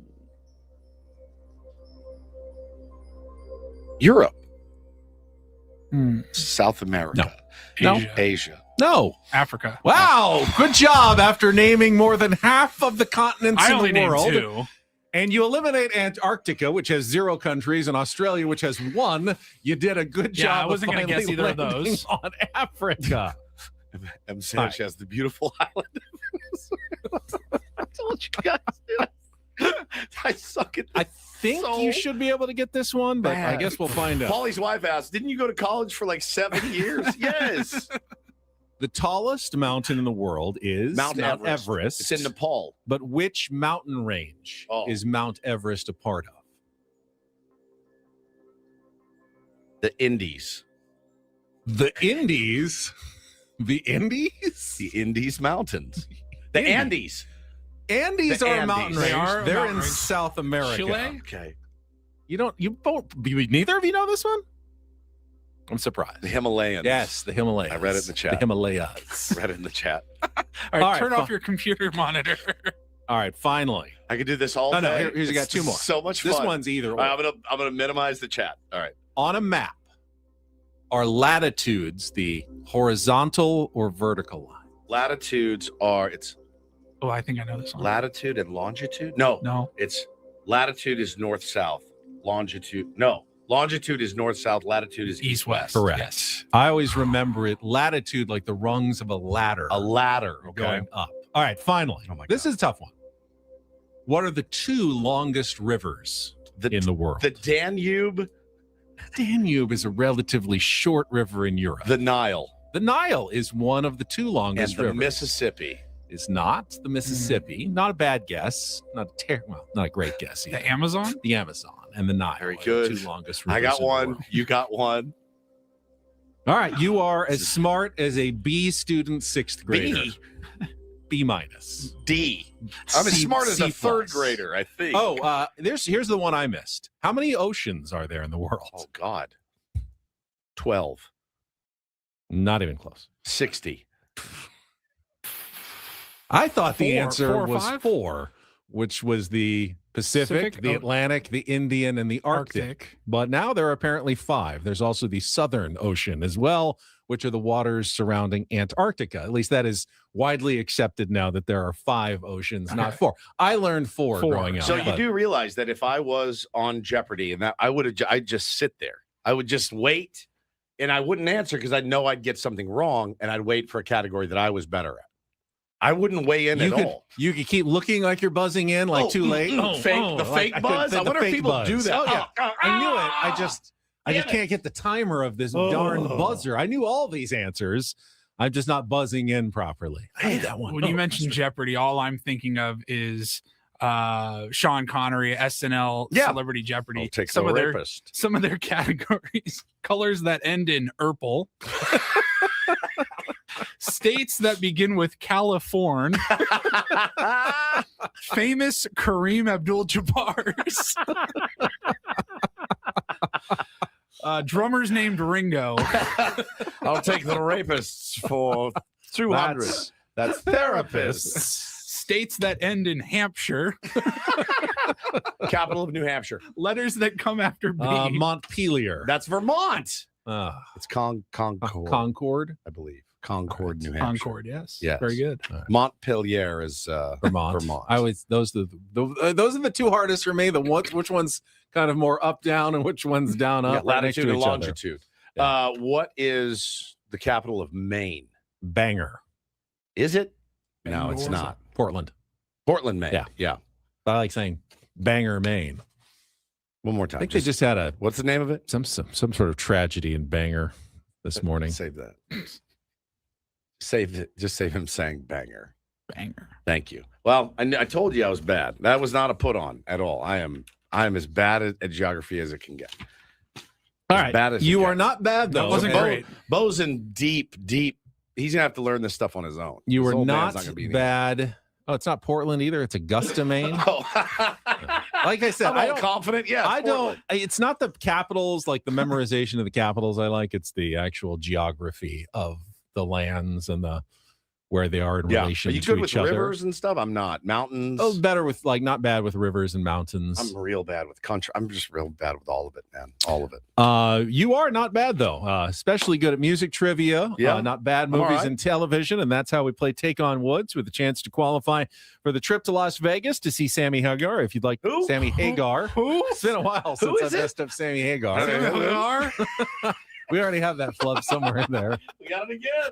Europe. South America. No. Asia. No. Africa. Wow. Good job after naming more than half of the continents I in only the named world. 2. And you eliminate Antarctica, which has 0 countries, and Australia, which has 1. You did a good job. Yeah, I wasn't going to guess either of those. On Africa. M. Sanchez has the beautiful island of Venezuela. I told you guys, dude. I suck at this. I think you should be able to get this one, but I guess we'll find out. Paulie's wife asked, didn't you go to college for like 7 years? Yes. The tallest mountain in the world is Mount Everest. It's in Nepal. But which mountain range is Mount Everest a part of? The Indies. The Indies? The Indies? The Indies Mountains. The Andes. Andes are a mountain range. They're in range. South America. Chile? Okay. Neither of you know this one? I'm surprised. The Himalayas. Yes, the Himalayas. I read it in the chat. The Himalayas. Read it in the chat. All right, turn off your computer monitor. All right, finally. I could do this all No, day. here's you got 2 more. So much fun. This one's either or. I'm gonna minimize the chat. All right. On a map, are latitudes the horizontal or vertical line? Latitudes are Oh, I think I know this one. latitude and longitude. No. It's latitude is north south. Longitude is north south. Latitude is east west. Correct. Yes. I always remember it latitude like the rungs of a ladder. A ladder. Okay. Going up. All right, finally. Oh my God. This is a tough one. What are the 2 longest rivers in the world? The Danube. Danube is a relatively short river in Europe. The Nile. The Nile is one of the 2 longest And the rivers. Mississippi. is not the Mississippi. Not a bad guess. Not a great guess either. The Amazon? The Amazon and the Nile. Very are the good. two longest I rivers got in the one. world. You got one. All right. You are as smart as a B student, sixth grader. B minus. D. I'm as smart as a third grader, I think. Oh, here's the one I missed. How many oceans are there in the world? Oh, God. 12. Not even close. 60. I thought the answer four or was five? 4, which was the Pacific, the Atlantic, the Indian, and the Arctic. But now there are apparently 5. There's also the Southern Ocean as well, which are the waters surrounding Antarctica. At least that is widely accepted now that there are 5 oceans, not 4. I learned 4 growing up. So you do realize that if I was on Jeopardy and that I'd just sit there. I would just wait and I wouldn't answer because I'd know I'd get something wrong and I'd wait for a category that I was better at. I wouldn't weigh in at all. You could keep looking like you're buzzing in, like too late. Fake buzz. I wonder if people do that. Oh, yeah. I knew it. I just can't get the timer of this darn buzzer. I knew all these answers. I'm just not buzzing in properly. I hate that one. When you mentioned Jeopardy, all I'm thinking of is Sean Connery, SNL, Celebrity Jeopardy. I'll take some the of rapist. some of their categories: colors that end in "erple," states that begin with California, famous Kareem Abdul-Jabbars, drummers named Ringo. I'll take the rapists for 200. That's therapists. States that end in Hampshire. Capital of New Hampshire. Letters that come after B. Montpelier. That's Vermont. It's Concord. Concord, I believe. Concord, New Hampshire. Concord, yes. Yes. Very good. Montpelier is Vermont. Those are the two hardest for me. Which one's kind of more up down and which one's down up? Yeah, right next to latitude and each other. longitude. What is the capital of Maine? Bangor. Is it? No, it's not. Portland, Maine. Yeah. I like saying Bangor, Maine. One more time. I think they just had what's the name of it? Some sort of tragedy in Bangor this morning. Save that. Just save him saying banger. Banger. Thank you. Well, I told you I was bad. That was not a put on at all. I am as bad at geography as it can get. All right. You are not bad though. That wasn't great. Bo's in deep. He's gonna have to learn this stuff on his own. You His were old not man's gonna be bad. Oh, it's not Portland either. It's Augusta, Maine. Like I said, I'm all confident. Yeah, I don't. It's not the capitals, like the memorization of the capitals. I like. It's the actual geography of the lands and the where they are in relation Are you to good each with other. rivers and stuff? I'm not. Mountains. Oh, better with not bad with rivers and mountains. I'm real bad with country. I'm just real bad with all of it, man. All of it. You are not bad though. Especially good at music trivia. Yeah. Not bad I'm all movies right. and television, and that's how we play Take on Woods with a chance to qualify for the trip to Las Vegas to see Sammy Hagar. If you'd like Sammy Hagar. Who? It's been a while since I messed up Sammy Hagar. Hagar? We already have that flub somewhere in there. We got it again.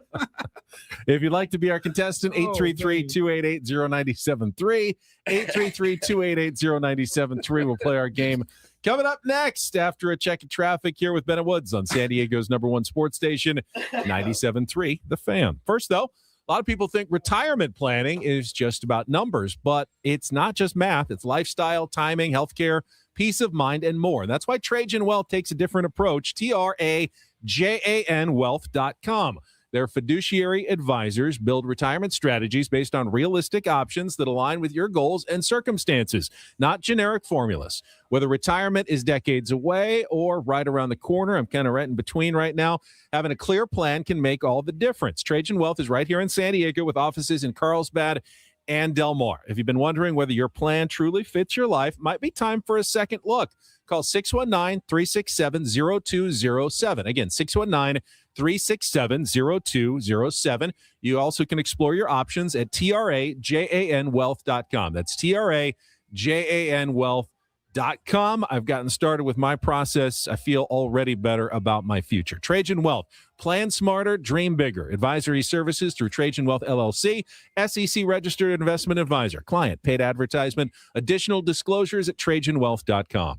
If you'd like to be our contestant, 833-288-0973, 833-288-0973. We'll play our game coming up next after a check of traffic here with Ben and Woods on San Diego's #1 sports station, 97.3 The Fan. First, though, a lot of people think retirement planning is just about numbers, but it's not just math. It's lifestyle, timing, healthcare, peace of mind, and more. That's why Trajan Wealth takes a different approach. TRAJAN Wealth.com. Their fiduciary advisors build retirement strategies based on realistic options that align with your goals and circumstances, not generic formulas. Whether retirement is decades away or right around the corner, I'm kind of right in between right now, having a clear plan can make all the difference. Trajan Wealth is right here in San Diego with offices in Carlsbad and Del Mar. If you've been wondering whether your plan truly fits your life, might be time for a second look. Call 619-367-0207. Again, 619-367-0207. You also can explore your options at TRAJANWealth.com. That's TRAJANWealth.com. I've gotten started with my process. I feel already better about my future. Trajan Wealth. Plan smarter, dream bigger. Advisory services through Trajan Wealth LLC, SEC registered investment advisor. Client paid advertisement. Additional disclosures at TrajanWealth.com.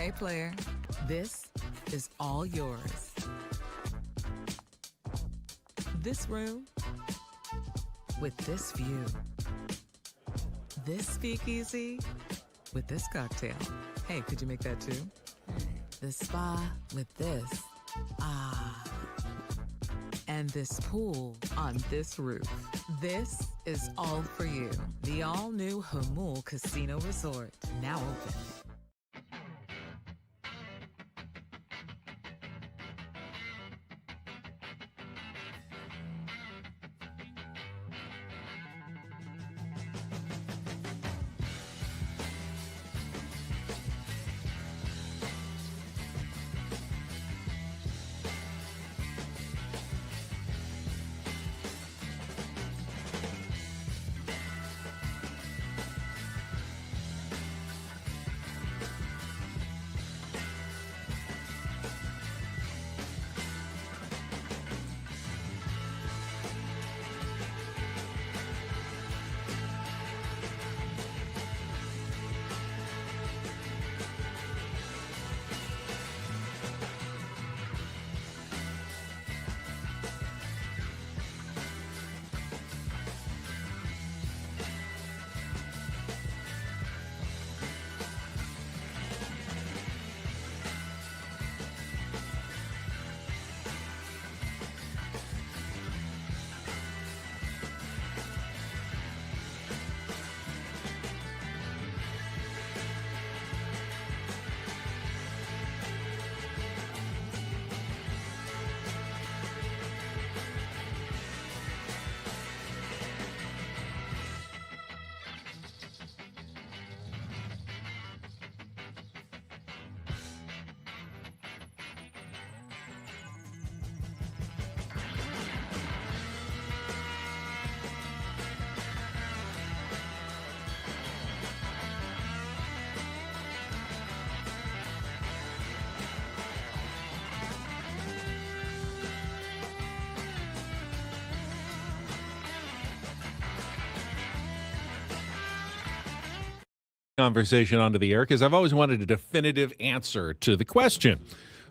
Okay, player, this is all yours. This room with this view. This speakeasy with this cocktail. Hey, could you make that too? This spa with this. Ah. And this pool on this roof. This is all for you. The all-new Hamul Casino Resort, now open. Conversation onto the air because I've always wanted a definitive answer to the question.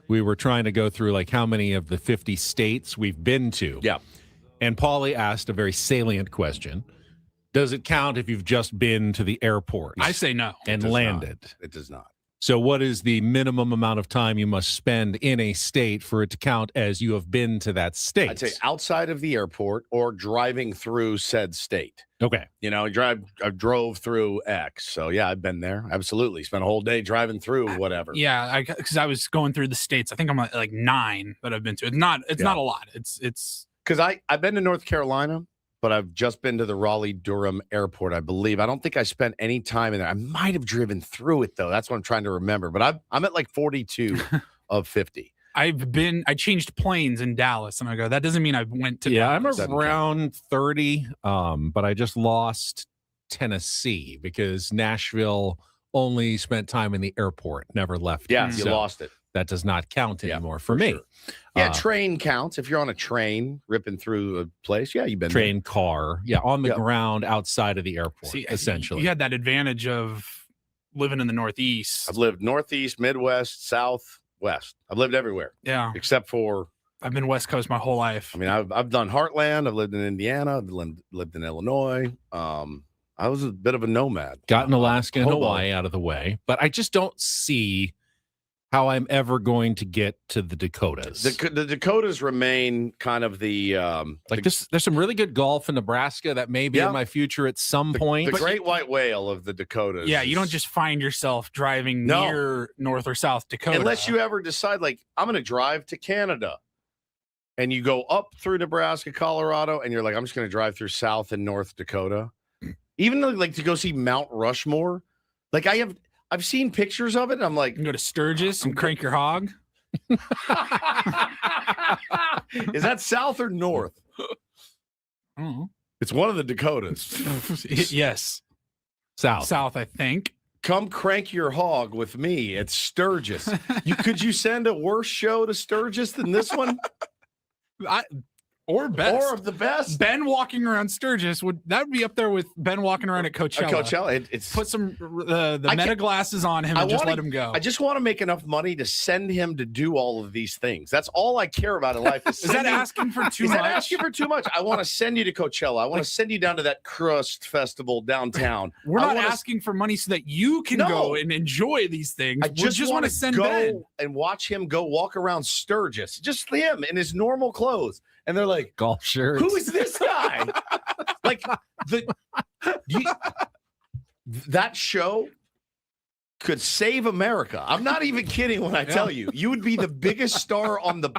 We were trying to go through like how many of the 50 states we've been to. Yeah. And Paulie asked a very salient question. Does it count if you've just been to the airport? I say no. And It does landed. not. It does not. So what is the minimum amount of time you must spend in a state for it to count as you have been to that state? I'd say outside of the airport or driving through said state. Okay. You know, I drove through X. So, yeah, I've been there. Absolutely. Spent a whole day driving through whatever. Yeah, because I was going through the states. I think I'm like 9 that I've been to. It's not a lot. It's because I've been to North Carolina, but I've just been to the Raleigh-Durham airport, I believe. I don't think I spent any time in there. I might have driven through it, though. That's what I'm trying to remember. But I'm at like 42 of 50. I changed planes in Dallas, and I go, that doesn't mean I went to Dallas. Dallas. I'm around 30, but I just lost Tennessee because Nashville only spent time in the airport, never left. Yeah, it. you So lost it. That does not count anymore for me. Sure. Yeah, train counts. If you're on a train ripping through a place, yeah, you've been train, there. car, on the ground outside of the airport, See, essentially. You had that advantage of living in the Northeast. I've lived Northeast, Midwest, South, West. I've lived everywhere. Yeah. Except for I've been West Coast my whole life. I mean, I've done Heartland. I've lived in Indiana. I've lived in Illinois. I was a bit of a nomad. Gotten Alaska and Hobo. Hawaii out of the way, but I just don't see how I'm ever going to get to the Dakotas. The Dakotas remain kind of the there's some really good golf in Nebraska that may be in my future at some point. The great white whale of the Dakotas. Yeah, you don't just find yourself driving near North or South Dakota. Unless you ever decide, like, I'm going to drive to Canada. And you go up through Nebraska, Colorado, and you're like, I'm just going to drive through South and North Dakota. Even like to go see Mount Rushmore. Like I've seen pictures of it. And I'm like, you can go to Sturgis and crank your hog. Is that South or North? It's one of the Dakotas. Yes. South, I think. Come crank your hog with me at Sturgis. Could you send a worse show to Sturgis than this one? Or best. Or the best. Ben walking around Sturgis would be up there with Ben walking around at Coachella. It's put some the meta glasses on him and just let him go. I just want to make enough money to send him to do all of these things. That's all I care about in life. Is that asking for too much? Asking for too much? I want to send you to Coachella. I want to send you down to that Crust Festival downtown. We're not asking for money so that you can go and enjoy these things. I just want to send Ben and watch him go walk around Sturgis, just him in his normal clothes. And they're like, golf shirts. Who is this guy? That show could save America. I'm not even kidding when I tell you. You would be the biggest star on the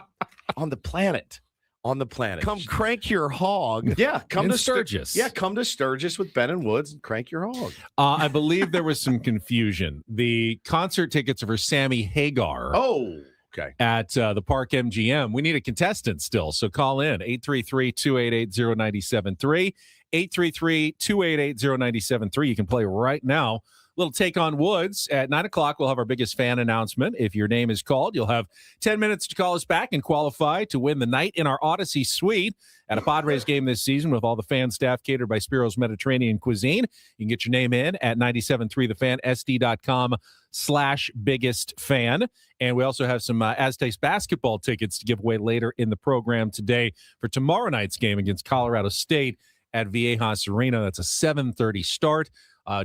planet. On the planet. Come crank your hog. Yeah, come to Sturgis. Come to Sturgis with Ben and Woods and crank your hog. I believe there was some confusion. The concert tickets are for Sammy Hagar. Oh. Okay. At the Park MGM. We need a contestant still, so call in 833-288-0973, 833-288-0973. You can play right now. Little take on Woods at 9 o'clock. We'll have our biggest fan announcement. If your name is called, you'll have 10 minutes to call us back and qualify to win the night in our Odyssey Suite at a Padres game this season with all the fan staff catered by Spiro's Mediterranean Cuisine. You can get your name in at 97.3thefan, sd.com/biggest fan. And we also have some Aztecs basketball tickets to give away later in the program today for tomorrow night's game against Colorado State at Viejas Arena. That's a 7:30 start.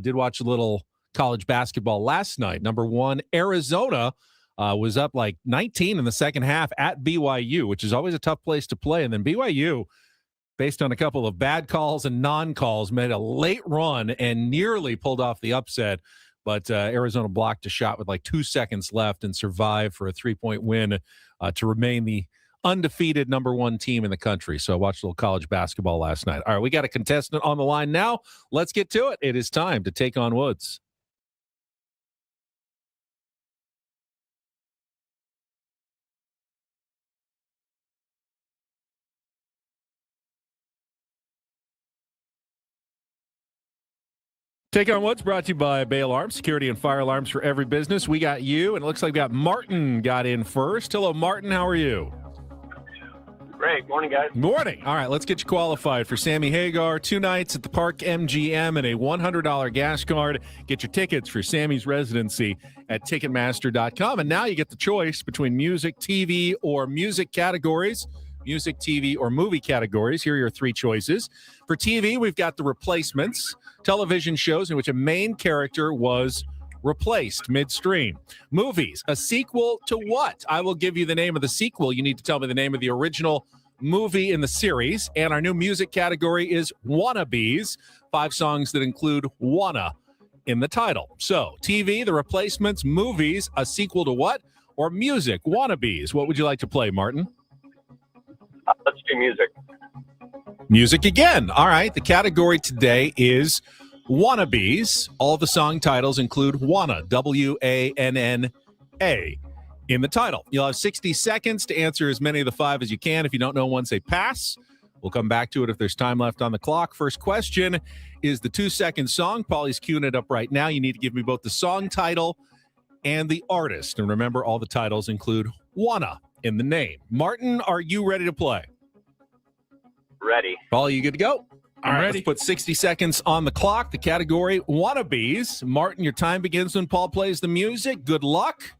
Did watch a little college basketball last night. Number one, Arizona was up like 19 in the second half at BYU, which is always a tough place to play. And then BYU, based on a couple of bad calls and non-calls, made a late run and nearly pulled off the upset. But Arizona blocked a shot with like 2 seconds left and survived for a 3-point win to remain the undefeated number one team in the country. So I watched a little college basketball last night. All right, we got a contestant on the line now. Let's get to it. It is time to take on Woods. Take on Woods brought to you by Bay Alarms, security and fire alarms for every business. We got you, and it looks like we got Martin got in first. Hello, Martin. How are you? Great. Morning, guys. Morning. All right, let's get you qualified for Sammy Hagar, 2 nights at the Park MGM and a $100 gas card. Get your tickets for Sammy's residency at Ticketmaster.com. And now you get the choice between music, TV, or music categories. Music, TV, or movie categories. Here are your 3 choices. For TV, we've got The Replacements, television shows in which a main character was replaced midstream. Movies, a sequel to what? I will give you the name of the sequel. You need to tell me the name of the original movie in the series. And our new music category is Wannabes, 5 songs that include wanna in the title. So, TV, The Replacements, movies, a sequel to what? Or music, Wannabes. What would you like to play, Martin? Let's do music. Music again. All right. The category today is Wannabes. All the song titles include wanna, W-A-N-N-A, in the title. You'll have 60 seconds to answer as many of the 5 as you can. If you don't know one, say pass. We'll come back to it if there's time left on the clock. First question is the 2-second song. Paulie's queuing it up right now. You need to give me both the song title and the artist. And remember, all the titles include wanna in the name. Martin, are you ready to play? Ready. Paul, you good to go? All right, ready. let's put 60 seconds on the clock. The category, Wannabes. Martin, your time begins when Paul plays the music. Good luck.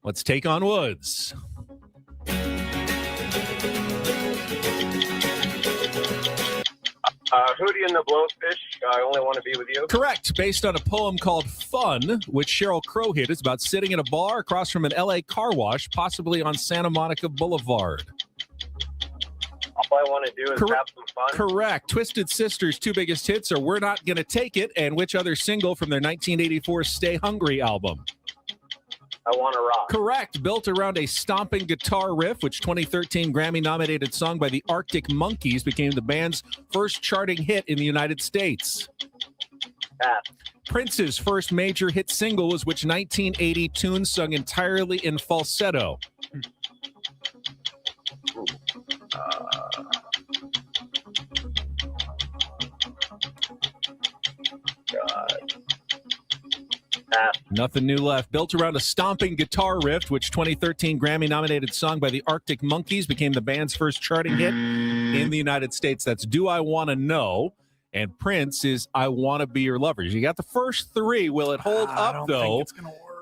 Let's take on Woods. Hootie and the Blowfish, I Only Want to Be With You. Correct. Based on a poem called Fun, which Sheryl Crow hit. It's about sitting in a bar across from an L.A. car wash, possibly on Santa Monica Boulevard. All I Want to Do is Have Some Fun. Correct. Twisted Sister's 2 biggest hits are We're Not Gonna Take It and which other single from their 1984 Stay Hungry album? I Want to Rock. Correct. Built around a stomping guitar riff, which 2013 Grammy-nominated song by the Arctic Monkeys became the band's first charting hit in the United States. Pass. Prince's first major hit single was which 1980 tune sung entirely in falsetto? God. Pass. Nothing new left. Built around a stomping guitar riff, which 2013 Grammy-nominated song by the Arctic Monkeys became the band's first charting hit in in the United States. That's Do I Want to Know? And Prince is I Want to Be Your Lover. You got the first three. Will it hold up, though,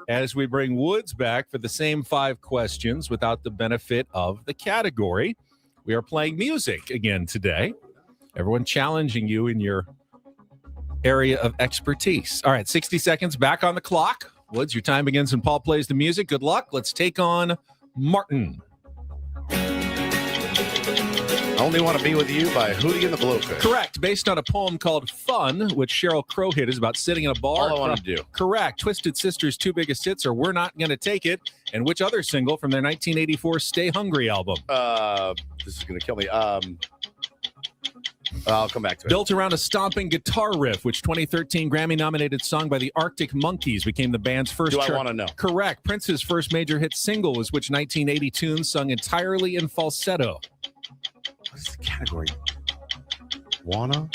as we bring Woods back for the same 5 questions without the benefit of the category? We are playing music again today. Everyone challenging you in your area of expertise. All right, 60 seconds back on the clock. Woods, your time begins when Paul plays the music. Good luck. Let's take on Martin. I Only Want to Be With You by Hootie and the Blowfish. Correct. Based on a poem called Fun, which Sheryl Crow hit, is about sitting in a bar. All I Want to Do. Correct. Twisted Sister's 2 biggest hits are We're Not Gonna Take It, and which other single from their 1984 Stay Hungry album? This is going to kill me. I'll come back to it. Built around a stomping guitar riff, which 2013 Grammy-nominated song by the Arctic Monkeys became the band's first. Do I Want to Know? Correct. Prince's first major hit single was which 1980 tune sung entirely in falsetto? What is the category? Wanna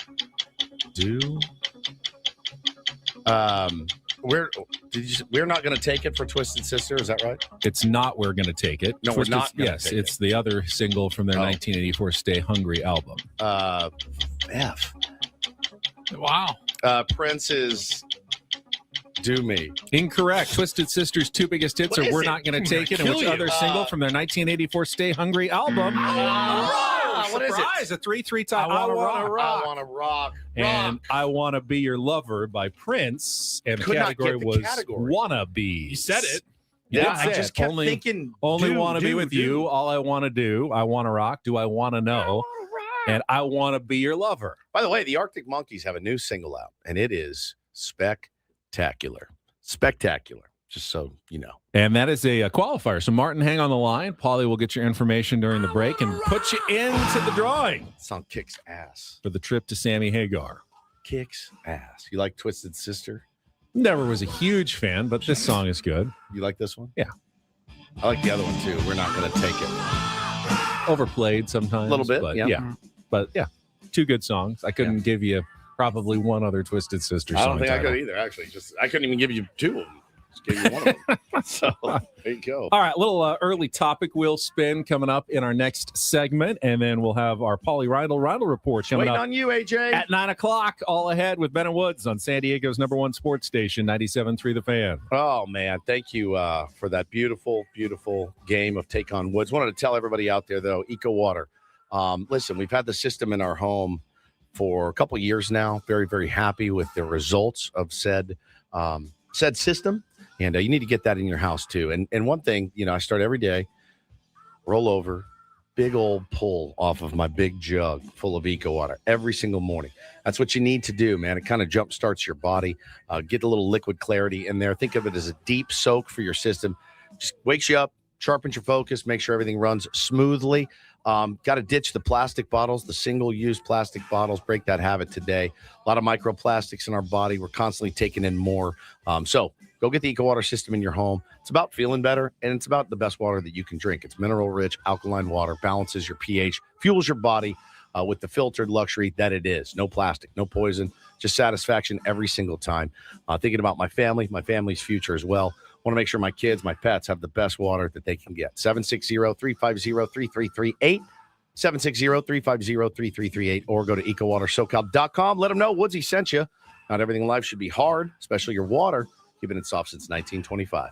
do? We're Not Gonna Take It for Twisted Sister. Is that right? It's not We're Gonna Take It. No, Twisted, We're Not Gonna Yes, Take it's the other single from their 1984 Stay Hungry album. F. Wow. Prince's Do Me. Incorrect. Twisted Sister's 2 biggest hits What are is We're it? Not Gonna I'm Take It, gonna and which kill other you. single from their 1984 Stay Hungry album? What is it? Surprise, a 3-3 tie. I Wanna Rock. And I Want to Be Your Lover by Prince. And the Could not category get the was category. Wanna Be. You said it. Yeah, I just kept thinking. Only do, Want to Be do, With do. You. All I Want to Do. I Want to Rock. Do I Want to Know? And I Want to Be Your Lover. By the way, the Arctic Monkeys have a new single out, and it is spectacular. Spectacular. Just so you know. And that is a qualifier. So, Martin, hang on the line. Paulie will get your information during the break and put you into the drawing. That song kicks ass. For the trip to Sammy Hagar. Kicks ass. You like Twisted Sister? Never was a huge fan, but this song is good. You like this one? Yeah. I like the other one too. We're Not Gonna Take It. Overplayed sometimes. A little bit, but yeah. But yeah, 2 good songs. I couldn't give you probably one other Twisted Sister song. I don't think title. I could either, actually. I couldn't even give you 2 of them. Just gave you one of them. So there you go. All right, little early topic wheel spin coming up in our next segment, and then we'll have our Reindl Report coming Waiting up on you, AJ. at 9 o'clock, all ahead with Ben and Woods on San Diego's #1 sports station, 97.3 The Fan. Oh, man. Thank you for that beautiful, beautiful game of Take on Woods. Wanted to tell everybody out there, though, Eco Water. Listen, we've had the system in our home for a couple of years now. Very, very happy with the results of said system. And you need to get that in your house, too. And one thing, I start every day, roll over, big old pull off of my big jug full of Eco Water every single morning. That's what you need to do, man. It kind of jump starts your body, get a little liquid clarity in there. Think of it as a deep soak for your system. Just wakes you up, sharpens your focus, make sure everything runs smoothly. Got to ditch the plastic bottles, the single-use plastic bottles. Break that habit today. A lot of microplastics in our body. We're constantly taking in more. So go get the Eco Water system in your home. It's about feeling better, and it's about the best water that you can drink. It's mineral-rich, alkaline water, balances your pH, fuels your body with the filtered luxury that it is. No plastic, no poison, just satisfaction every single time. Thinking about my family, my family's future as well. Want to make sure my kids, my pets have the best water that they can get. 760-350-3338, 760-350-3338, or go to ecowatersocal.com. Let them know Woodsy sent you. Not everything in life should be hard, especially your water. Keeping it soft since 1925.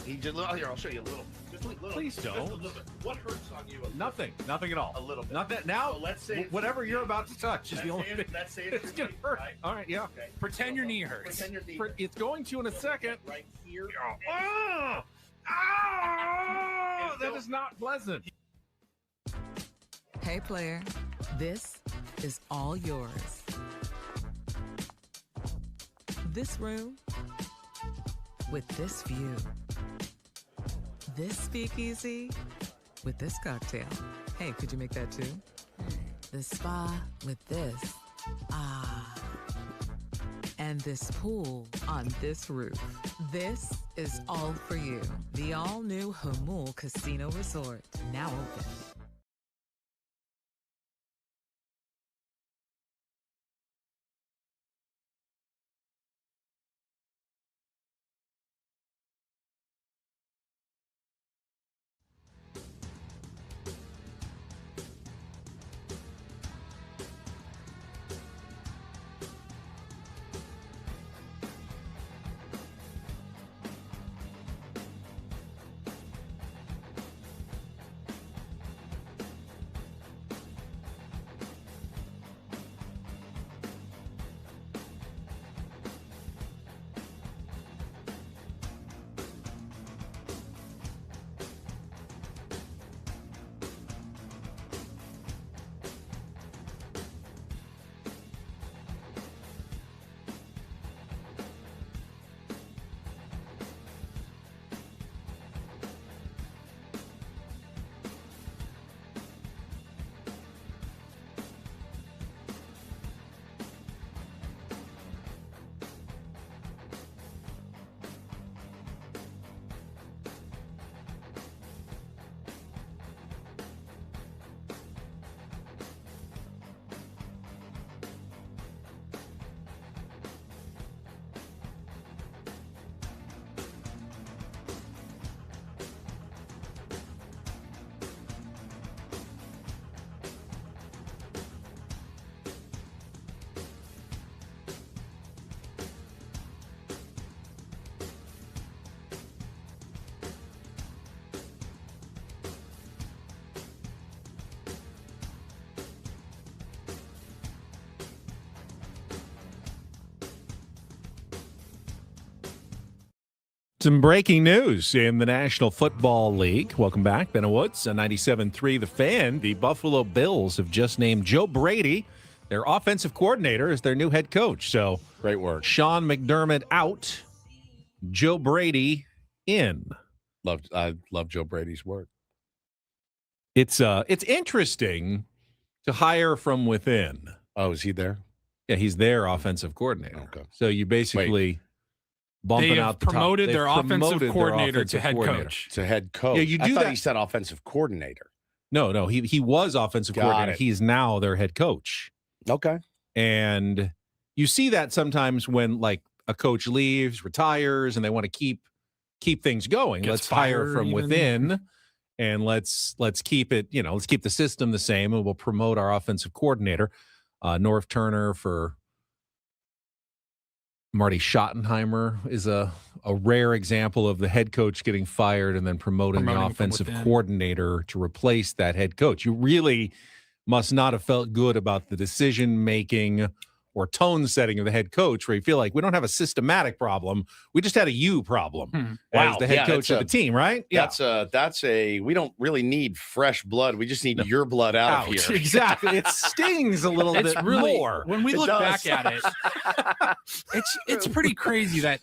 He just here. I'll show you a little. Just a little. Please don't. Just a little bit. What hurts on you? Nothing at all. A little bit. Not that now. So let's say whatever you're about to touch is the only thing. Let's say It's gonna hurt. Right? All right, yeah. Okay. Pretend your knee hurts. Pretend your knee. It's going to in a second. Right here. Oh, that is not pleasant. Hey, player, this is all yours. This room with this view. This speakeasy with this cocktail. Hey, could you make that too? This spa with this. Ah. And this pool on this roof. This is all for you. The all-new Hamul Casino Resort, now open. Some breaking news in the National Football League. Welcome back. Ben Woods on 97.3 The Fan. The Buffalo Bills have just named Joe Brady, their offensive coordinator, as their new head coach. So great work. Sean McDermott out, Joe Brady in. I love Joe Brady's work. It's interesting to hire from within. Oh, is he there? Yeah, he's their offensive coordinator. Okay. So you basically bumping They have out the top. promoted They've their offensive promoted their coordinator offensive to head coordinator. coach. To head coach. Yeah, you I do thought that. he said offensive coordinator. No, he was offensive Got coordinator. it. He's now their head coach. Okay. And you see that sometimes when like a coach leaves, retires, and they want to keep things going. Gets Let's hire fired from even. within, and let's keep it. Let's keep the system the same, and we'll promote our offensive coordinator, North Turner for Marty Schottenheimer is a rare example of the head coach getting fired and then promoting the Promoting from offensive within. coordinator to replace that head coach. You really must not have felt good about the decision making or tone setting of the head coach, where you feel like we don't have a systematic problem. We just had a you problem as Wow. the head Yeah, coach of the team, right? Yeah. That's a we don't really need fresh blood. We just need your blood out of here. Exactly. It stings a little It's bit really more. when we It look does. back at it. It's pretty crazy that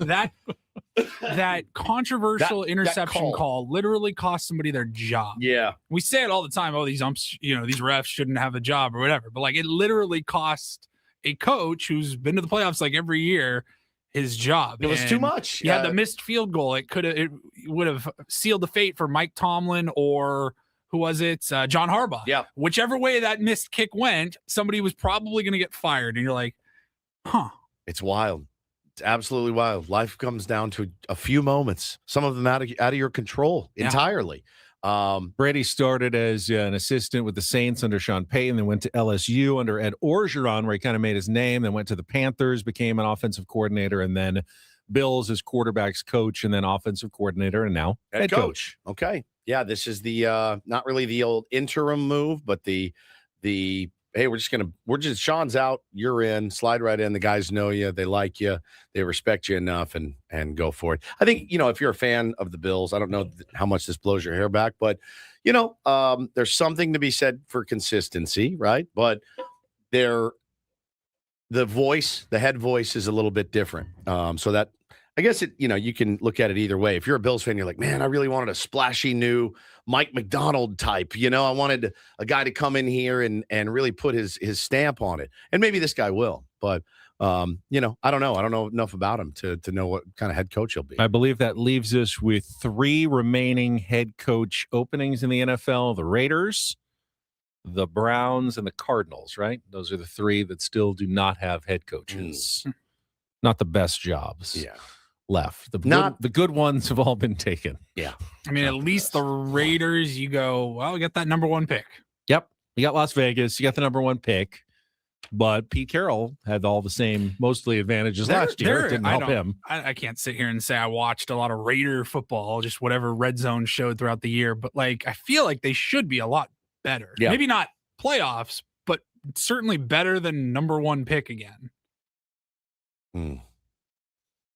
controversial That interception call literally cost somebody their job. Yeah. We say it all the time. Oh, these umps, these refs shouldn't have a job or whatever. But like, it literally cost a coach who's been to the playoffs like every year his job. It was too And much. Yeah, the missed field goal. It would have sealed the fate for Mike Tomlin or who was it? John Harbaugh. Yeah. Whichever way that missed kick went, somebody was probably going to get fired. And you're like, huh. It's wild. It's absolutely wild. Life comes down to a few moments, some of them out of your control entirely. Brady started as an assistant with the Saints under Sean Payton, then went to LSU under Ed Orgeron, where he kind of made his name, then went to the Panthers, became an offensive coordinator, and then Bills as quarterbacks coach and then offensive coordinator and now head coach. Okay. Yeah, this is the not really the old interim move, but the hey, we're just Sean's out, you're in, slide right in. The guys know you, they like you, they respect you enough, and go for it. I think, if you're a fan of the Bills, I don't know how much this blows your hair back, but there's something to be said for consistency, right? But the head voice is a little bit different. So that I guess you can look at it either way. If you're a Bills fan, you're like, man, I really wanted a splashy new Mike McDonald type. I wanted a guy to come in here and really put his stamp on it. And maybe this guy will, but I don't know. I don't know enough about him to know what kind of head coach he'll be. I believe that leaves us with 3 remaining head coach openings in the NFL: the Raiders, the Browns, and the Cardinals, right? Those are the 3 that still do not have head coaches. Not the best jobs. Yeah. Left. The good ones have all been taken. Yeah. I mean, at least the Raiders, you go, well, we got that number 1 pick. Yep. You got Las Vegas. You got the number 1 pick. But Pete Carroll had all the same, mostly advantages last year. It didn't help him. I can't sit here and say I watched a lot of Raider football, just whatever Red Zone showed throughout the year. But, I feel like they should be a lot better. Yeah. Maybe not playoffs, but certainly better than number 1 pick again.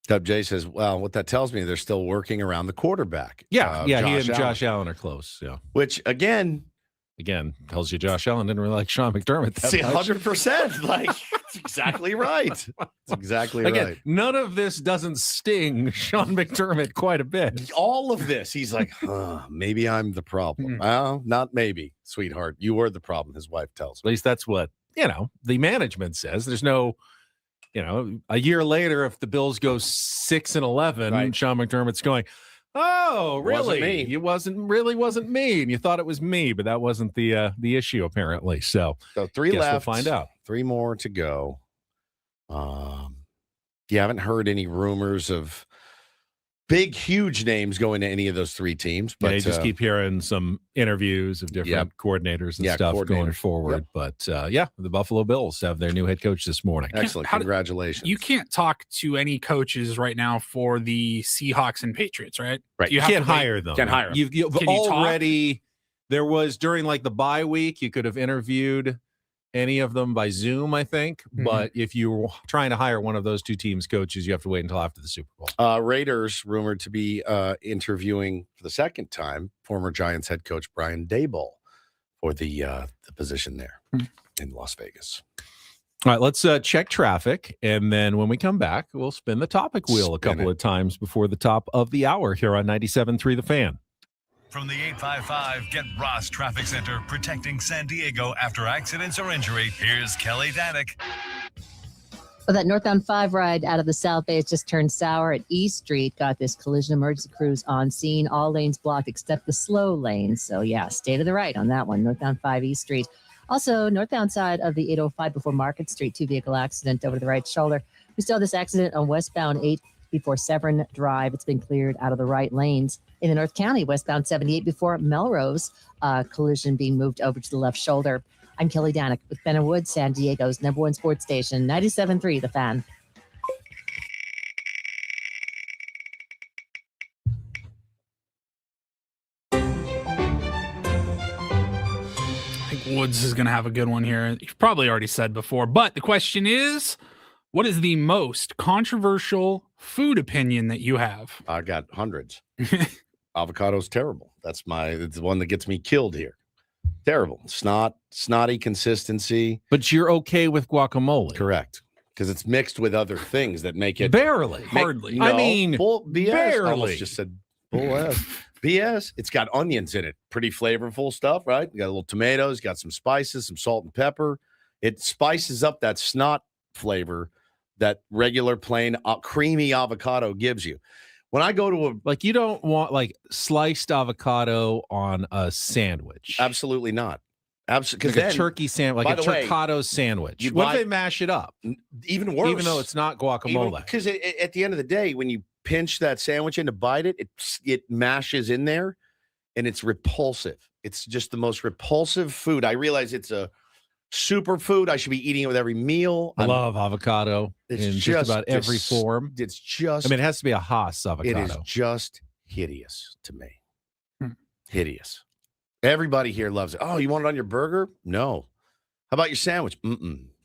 Dub J says, well, what that tells me, they're still working around the quarterback. He and Josh Allen are close. Yeah. Which, again, tells you Josh Allen didn't really like Sean McDermott that much. 100%. That's exactly right. That's exactly right. None of this doesn't sting Sean McDermott quite a bit. All of this, he's like, maybe I'm the problem. Well, not maybe, sweetheart. You were the problem, his wife tells me. At least that's what, the management says. There's no... a year later, if the Bills go 6-11, right, Sean McDermott's going, oh, really? It wasn't me. And you thought it was me, but that wasn't the issue, apparently. So 3 left. We'll find out. 3 more to go. You haven't heard any rumors of big, huge names going to any of those 3 teams. But you just keep hearing some interviews of different coordinators and stuff going forward. But the Buffalo Bills have their new head coach this morning. Excellent. Congratulations. You can't talk to any coaches right now for the Seahawks and Patriots, right? Right. You can't hire them. Can't hire them. You've already, there was during the bye week, you could have interviewed any of them by Zoom, I think. But if you were trying to hire one of those 2 teams' coaches, you have to wait until after the Super Bowl. Raiders rumored to be interviewing for the 2nd time former Giants head coach Brian Daboll for the position there in Las Vegas. All right, let's check traffic, and then when we come back, we'll spin the topic wheel a couple of times before the top of the hour here on 97.3 The Fan. From the 855 Get Ross Traffic Center, protecting San Diego after accidents or injury, here's Kelly Danick. Well, that northbound 5 ride out of the South Bay has just turned sour at E Street. Got this collision emergency crews on scene. All lanes blocked except the slow lane. So, stay to the right on that one. Northbound 5 E Street. Also, northbound side of the 805 before Market Street, 2-vehicle accident over to the right shoulder. We still have this accident on westbound 8 before Severn Drive. It's been cleared out of the right lanes. In the North County, westbound 78 before Melrose, collision being moved over to the left shoulder. I'm Kelly Danick with Ben & Wood, San Diego's number 1 sports station, 97.3 The Fan. I think Woods is going to have a good one here. You've probably already said before, but the question is, what is the most controversial food opinion that you have? I got hundreds. Avocado's terrible. It's the one that gets me killed here. Terrible. Snotty consistency. But you're okay with guacamole. Correct. Because it's mixed with other things that make it hardly. No, I mean, bull BS. barely. I almost just said bull S. BS. It's got onions in it. Pretty flavorful stuff, right? You got a little tomatoes, got some spices, some salt and pepper. It spices up that snot flavor that regular plain creamy avocado gives you. When I go to you don't want sliced avocado on a sandwich. Absolutely not. Absolutely. Like a turkey sandwich, like a turcado sandwich. What if they mash it up? Even worse. Even though it's not guacamole. Because at the end of the day, when you pinch that sandwich in to bite it, it mashes in there and it's repulsive. It's just the most repulsive food. I realize it's a superfood. I should be eating it with every meal. I love avocado in just about every form. It's just, I mean, it has to be a Haas avocado. It is just hideous to me. Hideous. Everybody here loves it. Oh, you want it on your burger? No. How about your sandwich?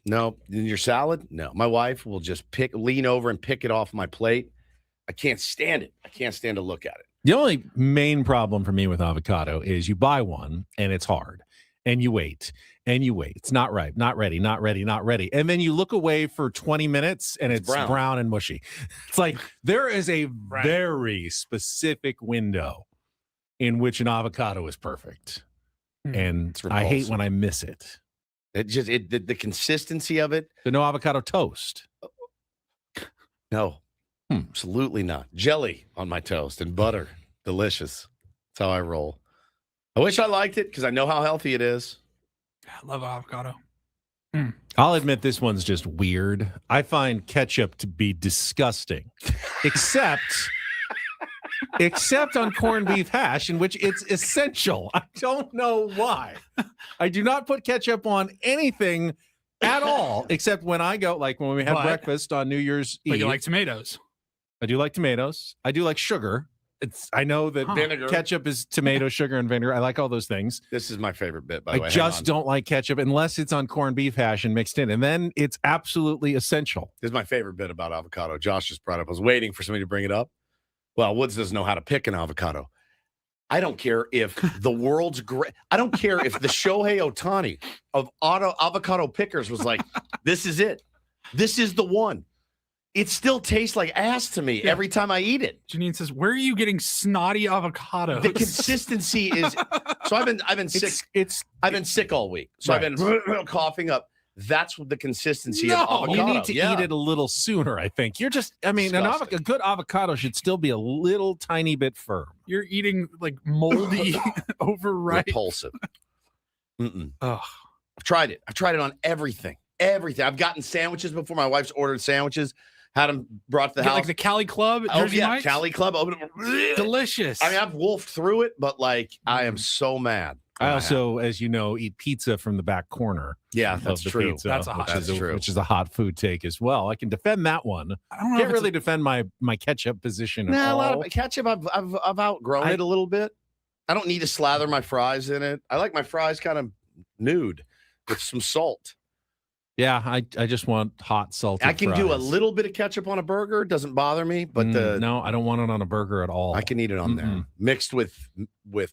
No. In your salad? No. My wife will just lean over and pick it off my plate. I can't stand it. I can't stand to look at it. The only main problem for me with avocado is you buy one and it's hard and you wait and you wait. It's not ripe, not ready, not ready, not ready. And then you look away for 20 minutes and it's brown and mushy. It's like there is a very specific window in which an avocado is perfect. And I hate when I miss it. The consistency of it. So no avocado toast. No, absolutely not. Jelly on my toast and butter. Delicious. That's how I roll. I wish I liked it because I know how healthy it is. I love avocado. I'll admit this one's just weird. I find ketchup to be disgusting, except on corned beef hash, in which it's essential. I don't know why. I do not put ketchup on anything at all, except when I go, like when we have breakfast on New Year's Eve. But you like tomatoes. I do like tomatoes. I do like sugar. I know that ketchup is tomato, sugar, and vinegar. I like all those things. This is my favorite bit, by the way. I just don't like ketchup unless it's on corned beef hash and mixed in. And then it's absolutely essential. This is my favorite bit about avocado. Josh just brought up. I was waiting for somebody to bring it up. Well, Woods doesn't know how to pick an avocado. I don't care if the world's great. I don't care if the Shohei Ohtani of avocado pickers was like, this is it. This is the one. It still tastes like ass to me every time I eat it. Janine says, "Where are you getting snotty avocados?" The consistency is. So I've been sick. I've been sick all week. So I've been coughing up. That's what the consistency of avocado. You need to eat it a little sooner, I think. You're just, I mean, a good avocado should still be a little tiny bit firm. You're eating like moldy, overripe. Repulsive. Ugh. I've tried it. I've tried it on everything. Everything. I've gotten sandwiches before. My wife's ordered sandwiches. Had them brought to the house. Like the Cali Club at Jersey Mike's? Cali Club. Delicious. I mean, I've wolfed through it, but like, I am so mad. I also, as you know, eat pizza from the back corner. Yeah, that's true. Pizza, that's true. Which is a hot food take as well. I can defend that one. I don't know. Can't really defend my ketchup position. A lot of ketchup. I've outgrown it a little bit. I don't need to slather my fries in it. I like my fries kind of nude with some salt. Yeah, I just want hot salty I can fries. do a little bit of ketchup on a burger. It doesn't bother me, but no, I don't want it on a burger at all. I can eat it on there. Mixed with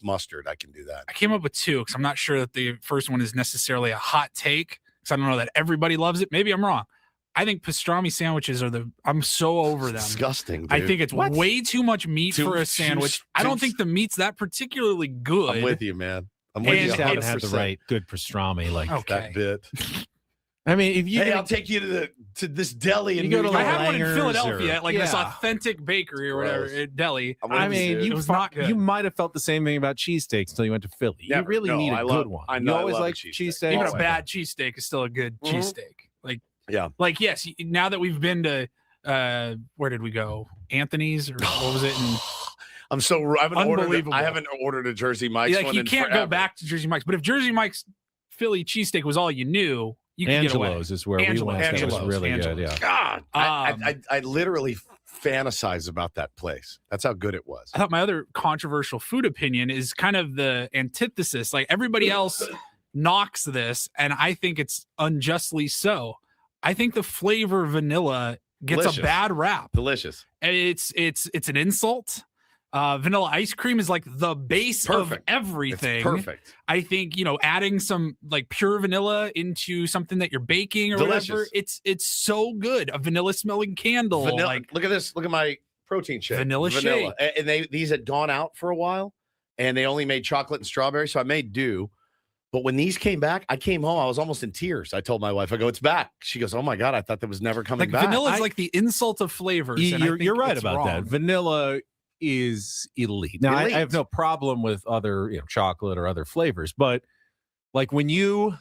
mustard, I can do that. I came up with two because I'm not sure that the first one is necessarily a hot take because I don't know that everybody loves it. Maybe I'm wrong. I think pastrami sandwiches are I'm so over them. Disgusting, dude. I think it's way too much meat for a sandwich. I don't think the meat's that particularly good. I'm with you, man. I'm with with you. you. Just haven't had the right good pastrami like that bit. I mean, if you I'll take you to this deli and go to I had one in Philadelphia, like this authentic bakery or whatever, deli. I mean, it was not good. You might have felt the same thing about cheesesteaks until you went to Philly. You really need a good one. You always like cheesesteak. Even a bad cheesesteak is still a good cheesesteak. Like yes. Now that we've been to where did we go? Anthony's or what was it? I haven't ordered a Jersey Mike's. Like you can't go back to Jersey Mike's, but if Jersey Mike's Philly cheesesteak was all you knew. Angelo's is where we went. That was really good. Yeah. God, I literally fantasize about that place. That's how good it was. I thought my other controversial food opinion is kind of the antithesis. Like everybody else knocks this, and I think it's unjustly so. I think the flavor vanilla gets a bad rap. Delicious. And it's an insult. Vanilla ice cream is like the base of everything. It's perfect. I think, adding some like pure vanilla into something that you're baking or whatever, it's so good. A vanilla smelling candle. Look at this. Look at my protein shake. Vanilla shake. And these had gone out for a while and they only made chocolate and strawberry. So I made do. But when these came back, I came home. I was almost in tears. I told my wife, I go, it's back. She goes, oh my God, I thought that was never coming back. Vanilla is like the insult of flavors. You're right about that. Vanilla is elite. Now, I have no problem with other, chocolate or other flavors, but like when you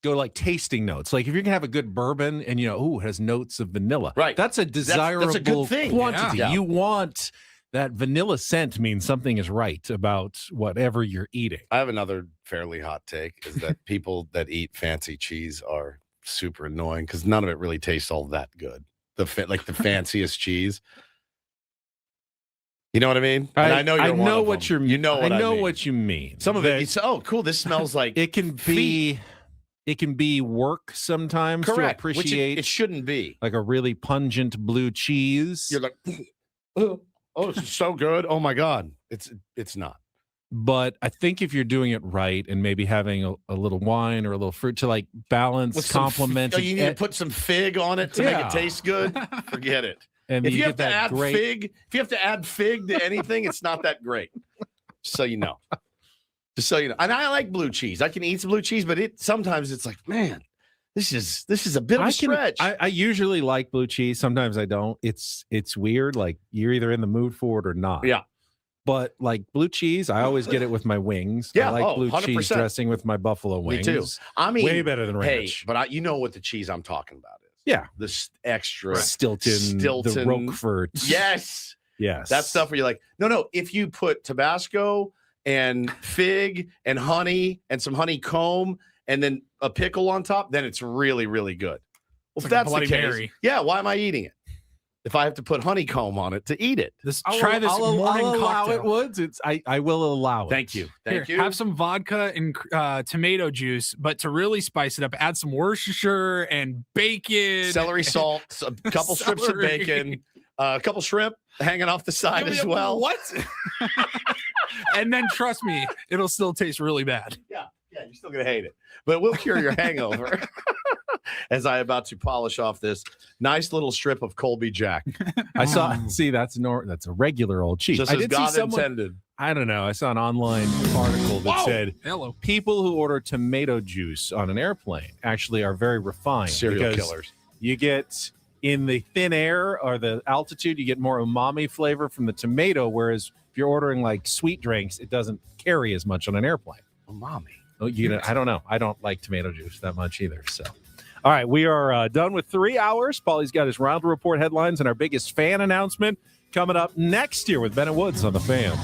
go like tasting notes, like if you're gonna have a good bourbon and it has notes of vanilla, right? That's a desirable that's a good thing. quantity. Yeah. You want that vanilla scent means something is right about whatever you're eating. I have another fairly hot take is that people that eat fancy cheese are super annoying because none of it really tastes all that good. The fanciest cheese. You know what I mean? And I know you're one of what them. you're. You know what I know mean. what you mean. Some of it. It's, oh, cool. This smells like it can feet. be. It can be work sometimes Correct. to appreciate. Which it shouldn't be like a really pungent blue cheese. You're like, oh, this is so good. Oh my god, it's not. But I think if you're doing it right and maybe having a little wine or a little fruit to like balance, complement. You need to put some fig on it to make it taste good. Forget it. And if you have to add fig, if you have to add fig to anything, it's not that great. Just so you know. Just so you know. And I like blue cheese. I can eat some blue cheese, but sometimes it's like, man, this is a bit of a stretch. I usually like blue cheese. Sometimes I don't. It's weird. Like you're either in the mood for it or not. Yeah. But like blue cheese, I always get it with my wings. Yeah, I like blue 100%. cheese dressing with my buffalo wings. Me too. I mean, way better than ranch. Hey, but you know what the cheese I'm talking about is. Yeah. This extra Stilton, the Roquefort. Yes. Yes. That stuff where you're like, no. If you put Tabasco and fig and honey and some honeycomb and then a pickle on top, then it's really, really good. Well, if that's the case, Mary. yeah, why am I eating it? If I have to put honeycomb on it to eat it. Try this morning I'll allow cocktail. it, Woods. I will allow it. Thank you. Thank Here, you. have some vodka and tomato juice, but to really spice it up, add some Worcestershire and bacon, Celery salt, a couple strips of bacon, a couple shrimp hanging off the side as well. What? And then trust me, it'll still taste really bad. Yeah, you're still gonna hate it, but we'll cure your hangover. As I about to polish off this nice little strip of Colby Jack. I saw. See, that's a regular old cheese. Just I as did God see someone, intended. I don't know. I saw an online article that said Hello. people who order tomato juice on an airplane actually are very refined. Serial because killers. You get in the thin air or the altitude, you get more umami flavor from the tomato, whereas if you're ordering like sweet drinks, it doesn't carry as much on an airplane. Umami. Oh, I don't know. I don't like tomato juice that much either. So, all right, we are done with 3 hours. Paulie's got his Reindl Report headlines and our biggest fan announcement coming up next year with Bennett Woods on the Fan.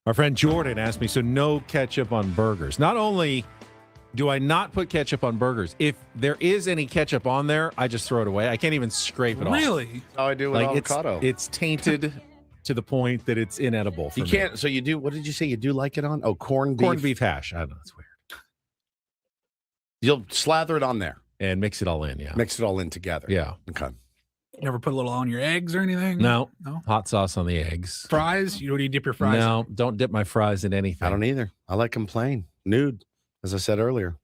Our friend Jordan asked me, so no ketchup on burgers. Not only do I not put ketchup on burgers, if there is any ketchup on there, I just throw it away. I can't even scrape it off. Really? Oh, I do with avocado. It's tainted to the point that it's inedible for You me. can't. So you do. What did you say? You do like it on? Oh, corned beef hash. I don't know. It's weird. You'll slather it on there and mix it all in. Yeah. Mix it all in together. Yeah. Okay. You ever put a little on your eggs or anything? No. No. Hot sauce on the eggs. Fries? You dip your fries? No, don't dip my fries in anything. I don't either. I like them plain, nude, as I said earlier.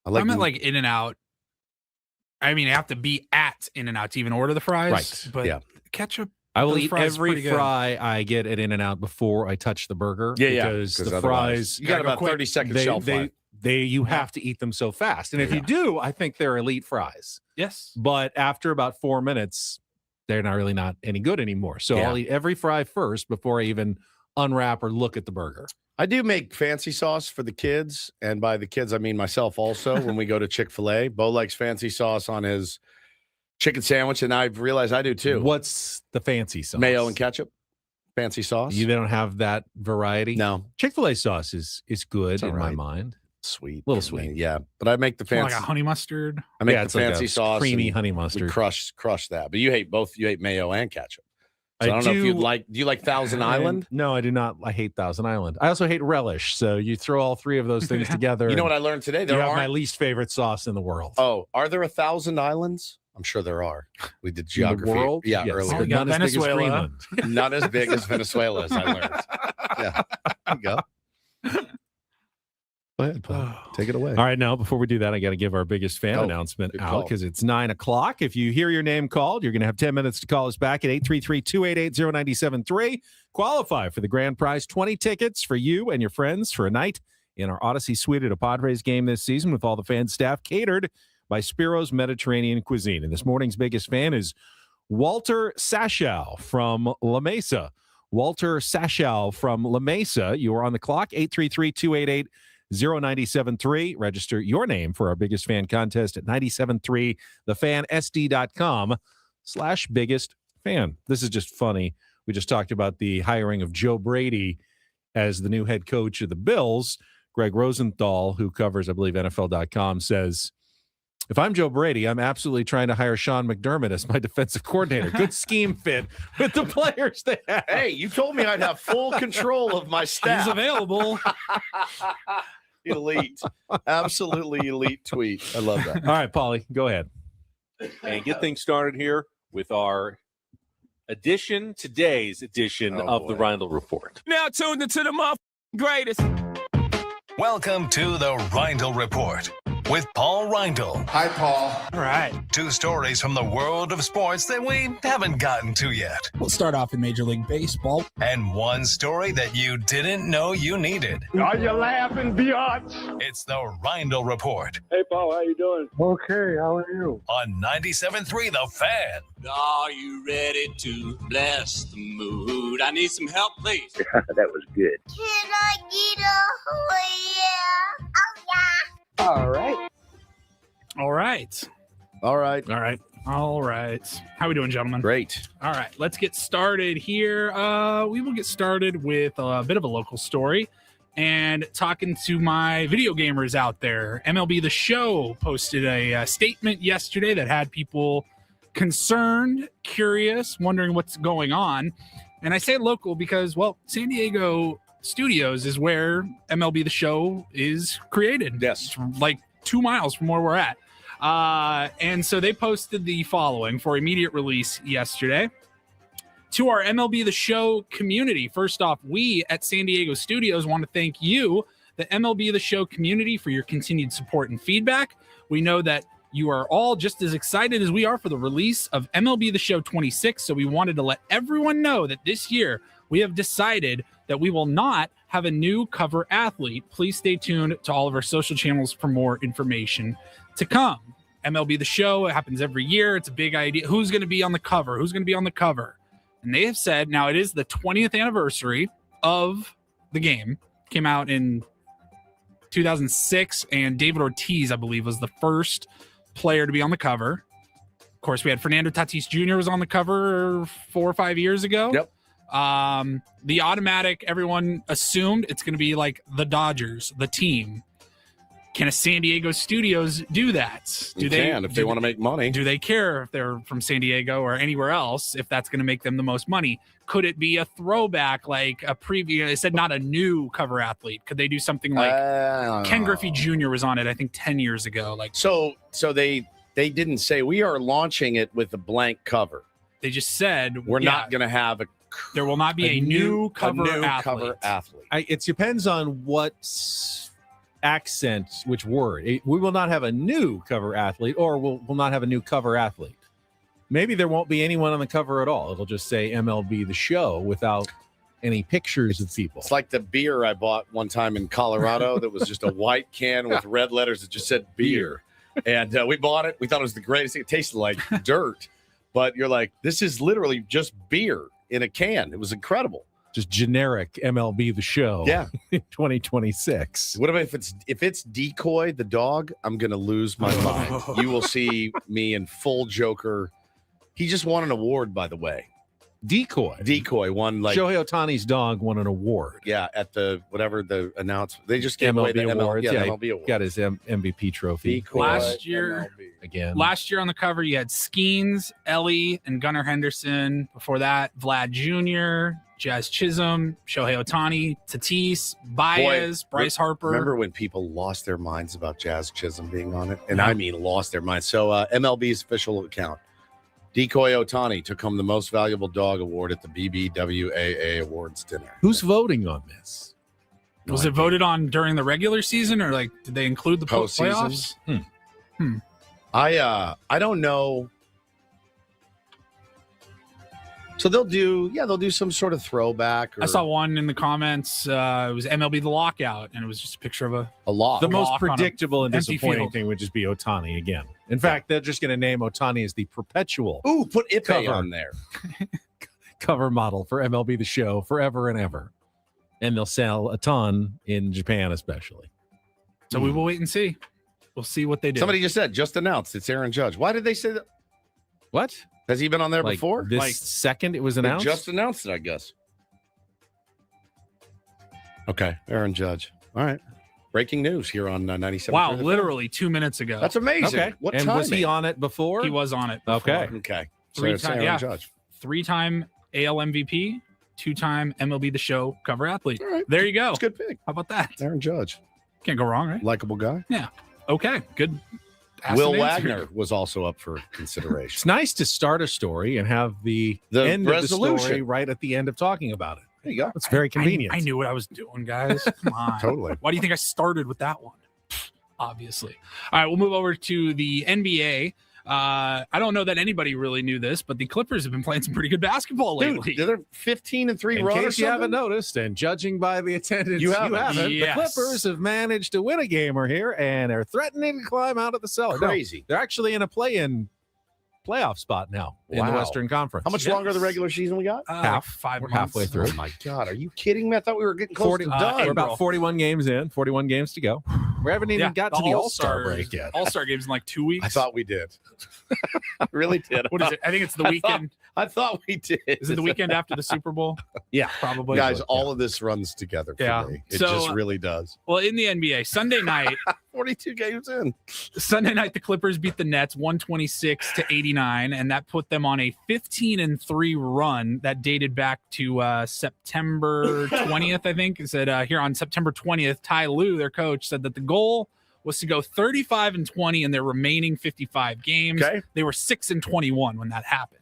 I meant like In-N-Out. I mean, I have to be at In-N-Out to even order the fries. Right. But yeah. ketchup. I will those eat fries are every pretty good. fry I get at In-N-Out before I touch the burger. Yeah, because the otherwise- fries You got about 30 seconds shelf life. You have to eat them so fast. And if you do, I think they're elite fries. Yes. But after about 4 minutes, they're not any good anymore. So Yeah. I'll eat every fry first before I even unwrap or look at the burger. I do make fancy sauce for the kids, and by the kids I mean myself also. When we go to Chick-fil-A, Bo likes fancy sauce on his chicken sandwich, and I've realized I do too. What's the fancy sauce? Mayo and ketchup, fancy sauce. You don't have that variety? No. Chick-fil-A sauce is good in my right. mind. Sweet, little sweet. Yeah, but I make the More fancy. like a honey mustard. I make Yeah, the it's like a fancy sauce, creamy and honey we mustard. crush that. But you hate both. You hate mayo and ketchup. So I don't know if do- you'd like. Do you like Thousand Island? No, I do not. I hate Thousand Island. I also hate relish. So you throw all three of those things together. You know and what I learned today? You There have my are. least favorite sauce in the world. Oh, are there 1,000 islands? I'm sure there are. We did geography. world? Yeah, Yes. earlier. Oh, None as big as Venezuela. Greenland. Not as big as Venezuela, as I learned. Yeah, there you go. Go ahead, Paul. Take it away. All right, now before we do that, I got to give our biggest fan announcement good out call. because it's 9:00. If you hear your name called, you're going to have 10 minutes to call us back at 833-288-0973. Qualify for the grand prize, 20 tickets for you and your friends for a night in our Odyssey Suite at a Padres game this season with all the fan staff catered by Spiro's Mediterranean Cuisine. And this morning's biggest fan is Walter Sashow from La Mesa. Walter Sashow from La Mesa. You are on the clock, 833-288-0973. Register your name for our biggest fan contest at 973thefansd.com/biggest fan. This is just funny. We just talked about the hiring of Joe Brady as the new head coach of the Bills. Greg Rosenthal, who covers, I believe, NFL.com, says, if I'm Joe Brady, I'm absolutely trying to hire Sean McDermott as my defensive coordinator. Good scheme fit with the players they have. Hey, you told me I'd have full control of my staff. He's available. Elite. Absolutely elite tweet. I love that. All right, Paulie, go ahead. And get things started here with our today's edition of the Reindl Report. Now tuned into the greatest. Welcome to the Reindl Report with Paul Reindl. Hi, Paul. All right. 2 stories from the world of sports that we haven't gotten to yet. We'll start off in Major League Baseball. And 1 story that you didn't know you needed. Are you laughing, biatch? It's the Reindl Report Hey, Paul, how you doing? Okay, how are you? on 97.3 The Fan. Are you ready to bless the mood? I need some help, please. That was good. Can I get a yeah? Oh, yeah. All right. All right. All right. All right. All right. How we doing, gentlemen? Great. All right. Let's get started here. We will get started with a bit of a local story and talking to my video gamers out there. MLB The Show posted a statement yesterday that had people concerned, curious, wondering what's going on. And I say local because, well, San Diego Studios is where MLB The Show is created. Yes. It's like 2 miles from where we're at. And so they posted the following for immediate release yesterday. To our MLB The Show community, first off, we at San Diego Studios want to thank you, the MLB The Show community, for your continued support and feedback. We know that you are all just as excited as we are for the release of MLB The Show 26, so we wanted to let everyone know that this year we have decided that we will not have a new cover athlete. Please stay tuned to all of our social channels for more information to come. MLB The Show, it happens every year. It's a big idea. Who's going to be on the cover? Who's going to be on the cover? And they have said, now it is the 20th anniversary of the game. Came out in 2006, and David Ortiz, I believe, was the first player to be on the cover. Of course, we had Fernando Tatis Jr. was on the cover 4 or 5 years ago. Yep. The automatic, everyone assumed it's going to be like the Dodgers, the team. Can a San Diego Studios do that? If they want to make money. Do they care if they're from San Diego or anywhere else, if that's going to make them the most money? Could it be a throwback, like a preview? They said not a new cover athlete. Could they do something like Ken Griffey Jr. was on it, I think 10 years ago. Like So they didn't say we are launching it with a blank cover. They just said we're not going to have there will not be a new cover athlete. It depends on what accent, which word. We will not have a new cover athlete, or we'll not have a new cover athlete. Maybe there won't be anyone on the cover at all. It'll just say MLB The Show without any pictures of people. It's like the beer I bought one time in Colorado that was just a white can with red letters that just said beer. And we bought it. We thought it was the greatest thing. It tasted like dirt. But you're like, this is literally just beer in a can. It was incredible. Just generic MLB The Show. Yeah. 2026. What about if it's Decoy the dog? I'm gonna lose my mind. You will see me in full Joker. He just won an award, by the way. Decoy won like Shohei Ohtani's dog won an award. Yeah, at the whatever the announcement. They just gave away the awards. MLB Yeah, award. he got his MVP trophy. Decoy, last year again. Last year on the cover, you had Skeens, Ellie, and Gunnar Henderson. Before that, Vlad Jr., Jazz Chisholm, Shohei Ohtani, Tatis, Baez, Bryce Harper. Remember when people lost their minds about Jazz Chisholm being on it? And I mean lost their minds. So MLB's official account. Decoy Ohtani took home the most valuable dog award at the BBWAA Awards dinner. Who's voting on this? Was it voted on during the regular season, or like did they include the playoffs? I don't know. So they'll do some sort of throwback. I saw one in the comments. It was MLB The Lockout, and it was just a picture of a lock. The most lock on predictable an and empty disappointing field. thing would just be Ohtani again. In fact, they're just going to name Ohtani as the perpetual put Ipe cover on there. cover model for MLB The Show forever and ever. And they'll sell a ton in Japan, especially. So we will wait and see. We'll see what they do. Somebody just announced it's Aaron Judge. Why did they say that? What? Has he been on there Like before? this second it was They announced? just announced it, I guess. Okay, Aaron Judge. All right. Breaking news here on 97. Wow, literally 2 minutes ago. That's amazing. Okay. What and time? was he on it before? He was on it before. Okay. Okay. Three-time, Aaron Judge. Three-time AL MVP, two-time MLB The Show cover athlete. All right. There you go. That's a good pick. How about that? Aaron Judge. Can't go wrong, right? Likable guy. Yeah. Okay. Good. Will Ask and answer. Wagner was also up for consideration. It's nice to start a story and have the end of the story right at the end of talking about it. There you go. It's very convenient. I knew what I was doing, guys. Come on. Totally. Why do you think I started with that one? Obviously. All right, we'll move over to the NBA. I don't know that anybody really knew this, but the Clippers have been playing some pretty good basketball lately. Dude, they're 15-3 In run or case you something? haven't noticed, and judging by the attendance You haven't. Yes. the Clippers have managed to win a game or here and are threatening to climb out of the cellar. No, Crazy. they're actually in a playoff spot now in the Wow. Western Conference. How much Yes. longer of the regular season we got? Half. 5 We're months. halfway through. Oh my God, are you kidding me? I thought we were getting close 40, to done. we're about 41 games in, 41 games to go. We haven't even got to the All-Star break yet. All-Star games in like 2 weeks. I thought we did. I really did. What is it? I think it's the weekend. I thought we did. Is it the weekend after the Super Bowl? Yeah. Probably. Guys, all of this runs together for Yeah. me. It So, just really does. Well, in the NBA, Sunday night, 42 games in. Sunday night, the Clippers beat the Nets 126-89, and that put them on a 15-3 run that dated back to September 20th, I think. It said here on September 20th, Ty Lue, their coach, said that the goal was to go 35-20 in their remaining 55 games. Okay. They were 6-21 when that happened.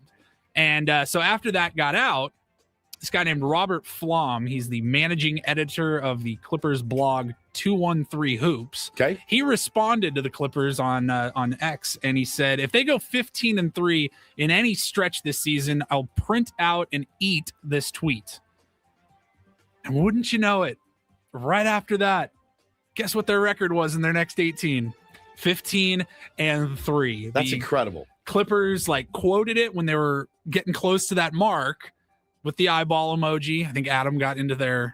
And so after that got out, this guy named Robert Flom, he's the managing editor of the Clippers blog 213 Hoops. Okay. He responded to the Clippers on X, and he said, if they go 15-3 in any stretch this season, I'll print out and eat this tweet. And wouldn't you know it, right after that, guess what their record was in their next 18? 15-3. That's The incredible. Clippers quoted it when they were getting close to that mark with the eyeball emoji. I think Adam got into their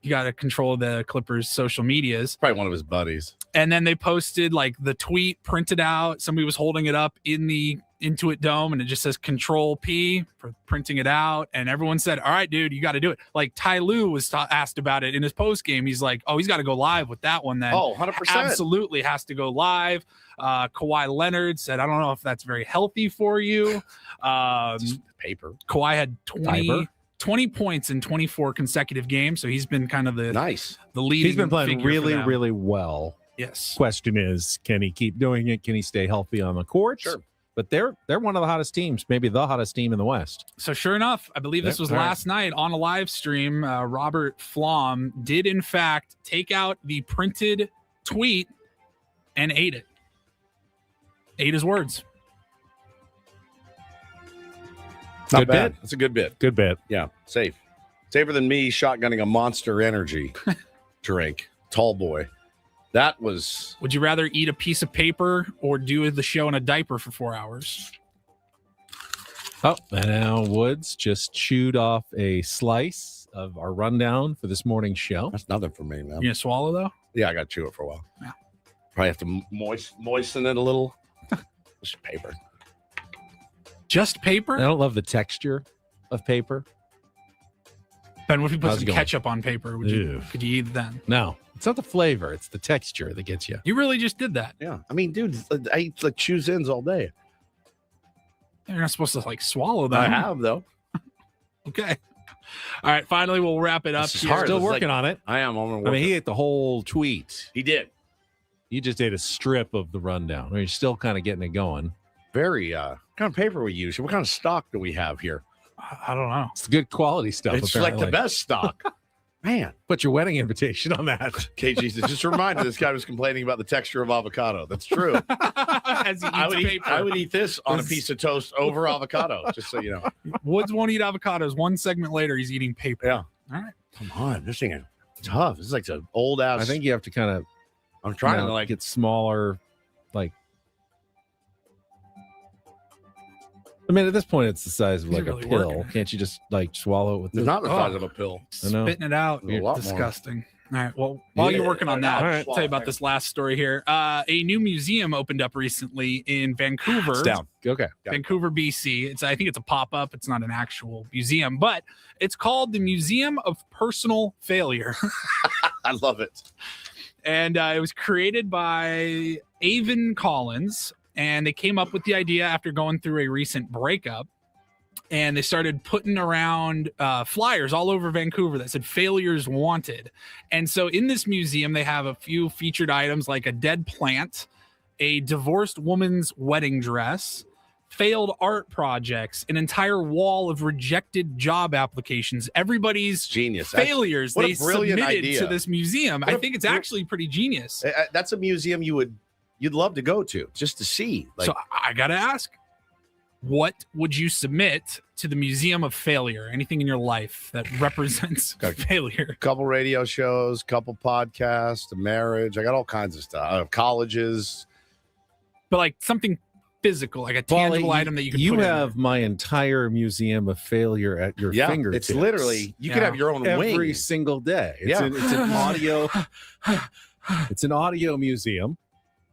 he got to control the Clippers social medias. Probably one of his buddies. And then they posted the tweet printed out. Somebody was holding it up in the Intuit Dome, and it just says Control P for printing it out. And everyone said, all right, dude, you got to do it. Like Ty Lue was asked about it in his post game. He's like, oh, he's got to go live with that one then. Oh, 100%. Absolutely has to go live. Kawhi Leonard said, I don't know if that's very healthy for you. Paper. Kawhi had 20 points in 24 consecutive games. So he's been kind of the leading. He's been playing really, really well. Yes. Question is, can he keep doing it? Can he stay healthy on the court? Sure. But they're one of the hottest teams, maybe the hottest team in the West. So sure enough, I believe this was last night on a live stream. Robert Flom did in fact take out the printed tweet and ate it. Ate his words. Not bad. That's a good bit. Good bit. Yeah, safe. Safer than me shotgunning a Monster Energy drink. Tall boy. That was. Would you rather eat a piece of paper or do the show in a diaper for 4 hours? Oh, and now Woods just chewed off a slice of our rundown for this morning's show. That's nothing for me, man. You gonna swallow though? Yeah, I got to chew it for a while. Yeah. Probably have to moisten it a little. Just paper. Just paper? I don't love the texture of paper. Ben, what if you put How's some it going? ketchup on paper? Could you eat it then? No, it's not the flavor. It's the texture that gets you. You really just did that. Yeah. I mean, dude, I eat like chews ins all day. You're not supposed to like swallow that. I have, though. Okay. All right. Finally, we'll wrap it up. This is hard. Still It's working like- on it. I am. I mean, he ate the whole tweet. He did. You just ate a strip of the rundown. You're still kind of getting it going. Very, what kind of paper we use? What kind of stock do we have here? I don't know. It's good quality stuff. It's apparently. like the best stock. Man. Put your wedding invitation on that. KG, just a reminder, this guy was complaining about the texture of avocado. That's true. As he eats I would eat this on a piece of toast over avocado, just so you know. Woods won't eat avocados. One segment later, he's eating paper. Yeah. All right. Come on. This thing is tough. This is like an old ass. I think you have to kind of. I'm trying to like get smaller. Like, I mean, at this point, it's the size of He's like really a pill. working. Can't you just like swallow it with? It's not the size of a pill. I know. Spitting it out. A lot more. Disgusting. All right. Well, while you're working on that, I'll tell you about this last story here. A new museum opened up recently in Vancouver. It's down. Okay. Vancouver, BC. I think it's a pop-up. It's not an actual museum, but it's called the Museum of Personal Failure. I love it. And it was created by Avon Collins, and they came up with the idea after going through a recent breakup. And they started putting around flyers all over Vancouver that said failures wanted. And so in this museum, they have a few featured items like a dead plant, a divorced woman's wedding dress, failed art projects, an entire wall of rejected job applications. Everybody's genius failures what a they brilliant submitted idea. to this museum. I think it's actually pretty genius. That's a museum you'd love to go to just to see. Like, So I got to ask, what would you submit to the Museum of Failure? Anything in your life that represents failure? couple radio shows, couple podcasts, a marriage. I got all kinds of stuff. Colleges. But like something physical, like a tangible item that you could You put in have my entire museum of failure at your Yeah, fingertips. it's literally you could have your own every wing. single day. It's, Yeah. it's an audio. It's an audio museum,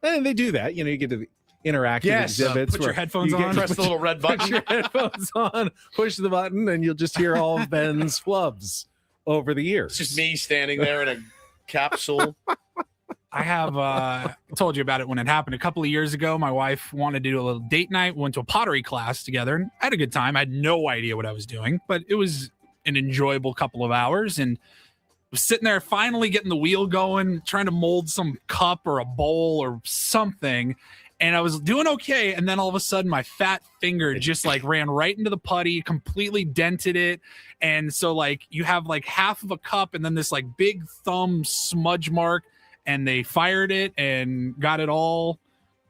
and they do that. You know, you get to the interactive Yes, exhibits. put your where headphones you get- on. Press the little red Put button. your headphones on, push the button, and you'll just hear all of Ben's flubs over the years. It's just me standing there in a capsule. I have told you about it when it happened a couple of years ago. My wife wanted to do a little date night. We went to a pottery class together, and I had a good time. I had no idea what I was doing, but it was an enjoyable couple of hours. And was sitting there finally getting the wheel going, trying to mold some cup or a bowl or something. And I was doing okay. And then all of a sudden my fat finger just like ran right into the putty, completely dented it. And so like you have like half of a cup and then this like big thumb smudge mark, and they fired it and got it all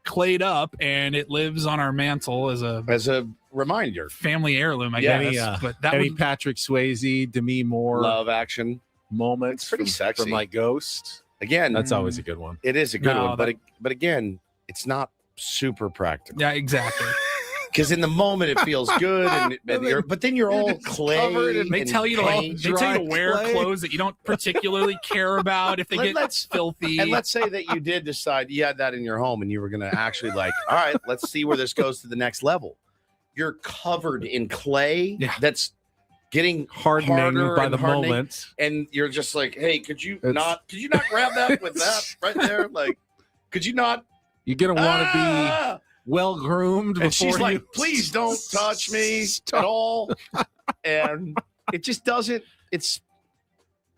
clayed up, and it lives on our mantle as a reminder, family heirloom, I Any, guess. But that any would, Patrick Swayze, Demi Moore Love action moments. It's pretty sexy. from like Ghost. Again, That's always a good one. it is a good No, one, but again, it's not super practical. yeah, exactly. Because in the moment it feels good, but then you're all clay. They tell you to wear clothes that you don't particularly care about if they get filthy. And let's say that you did decide you had that in your home and you were going to actually all right, let's see where this goes to the next level. You're covered in clay that's getting hardening by the moment, and you're just like, hey, could you not grab that with that right there? Like, could you not? You're gonna want to be well groomed before. And she's like, please don't touch me at all. And it just doesn't. It's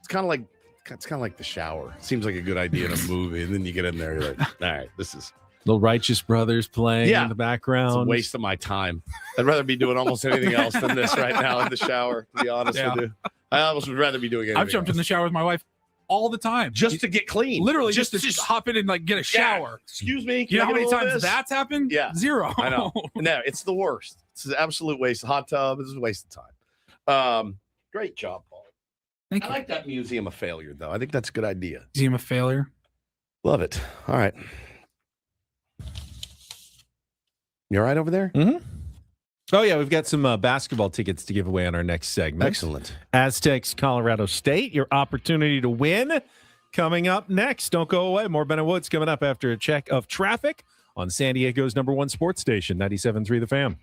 kind of like the shower. Seems like a good idea in a movie, and then you get in there, you're like, all right, this is. The Righteous Brothers playing in the background. It's a waste of my time. I'd rather be doing almost anything else than this right now in the shower, to be honest with you. I almost would rather be doing anything I've jumped in the shower with my wife all the time. Just to get clean. Literally just to hop in and get a shower. Excuse me. You know how many times that's happened? Yeah. 0. I know. No, it's the worst. It's an absolute waste. Hot tub is a waste of time. Great job, Paul. Thank I you. like that Museum of Failure, though. I think that's a good idea. Museum of Failure. Love it. All right. You all right over there? Mm-hmm. Oh, yeah. We've got some basketball tickets to give away on our next segment. Excellent. Aztecs, Colorado State. Your opportunity to win coming up next. Don't go away. More Ben and Woods coming up after a check of traffic on San Diego's #1 sports station, 97.3 The Fan.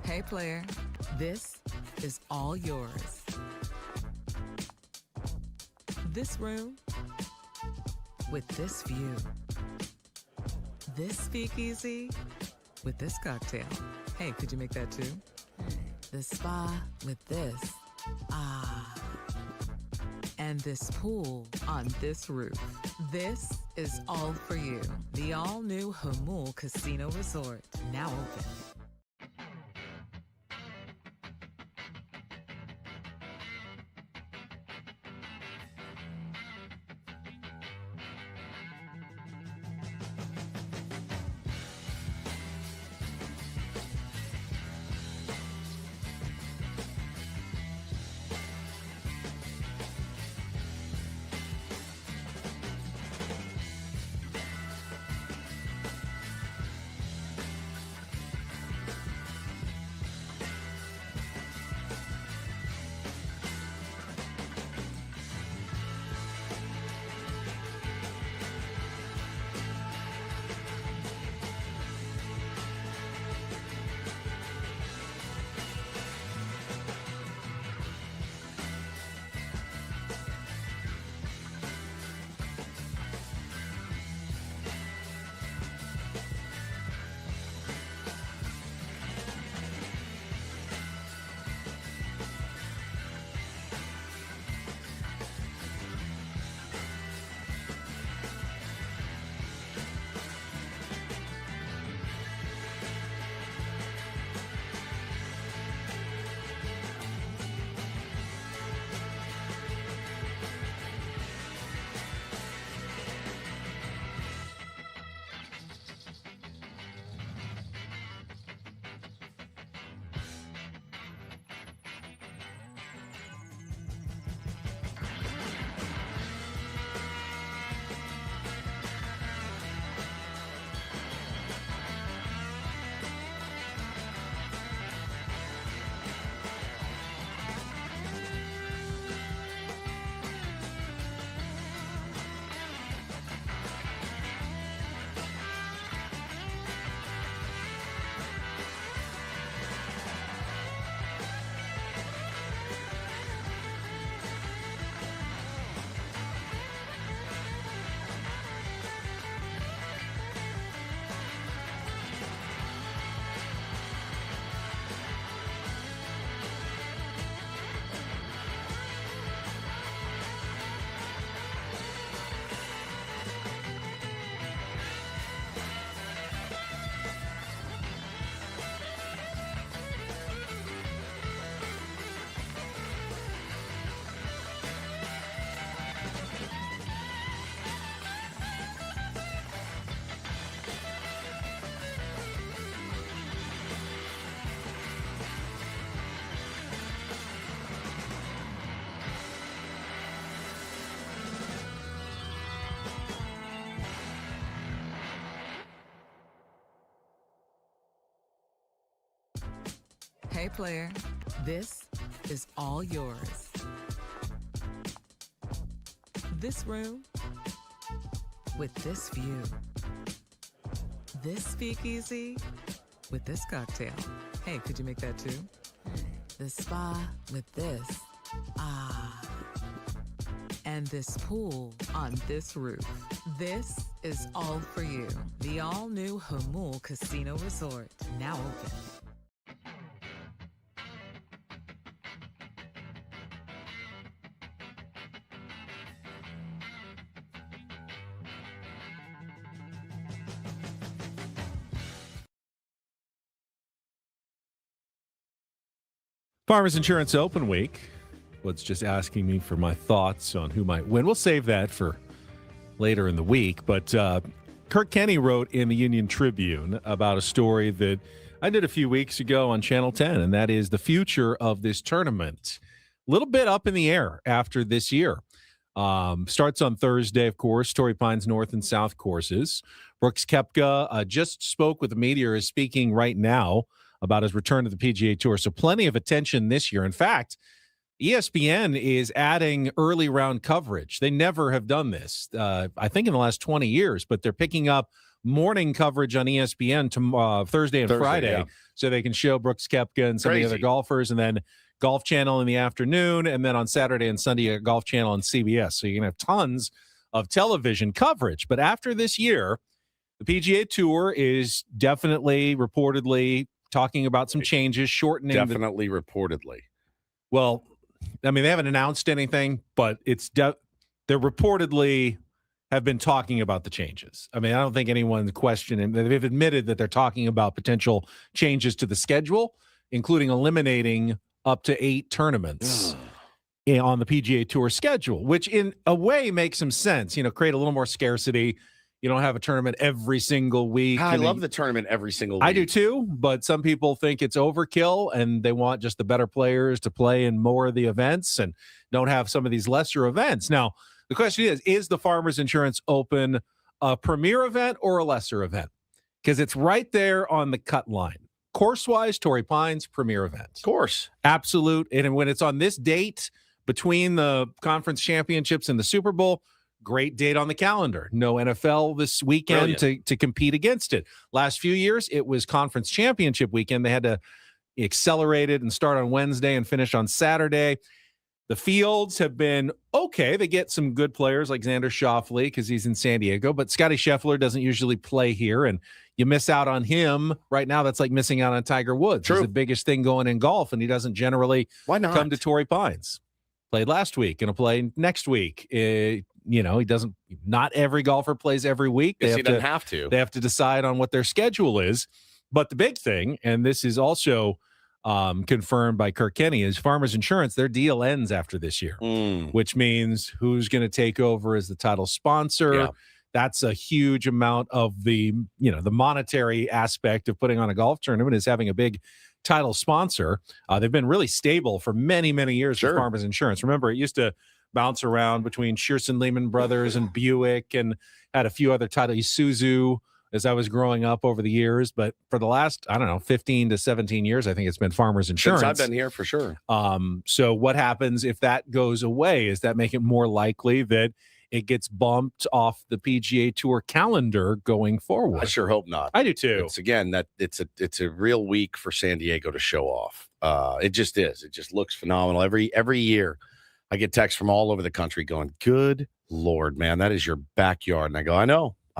Hey, player, this is all yours. This room with this view. This speakeasy with this cocktail. Hey, could you make that too? The spa with this. Ah. And this pool on this roof. This is all for you. The all-new Hamul Casino Resort, now open. player, this is all yours. This room with this view. This speakeasy with this cocktail. Hey, could you make that too? The spa with this. Ah. And this pool on this roof. This is all for you. The all-new Hamul Casino Resort, now open. Farmers Insurance Open Week. Was just asking me for my thoughts on who might win. We'll save that for later in the week. But Kirk Kenny wrote in the Union Tribune about a story that I did a few weeks ago on Channel 10, and that is the future of this tournament. A little bit up in the air after this year. Starts on Thursday, of course, Torrey Pines North and South courses. Brooks Koepka just spoke with the media, is speaking right now about his return to the PGA Tour. So plenty of attention this year. In fact, ESPN is adding early round coverage. They never have done this, I think, in the last 20 years, but they're picking up morning coverage on ESPN tomorrow, Thursday and Friday, so they can show Brooks Koepka and some of the other golfers, and then Golf Channel in the afternoon, and then on Saturday and Sunday, Golf Channel on CBS. So you're going to have tons of television coverage. But after this year, the PGA Tour is definitely, reportedly, talking about some changes, shortening. Reportedly. Well, I mean, they haven't announced anything, but it's they're reportedly have been talking about the changes. I mean, I don't think anyone's questioning. They've admitted that they're talking about potential changes to the schedule, including eliminating up to 8 tournaments on the PGA Tour schedule, which in a way makes some sense. You know, create a little more scarcity. You don't have a tournament every single week. I love the tournament every single week. I do too, but some people think it's overkill and they want just the better players to play in more of the events and don't have some of these lesser events. Now, the question is the Farmers Insurance Open a premier event or a lesser event? Because it's right there on the cut line. Course-wise, Torrey Pines, premier event. Of course. Absolute. And when it's on this date between the conference championships and the Super Bowl, great date on the calendar. No NFL this weekend to compete against it. Last few years, it was conference championship weekend. They had to accelerate it and start on Wednesday and finish on Saturday. The fields have been okay. They get some good players like Xander Schauffele because he's in San Diego, but Scotty Scheffler doesn't usually play here, and you miss out on him right now. That's like missing out on Tiger Woods. True. He's the biggest thing going in golf, and he doesn't generally come to Torrey Pines. Played last week and he'll play next week. You know, he doesn't. Not every golfer plays every week. He doesn't have to. They have to decide on what their schedule is. But the big thing, and this is also confirmed by Kirk Kenny, is Farmers Insurance. Their deal ends after this year, which means who's going to take over as the title sponsor. Yeah. That's a huge amount of the monetary aspect of putting on a golf tournament is having a big title sponsor. They've been really stable for many, many years for Farmers Insurance. Remember, it used to bounce around between Shearson Lehman Brothers and Buick, and had a few other titles, Isuzu, as I was growing up over the years. But for the last, 15 to 17 years, I think it's been Farmers Insurance. Since I've been here, for sure. So what happens if that goes away? Is that make it more likely that it gets bumped off the PGA Tour calendar going forward? I sure hope not. I do too. It's a real week for San Diego to show off. It just is. It just looks phenomenal. Every year I get texts from all over the country going, good Lord, man, that is your backyard. And I go, I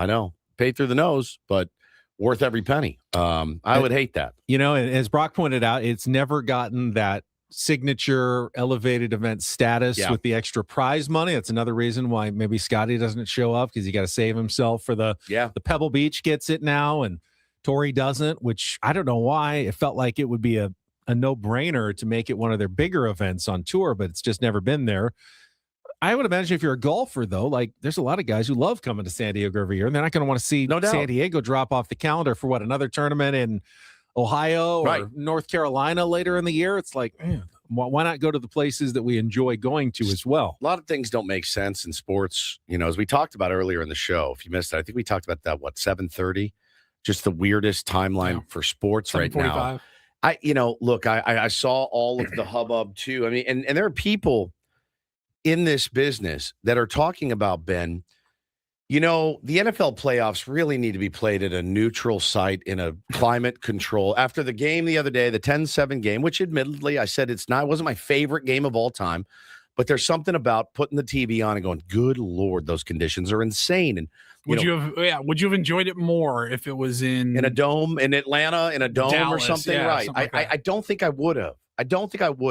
know. Paid through the nose, but worth every penny. I would hate that. You know, and as Brock pointed out, it's never gotten that signature elevated event status with the extra prize money. That's another reason why maybe Scotty doesn't show up, because you got to save himself for the Pebble Beach gets it now and Torrey doesn't, which I don't know why. It felt like it would be a no-brainer to make it one of their bigger events on tour, but it's just never been there. I would imagine if you're a golfer, though, like there's a lot of guys who love coming to San Diego every year, and they're not going to want to see San Diego drop off the calendar for another tournament in Ohio or North Carolina later in the year. It's like, why not go to the places that we enjoy going to as well? A lot of things don't make sense in sports. You know, as we talked about earlier in the show, if you missed it, I think we talked about that, 7:30, just the weirdest timeline for sports right now. Look, I saw all of the hubbub too. I mean, and there are people in this business that are talking about, Ben, the NFL playoffs really need to be played at a neutral site in a climate control. After the game the other day, the 10-7 game, which admittedly I said it wasn't my favorite game of all time, but there's something about putting the TV on and going, good Lord, those conditions are insane. And would you have enjoyed it more if it was in a dome in Atlanta, in a dome Dallas, or something? yeah, right. something like I don't think I would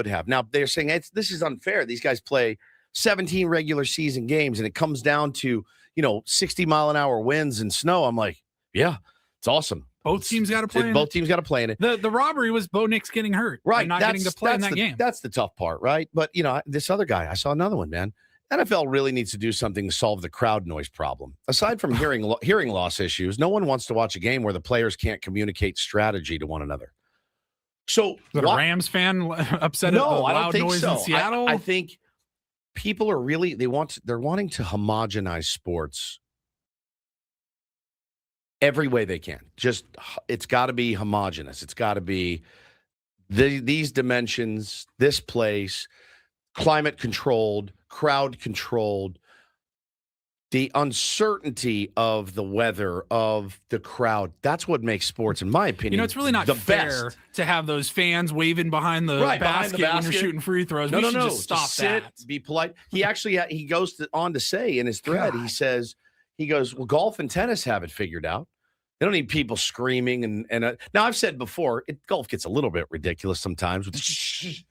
have. Now they're saying this is unfair. These guys play 17 regular season games and it comes down to 60-mile-an-hour winds and snow. I'm like, yeah, it's awesome. Both teams got to play. Both teams got to play in it. The robbery was Bo Nix getting hurt, right? And not getting to play in that game. That's the tough part, right? But this other guy, I saw another one, man. NFL really needs to do something to solve the crowd noise problem. Aside from hearing loss issues, no one wants to watch a game where the players can't communicate strategy to one another. So, is a Rams fan upset at the loud noise in Seattle? I think people are really they're wanting to homogenize sports every way they can. Just it's got to be homogenous. It's got to be these dimensions, this place, climate controlled, crowd controlled. The uncertainty of the weather, of the crowd, that's what makes sports, in my opinion, it's really not the fair best. To have those fans waving behind the, basket when you're shooting free throws. No, we should no. just stop sit, that. Be polite. He actually he goes on to say in his thread, he goes, well, golf and tennis have it figured out. They don't need people screaming. And now I've said before, golf gets a little bit ridiculous sometimes. With it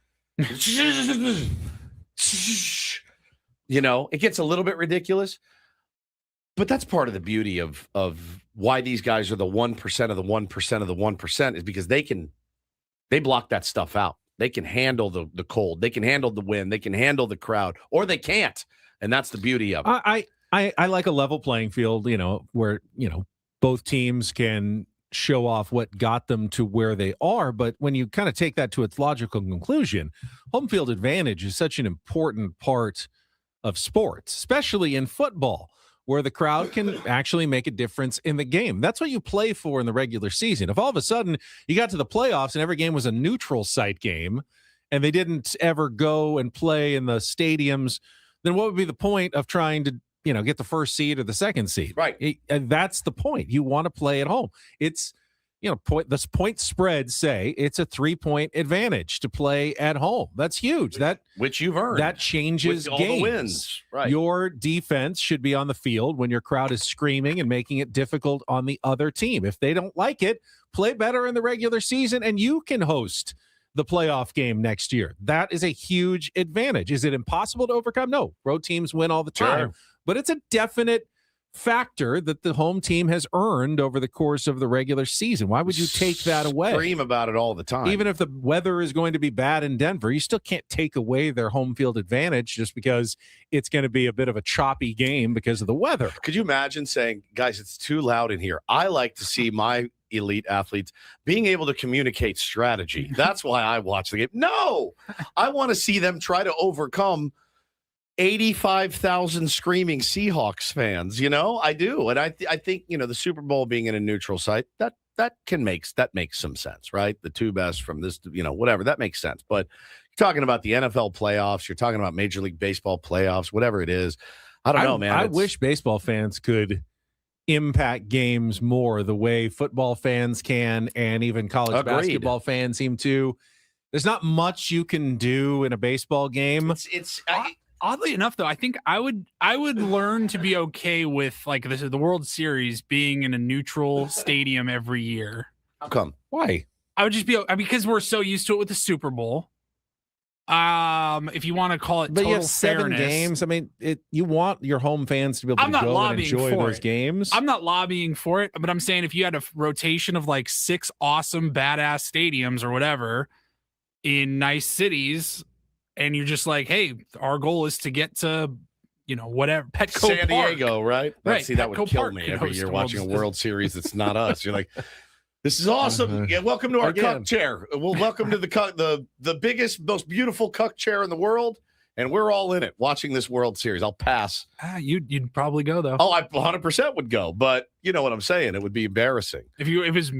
gets a little bit ridiculous. But that's part of the beauty of why these guys are the 1% of the 1% of the 1% is because they block that stuff out. They can handle the cold. They can handle the wind. They can handle the crowd, or they can't. And that's the beauty of it. I like a level playing field, where, both teams can show off what got them to where they are. But when you kind of take that to its logical conclusion, home field advantage is such an important part of sports, especially in football, where the crowd can actually make a difference in the game. That's what you play for in the regular season. If all of a sudden you got to the playoffs and every game was a neutral site game and they didn't ever go and play in the stadiums, then what would be the point of trying to, get the first seed or the second seed? Right. And that's the point. You want to play at home. It's, the point spreads say it's a 3-point advantage to play at home. That's huge. Which you've earned. That changes with all games. The wins. Right. Your defense should be on the field when your crowd is screaming and making it difficult on the other team. If they don't like it, play better in the regular season and you can host the playoff game next year. That is a huge advantage. Is it impossible to overcome? No. Road teams win all the time. Sure. But it's a definite factor that the home team has earned over the course of the regular season. Why would you take that away? Scream about it all the time. Even if the weather is going to be bad in Denver, you still can't take away their home field advantage just because it's going to be a bit of a choppy game because of the weather. Could you imagine saying, guys, it's too loud in here? I like to see my elite athletes being able to communicate strategy. That's why I watch the game. No, I want to see them try to overcome 85,000 screaming Seahawks fans. I do. And I think, the Super Bowl being in a neutral site, that makes some sense, right? The two best from this, whatever, that makes sense. But you're talking about the NFL playoffs, you're talking about Major League Baseball playoffs, whatever it is. I don't know, man. I wish baseball fans could impact games more the way football fans can, and even college basketball fans seem to. There's not much you can do in a baseball game. Oddly enough, though, I think I would learn to be okay with the World Series being in a neutral stadium every year. How come? Why? I would just be because we're so used to it with the Super Bowl. If you want to call it, but total you have 7 fairness. games. I mean, you want your home fans to be able to go and enjoy those games. I'm not lobbying for it, but I'm saying if you had a rotation of 6 awesome, badass stadiums or whatever in nice cities. And you're just hey, our goal is to get to, whatever, Petco San Diego, right? Right. See, that would Petco kill Park me can every host year a watching a World World Series that's not us. You're like, this is awesome. Yeah, welcome to our cuck chair. Well, welcome to the biggest, most beautiful cuck chair in the world. and we're all in it watching this World Series. I'll pass. You'd probably go though. Oh, I 100% would go, but you know what I'm saying. It would be embarrassing if it's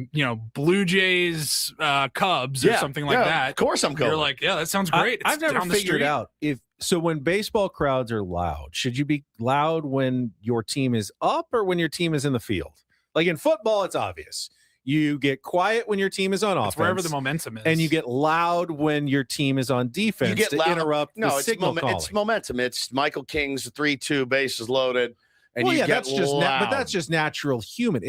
Blue Jays, Cubs, or something like that. Of course, I'm going. You're like, yeah, that sounds great. I've never figured out so when baseball crowds are loud, should you be loud when your team is up or when your team is in the field? Like in football, it's obvious. You get quiet when your team is on offense, wherever the momentum is, and you get loud when your team is on defense. You get to loud. Interrupt the signal calling. It's momentum. It's Michael King's 3-2 bases loaded, and you get that's just loud. but that's just natural human.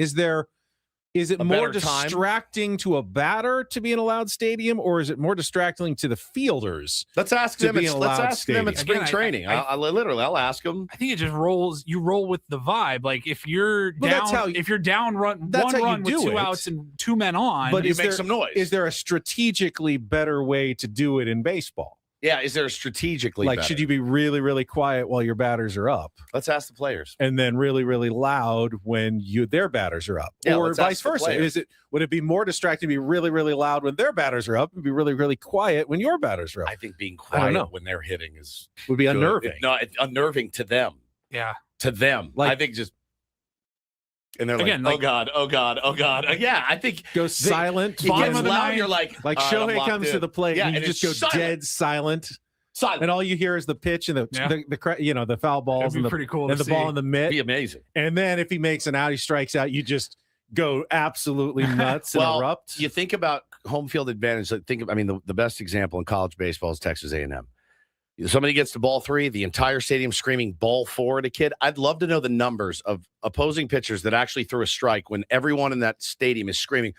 Is it more distracting to a batter to be in a loud stadium, or is it more distracting to the fielders? Let's ask them. Let's ask them at spring training. I'll ask them. I think it just rolls. You roll with the vibe. Like if you're down, if you're down one run with 2 outs and 2 men on, but you make some noise. Is there a strategically better way to do it in baseball? Yeah, is there a strategically better? Should you be really, really quiet while your batters are up? Let's ask the players. And then really, really loud when their batters are up. Yeah, or vice versa. Would it be more distracting to be really, really loud when their batters are up and be really, really quiet when your batters are up? I think being quiet when they're hitting would be good. unnerving. It's unnerving to them. Yeah. To them. I think just and they're again, oh God. Yeah, I think go silent. It gets loud. You're like Shohei comes to the plate and you just go silent. dead silent. Silent. And all you hear is the pitch and the foul balls and pretty cool and the ball in the mitt. Be amazing. And then if he makes an out, he strikes out. You just go absolutely nuts and erupt. You think about home field advantage. The best example in college baseball is Texas A&M. Somebody gets the ball 3, the entire stadium screaming ball 4 at a kid. I'd love to know the numbers of opposing pitchers that actually threw a strike when everyone in that stadium is screaming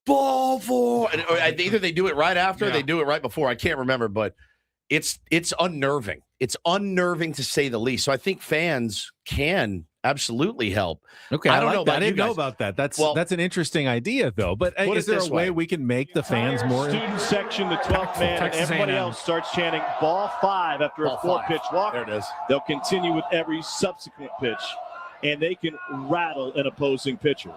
ball 4. And either they do it right after or they do it right before. I can't remember, but it's unnerving. It's unnerving to say the least. So I think fans can absolutely help. Okay, I don't know. I didn't know about that. That's an interesting idea, though. But is there a way we can make the fans more? Student section, the 12th man, and everybody else starts chanting ball 5 after a 4-pitch walk. There it is. They'll continue with every subsequent pitch, and they can rattle an opposing pitcher.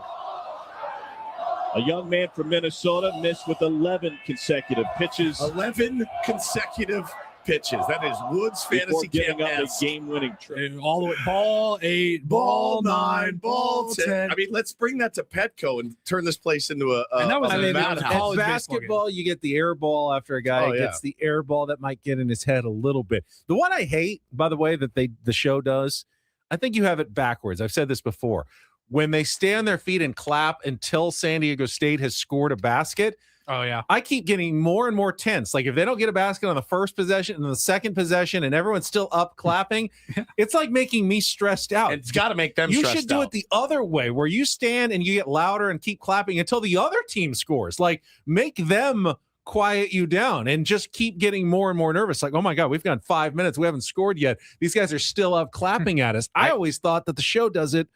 A young man from Minnesota missed with 11 consecutive pitches. 11 consecutive pitches. That is Woods fantasy giving up a game-winning trip. All the way, ball 8, ball 9, ball 10. I mean, let's bring that to Petco and turn this place into a madhouse. Basketball, you get the air ball after a guy gets the air ball that might get in his head a little bit. The one I hate, by the way, that the show does, I think you have it backwards. I've said this before. When they stay on their feet and clap until San Diego State has scored a basket. Oh, yeah. I keep getting more and more tense. Like if they don't get a basket on the first possession and the second possession and everyone's still up clapping, it's like making me stressed out. It's got to make them stressed out. You should do it the other way where you stand and you get louder and keep clapping until the other team scores. Like make them quiet you down and just keep getting more and more nervous. Like, oh my God, we've gone 5 minutes. We haven't scored yet. These guys are still up clapping at us. I always thought that the show does it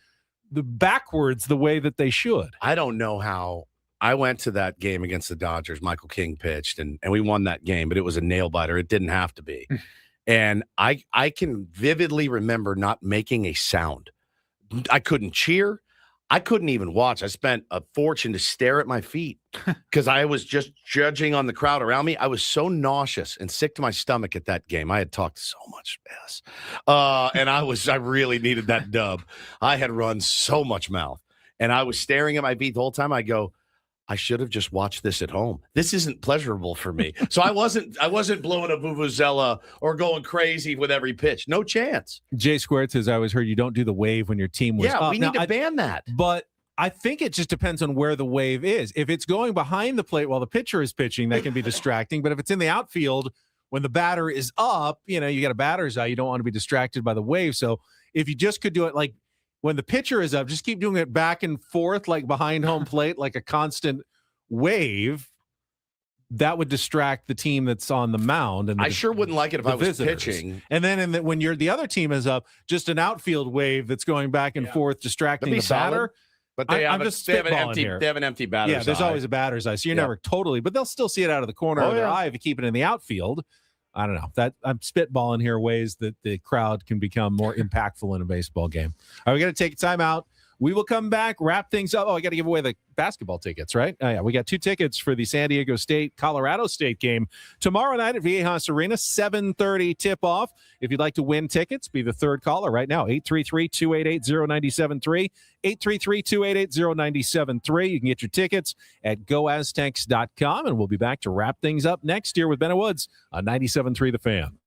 backwards the way that they should. I don't know how. I went to that game against the Dodgers. Michael King pitched, and we won that game, but it was a nail biter. It didn't have to be. And I can vividly remember not making a sound. I couldn't cheer. I couldn't even watch. I spent a fortune to stare at my feet because I was just judging on the crowd around me. I was so nauseous and sick to my stomach at that game. I had talked so much mess. And I really needed that dub. I had run so much mouth. And I was staring at my feet the whole time. I go, I should have just watched this at home. This isn't pleasurable for me. So I wasn't blowing a vuvuzela or going crazy with every pitch. No chance. Jay Squared says, I always heard you don't do the wave when your team was up. Yeah, we need to ban that. But I think it just depends on where the wave is. If it's going behind the plate while the pitcher is pitching, that can be distracting. But if it's in the outfield when the batter is up, you got a batter's eye. You don't want to be distracted by the wave. So if you just could do it like when the pitcher is up, just keep doing it back and forth, like behind home plate, like a constant wave. That would distract the team that's on the mound. And I sure wouldn't like it if I was pitching. And then when the other team is up, just an outfield wave that's going back and forth, distracting the batter. But they have an empty batter's eye. Yeah, there's always a batter's eye. So you're never totally, but they'll still see it out of the corner of their eye if you keep it in the outfield. I don't know. That I'm spitballing here ways that the crowd can become more impactful in a baseball game. All right, we got to take a timeout. We will come back, wrap things up. Oh, I got to give away the basketball tickets, right? Oh, yeah, we got 2 tickets for the San Diego State-Colorado State game tomorrow night at Viejas Arena, 7:30 tip-off. If you'd like to win tickets, be the third caller right now, 833-288-0973, 833-288-0973. You can get your tickets at goaztecs.com, and we'll be back to wrap things up next year with Bennett Woods on 97.3 The Fan.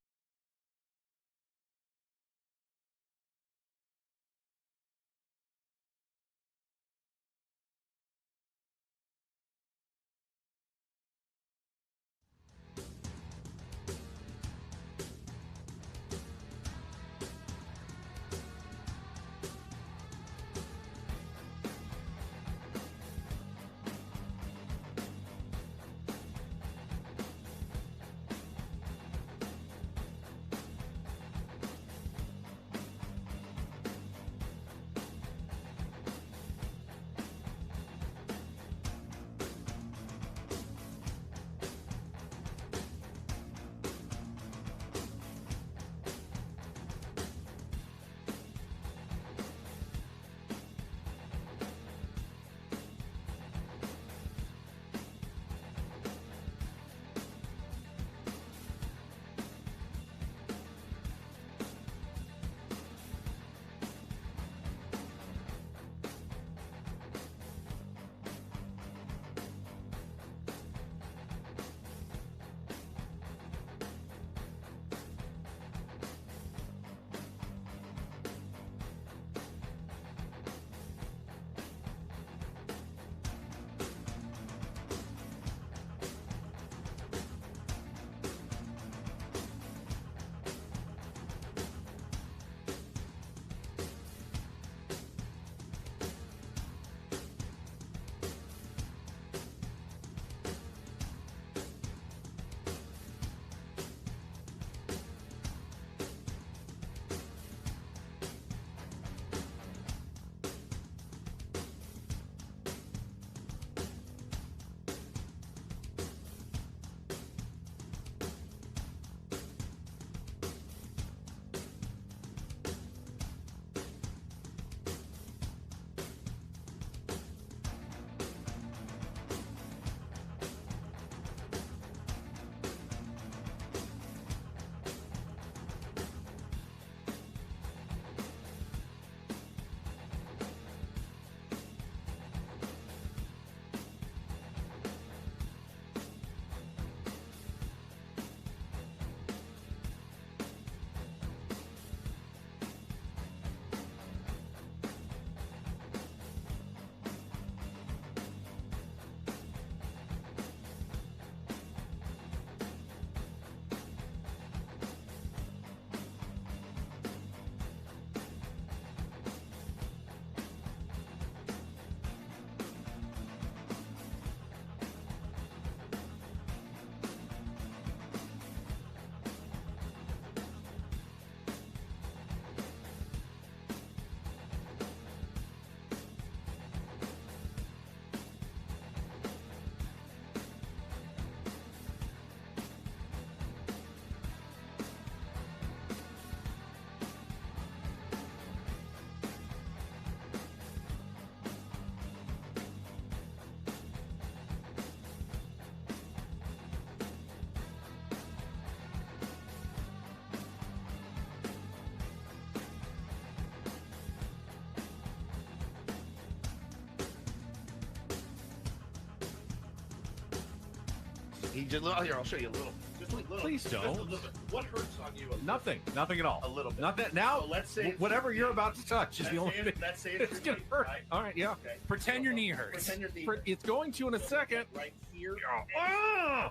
He just here. I'll show you a little. Just a little. Please don't. Just a little bit. What hurts on you? Nothing at all. A little bit. Not that now. So let's say whatever you're about to touch is the only thing. Let's say it's gonna hurt. Right? All right, yeah. Okay. Pretend your knee hurts. Pretend your knee. It's going to in a second. Right here. Oh,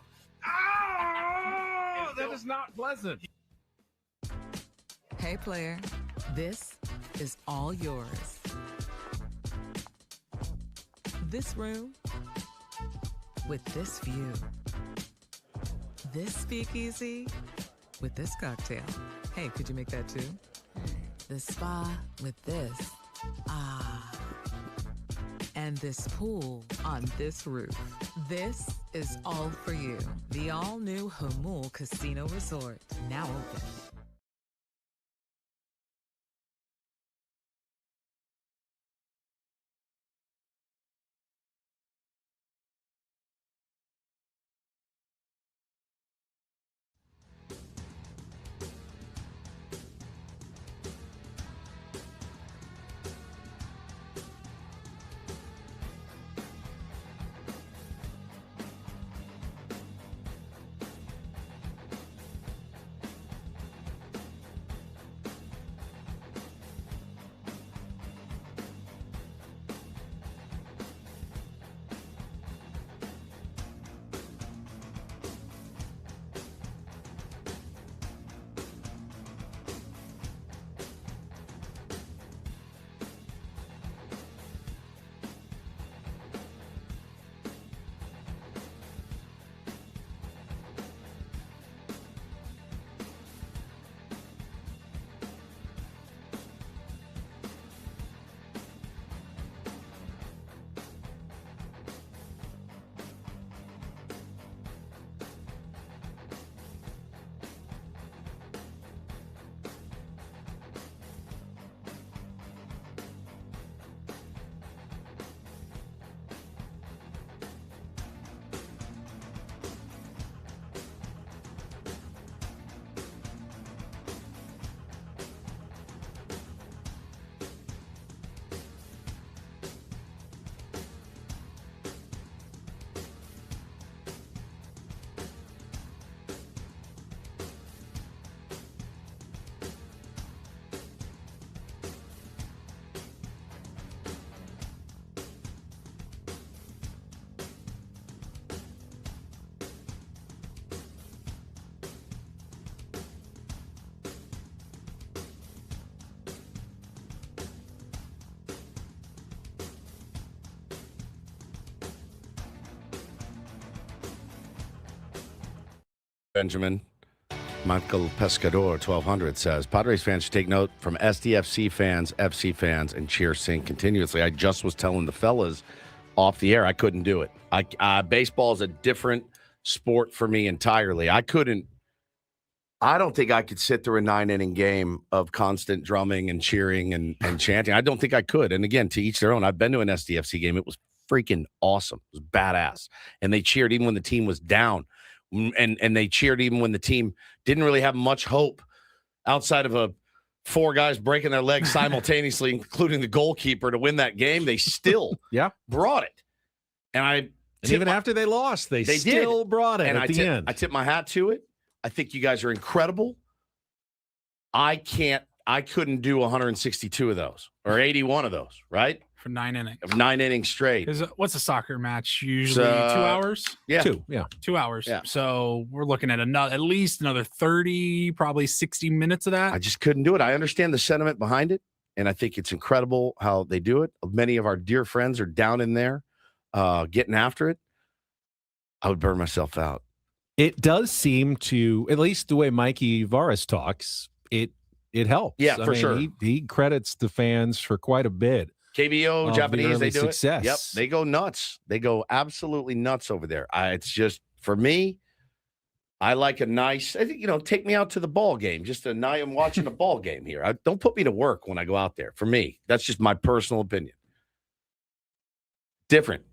that is not pleasant. Hey, player, this is all yours. This room with this view. This speakeasy with this cocktail. Hey, could you make that too? The spa with this. Ah. And this pool on this roof. This is all for you. The all-new Hamul Casino Resort, now open. Benjamin. Michael Pescador, 1200, says, Padres fans should take note from SDFC fans, FC fans, and cheer Sing continuously. I just was telling the fellas off the air, I couldn't do it. Baseball is a different sport for me entirely. I don't think I could sit through a 9-inning game of constant drumming and cheering and chanting. I don't think I could. And again, to each their own. I've been to an SDFC game. It was freaking awesome. It was badass. And they cheered even when the team was down. And they cheered even when the team didn't really have much hope outside of 4 guys breaking their legs simultaneously, including the goalkeeper, to win that game. They still brought it. And even after they lost, they still brought it and at the end. I tip my hat to it. I think you guys are incredible. I couldn't do 162 of those or 81 of those, right? For 9 innings. Of 9 innings straight. What's a soccer match? Usually 2 hours? Yeah. 2 hours. Yeah. So we're looking at at least another 30, probably 60 minutes of that. I just couldn't do it. I understand the sentiment behind it, and I think it's incredible how they do it. Many of our dear friends are down in there getting after it. I would burn myself out. It does seem to, at least the way Mikey Varas talks, it helps. Yeah, for sure. He credits the fans for quite a bit. KBO, Japanese, they do success. it. Yep, they go nuts. They go absolutely nuts over there. It's just, for me, I like a nice, take me out to the ball game. Just a night I'm watching a ball game here. Don't put me to work when I go out there. For me, that's just my personal opinion. Different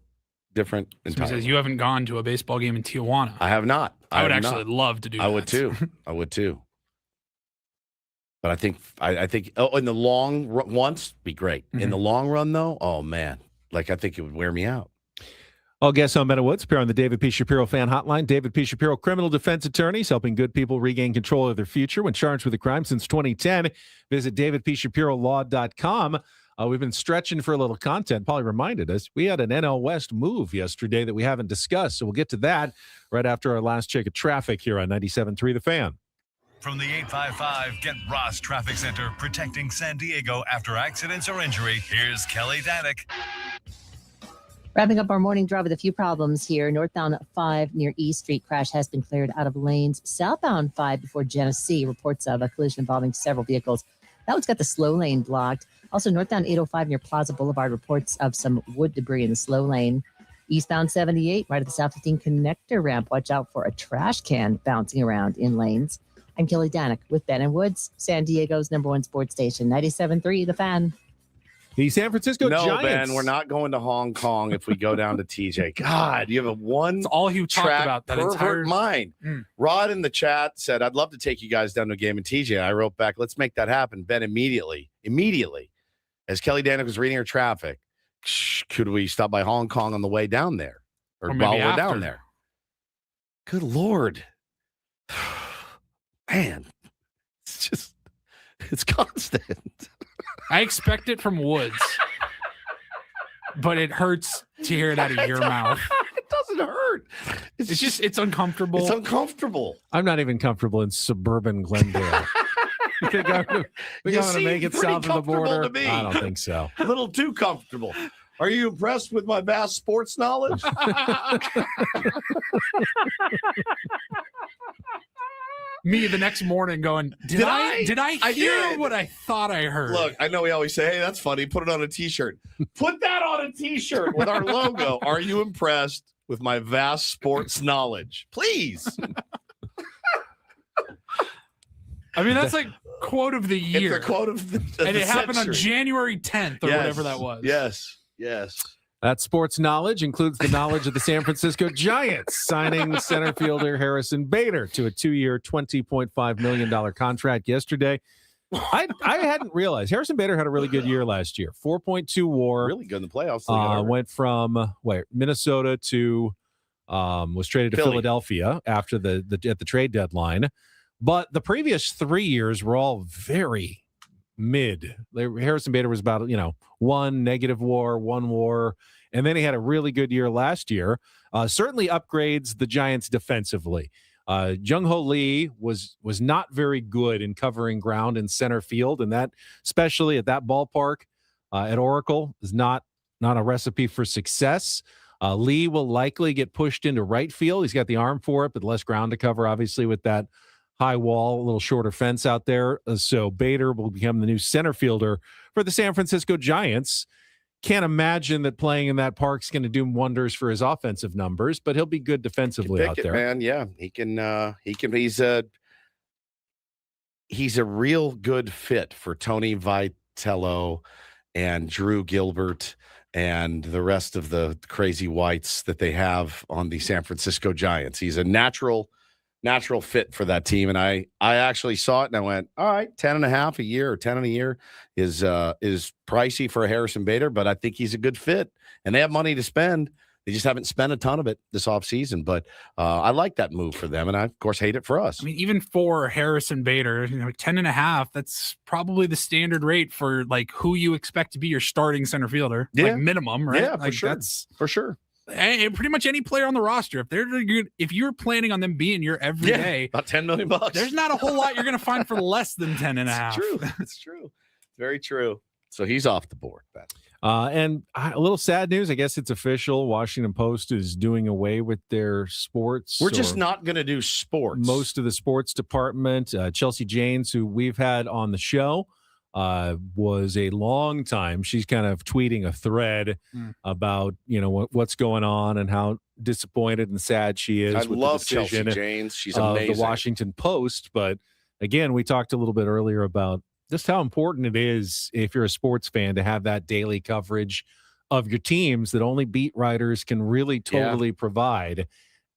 Somebody entirely. says you haven't gone to a baseball game in Tijuana. I have not. I would actually love to do that. I would too. I would too. But I think in the long run, once be great. In the long run, though, oh man, I think it would wear me out. All guests on Meadow Woods appear on the David P. Shapiro fan hotline. David P. Shapiro, criminal defense attorneys, helping good people regain control of their future when charged with a crime since 2010. Visit davidpshapirolaw.com. We've been stretching for a little content. Paulie reminded us we had an NL West move yesterday that we haven't discussed, so we'll get to that right after our last check of traffic here on 97.3 The Fan. From the 855 Get Ross Traffic Center, protecting San Diego after accidents or injury, here's Kelly Danick. Wrapping up our morning drive with a few problems here. Northbound 5 near East Street crash has been cleared out of lanes. Southbound 5 before Genesee, reports of a collision involving several vehicles. That one's got the slow lane blocked. Also, northbound 805 near Plaza Boulevard, reports of some wood debris in the slow lane. Eastbound 78, right at the South 15 connector ramp. Watch out for a trash can bouncing around in lanes. I'm Kelly Danick with Ben and Woods, San Diego's #1 sports station, 97.3 The Fan. The San Francisco Giants. No, Ben, we're not going to Hong Kong if we go down to TJ. God, you have a all he talked about that pervert entire mind. Rod in the chat said, I'd love to take you guys down to a game in TJ. I wrote back, let's make that happen. Ben immediately, as Kelly Danick was reading her traffic, could we stop by Hong Kong on the way down there? Or while we're down there? Good Lord. Man, it's constant. I expect it from Woods, but it hurts to hear it out of your mouth. It doesn't hurt. It's uncomfortable. It's uncomfortable. I'm not even comfortable in suburban Glendale. You think I'm going to make it south of the border? I don't think so. A little too comfortable. Are you impressed with my vast sports knowledge? Me the next morning going, did I hear what I thought I heard? Look, I know we always say, hey, that's funny. Put it on a T-shirt. Put that on a T-shirt with our logo. Are you impressed with my vast sports knowledge? Please. I mean, that's like quote of the year. It's a quote of the and it happened on century. January 10th or whatever that was. Yes. That sports knowledge includes the knowledge of the San Francisco Giants signing center fielder Harrison Bader to a 2-year, $20.5 million contract yesterday. I hadn't realized Harrison Bader had a really good year last year. 4.2 WAR. Really good in the playoffs. Went from Minnesota to was traded to Philadelphia after at the trade deadline. But the previous 3 years were all very mid. Harrison Bader was about 1 negative WAR, 1 WAR, and then he had a really good year last year. Certainly upgrades the Giants defensively. Jung-Ho Lee was not very good in covering ground in center field, and that, especially at that ballpark at Oracle, is not a recipe for success. Lee will likely get pushed into right field. He's got the arm for it, but less ground to cover, obviously, with that high wall, a little shorter fence out there. So Bader will become the new center fielder for the San Francisco Giants. Can't imagine that playing in that park's going to do wonders for his offensive numbers, but he'll be good defensively out there. Man, yeah, he can. He's a real good fit for Tony Vitello and Drew Gilbert and the rest of the crazy whites that they have on the San Francisco Giants. He's a natural fit for that team. And I actually saw it and I went, all right, 10.5 a year or 10 a year is pricey for a Harrison Bader, but I think he's a good fit and they have money to spend. They just haven't spent a ton of it this offseason, but I like that move for them. And I, of course, hate it for us. I mean, even for Harrison Bader, 10.5, that's probably the standard rate for like who you expect to be your starting center fielder, like minimum, right? Yeah, like, for sure. That's for sure. And pretty much any player on the roster, if you're planning on them being your everyday, about $10 million, there's not a whole lot you're going to find for less than 10.5. It's true. It's true. Very true. So he's off the board, Ben. And a little sad news. I guess it's official. Washington Post is doing away with their sports. We're just not going to do sports. Most of the sports department. Chelsea Janes, who we've had on the show, was a long time. She's kind of tweeting a thread about what's going on and how disappointed and sad she is. I with love the decision Chelsea Janes. She's amazing. The Washington Post, but again, we talked a little bit earlier about just how important it is if you're a sports fan to have that daily coverage of your teams that only beat writers can really totally provide.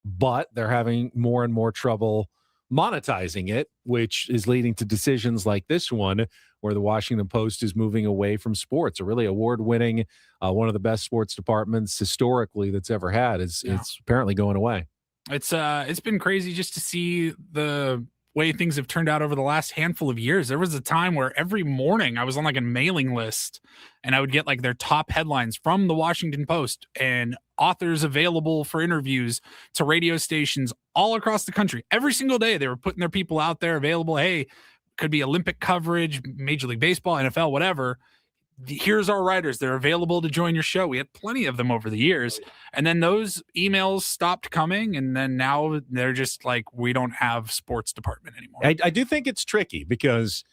But they're having more and more trouble monetizing it, which is leading to decisions like this one, where the Washington Post is moving away from sports. A really award-winning, one of the best sports departments historically that's ever had. It's apparently going away. It's been crazy just to see the way things have turned out over the last handful of years. There was a time where every morning I was on like a mailing list and I would get like their top headlines from the Washington Post and authors available for interviews to radio stations all across the country. Every single day they were putting their people out there available. Hey, could be Olympic coverage, Major League Baseball, NFL, whatever. Here's our writers. They're available to join your show. We had plenty of them over the years. And then those emails stopped coming. And then now they're just like, we don't have sports department anymore. I do think it's tricky because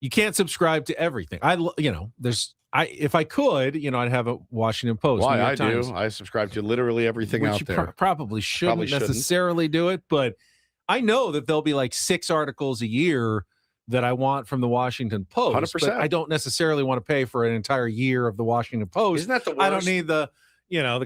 you can't subscribe to everything. If I could, I'd have a Washington Post. Why? I do. I subscribe to literally everything out there. Probably shouldn't necessarily do it, but I know that there'll be like 6 articles a year that I want from the Washington Post. 100%. But I don't necessarily want to pay for an entire year of the Washington Post. Isn't that the worst? I don't need the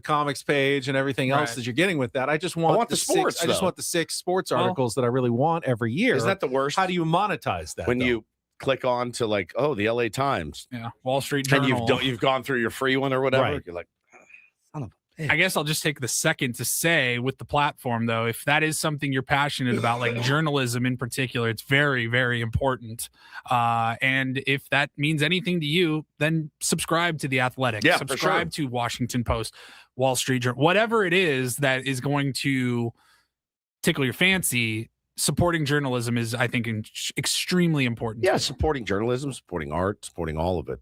comics page and everything else that you're getting with that. I just want the sports. I just want the 6 sports articles that I really want every year. Isn't that the worst? How do you monetize that? When you click on to like, the LA Times, Wall Street Journal, and you've gone through your free one or whatever. Right. You're like, I guess I'll just take the second to say with the platform, though, if that is something you're passionate about, like journalism in particular, it's very, very important. And if that means anything to you, then subscribe to The Athletic, subscribe to Washington Post, Wall Street Journal, whatever it is that is going to tickle your fancy. Supporting journalism is, I think, extremely important. Yeah, supporting journalism, supporting art, supporting all of it.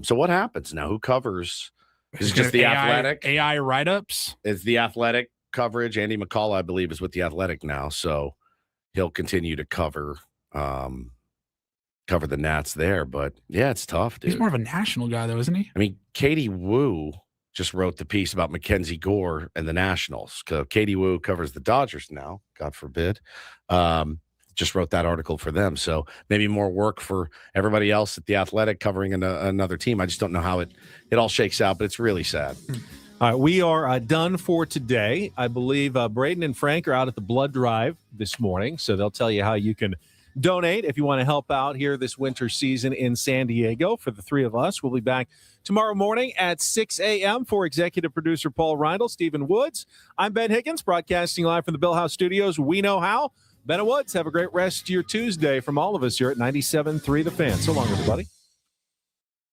So what happens now? Who covers? Is it just the Athletic? AI write-ups? It's the Athletic coverage. Andy McCall, I believe, is with the Athletic now, so he'll continue to cover the Nats there. But yeah, it's tough, dude. He's more of a national guy, though, isn't he? I mean, Katie Wu just wrote the piece about Mackenzie Gore and the Nationals. Katie Wu covers the Dodgers now, God forbid. Just wrote that article for them. So maybe more work for everybody else at The Athletic covering another team. I just don't know how it all shakes out, but it's really sad. All right, we are done for today. I believe Braden and Frank are out at the blood drive this morning, so they'll tell you how you can donate if you want to help out here this winter season in San Diego. For the 3 of us, we'll be back tomorrow morning at 6 a.m. for executive producer Paul Reindl, Stephen Woods. I'm Ben Higgins, broadcasting live from the Bill House Studios. We know how. Ben and Woods, have a great rest of your Tuesday from all of us here at 97.3 The Fan. So long, everybody.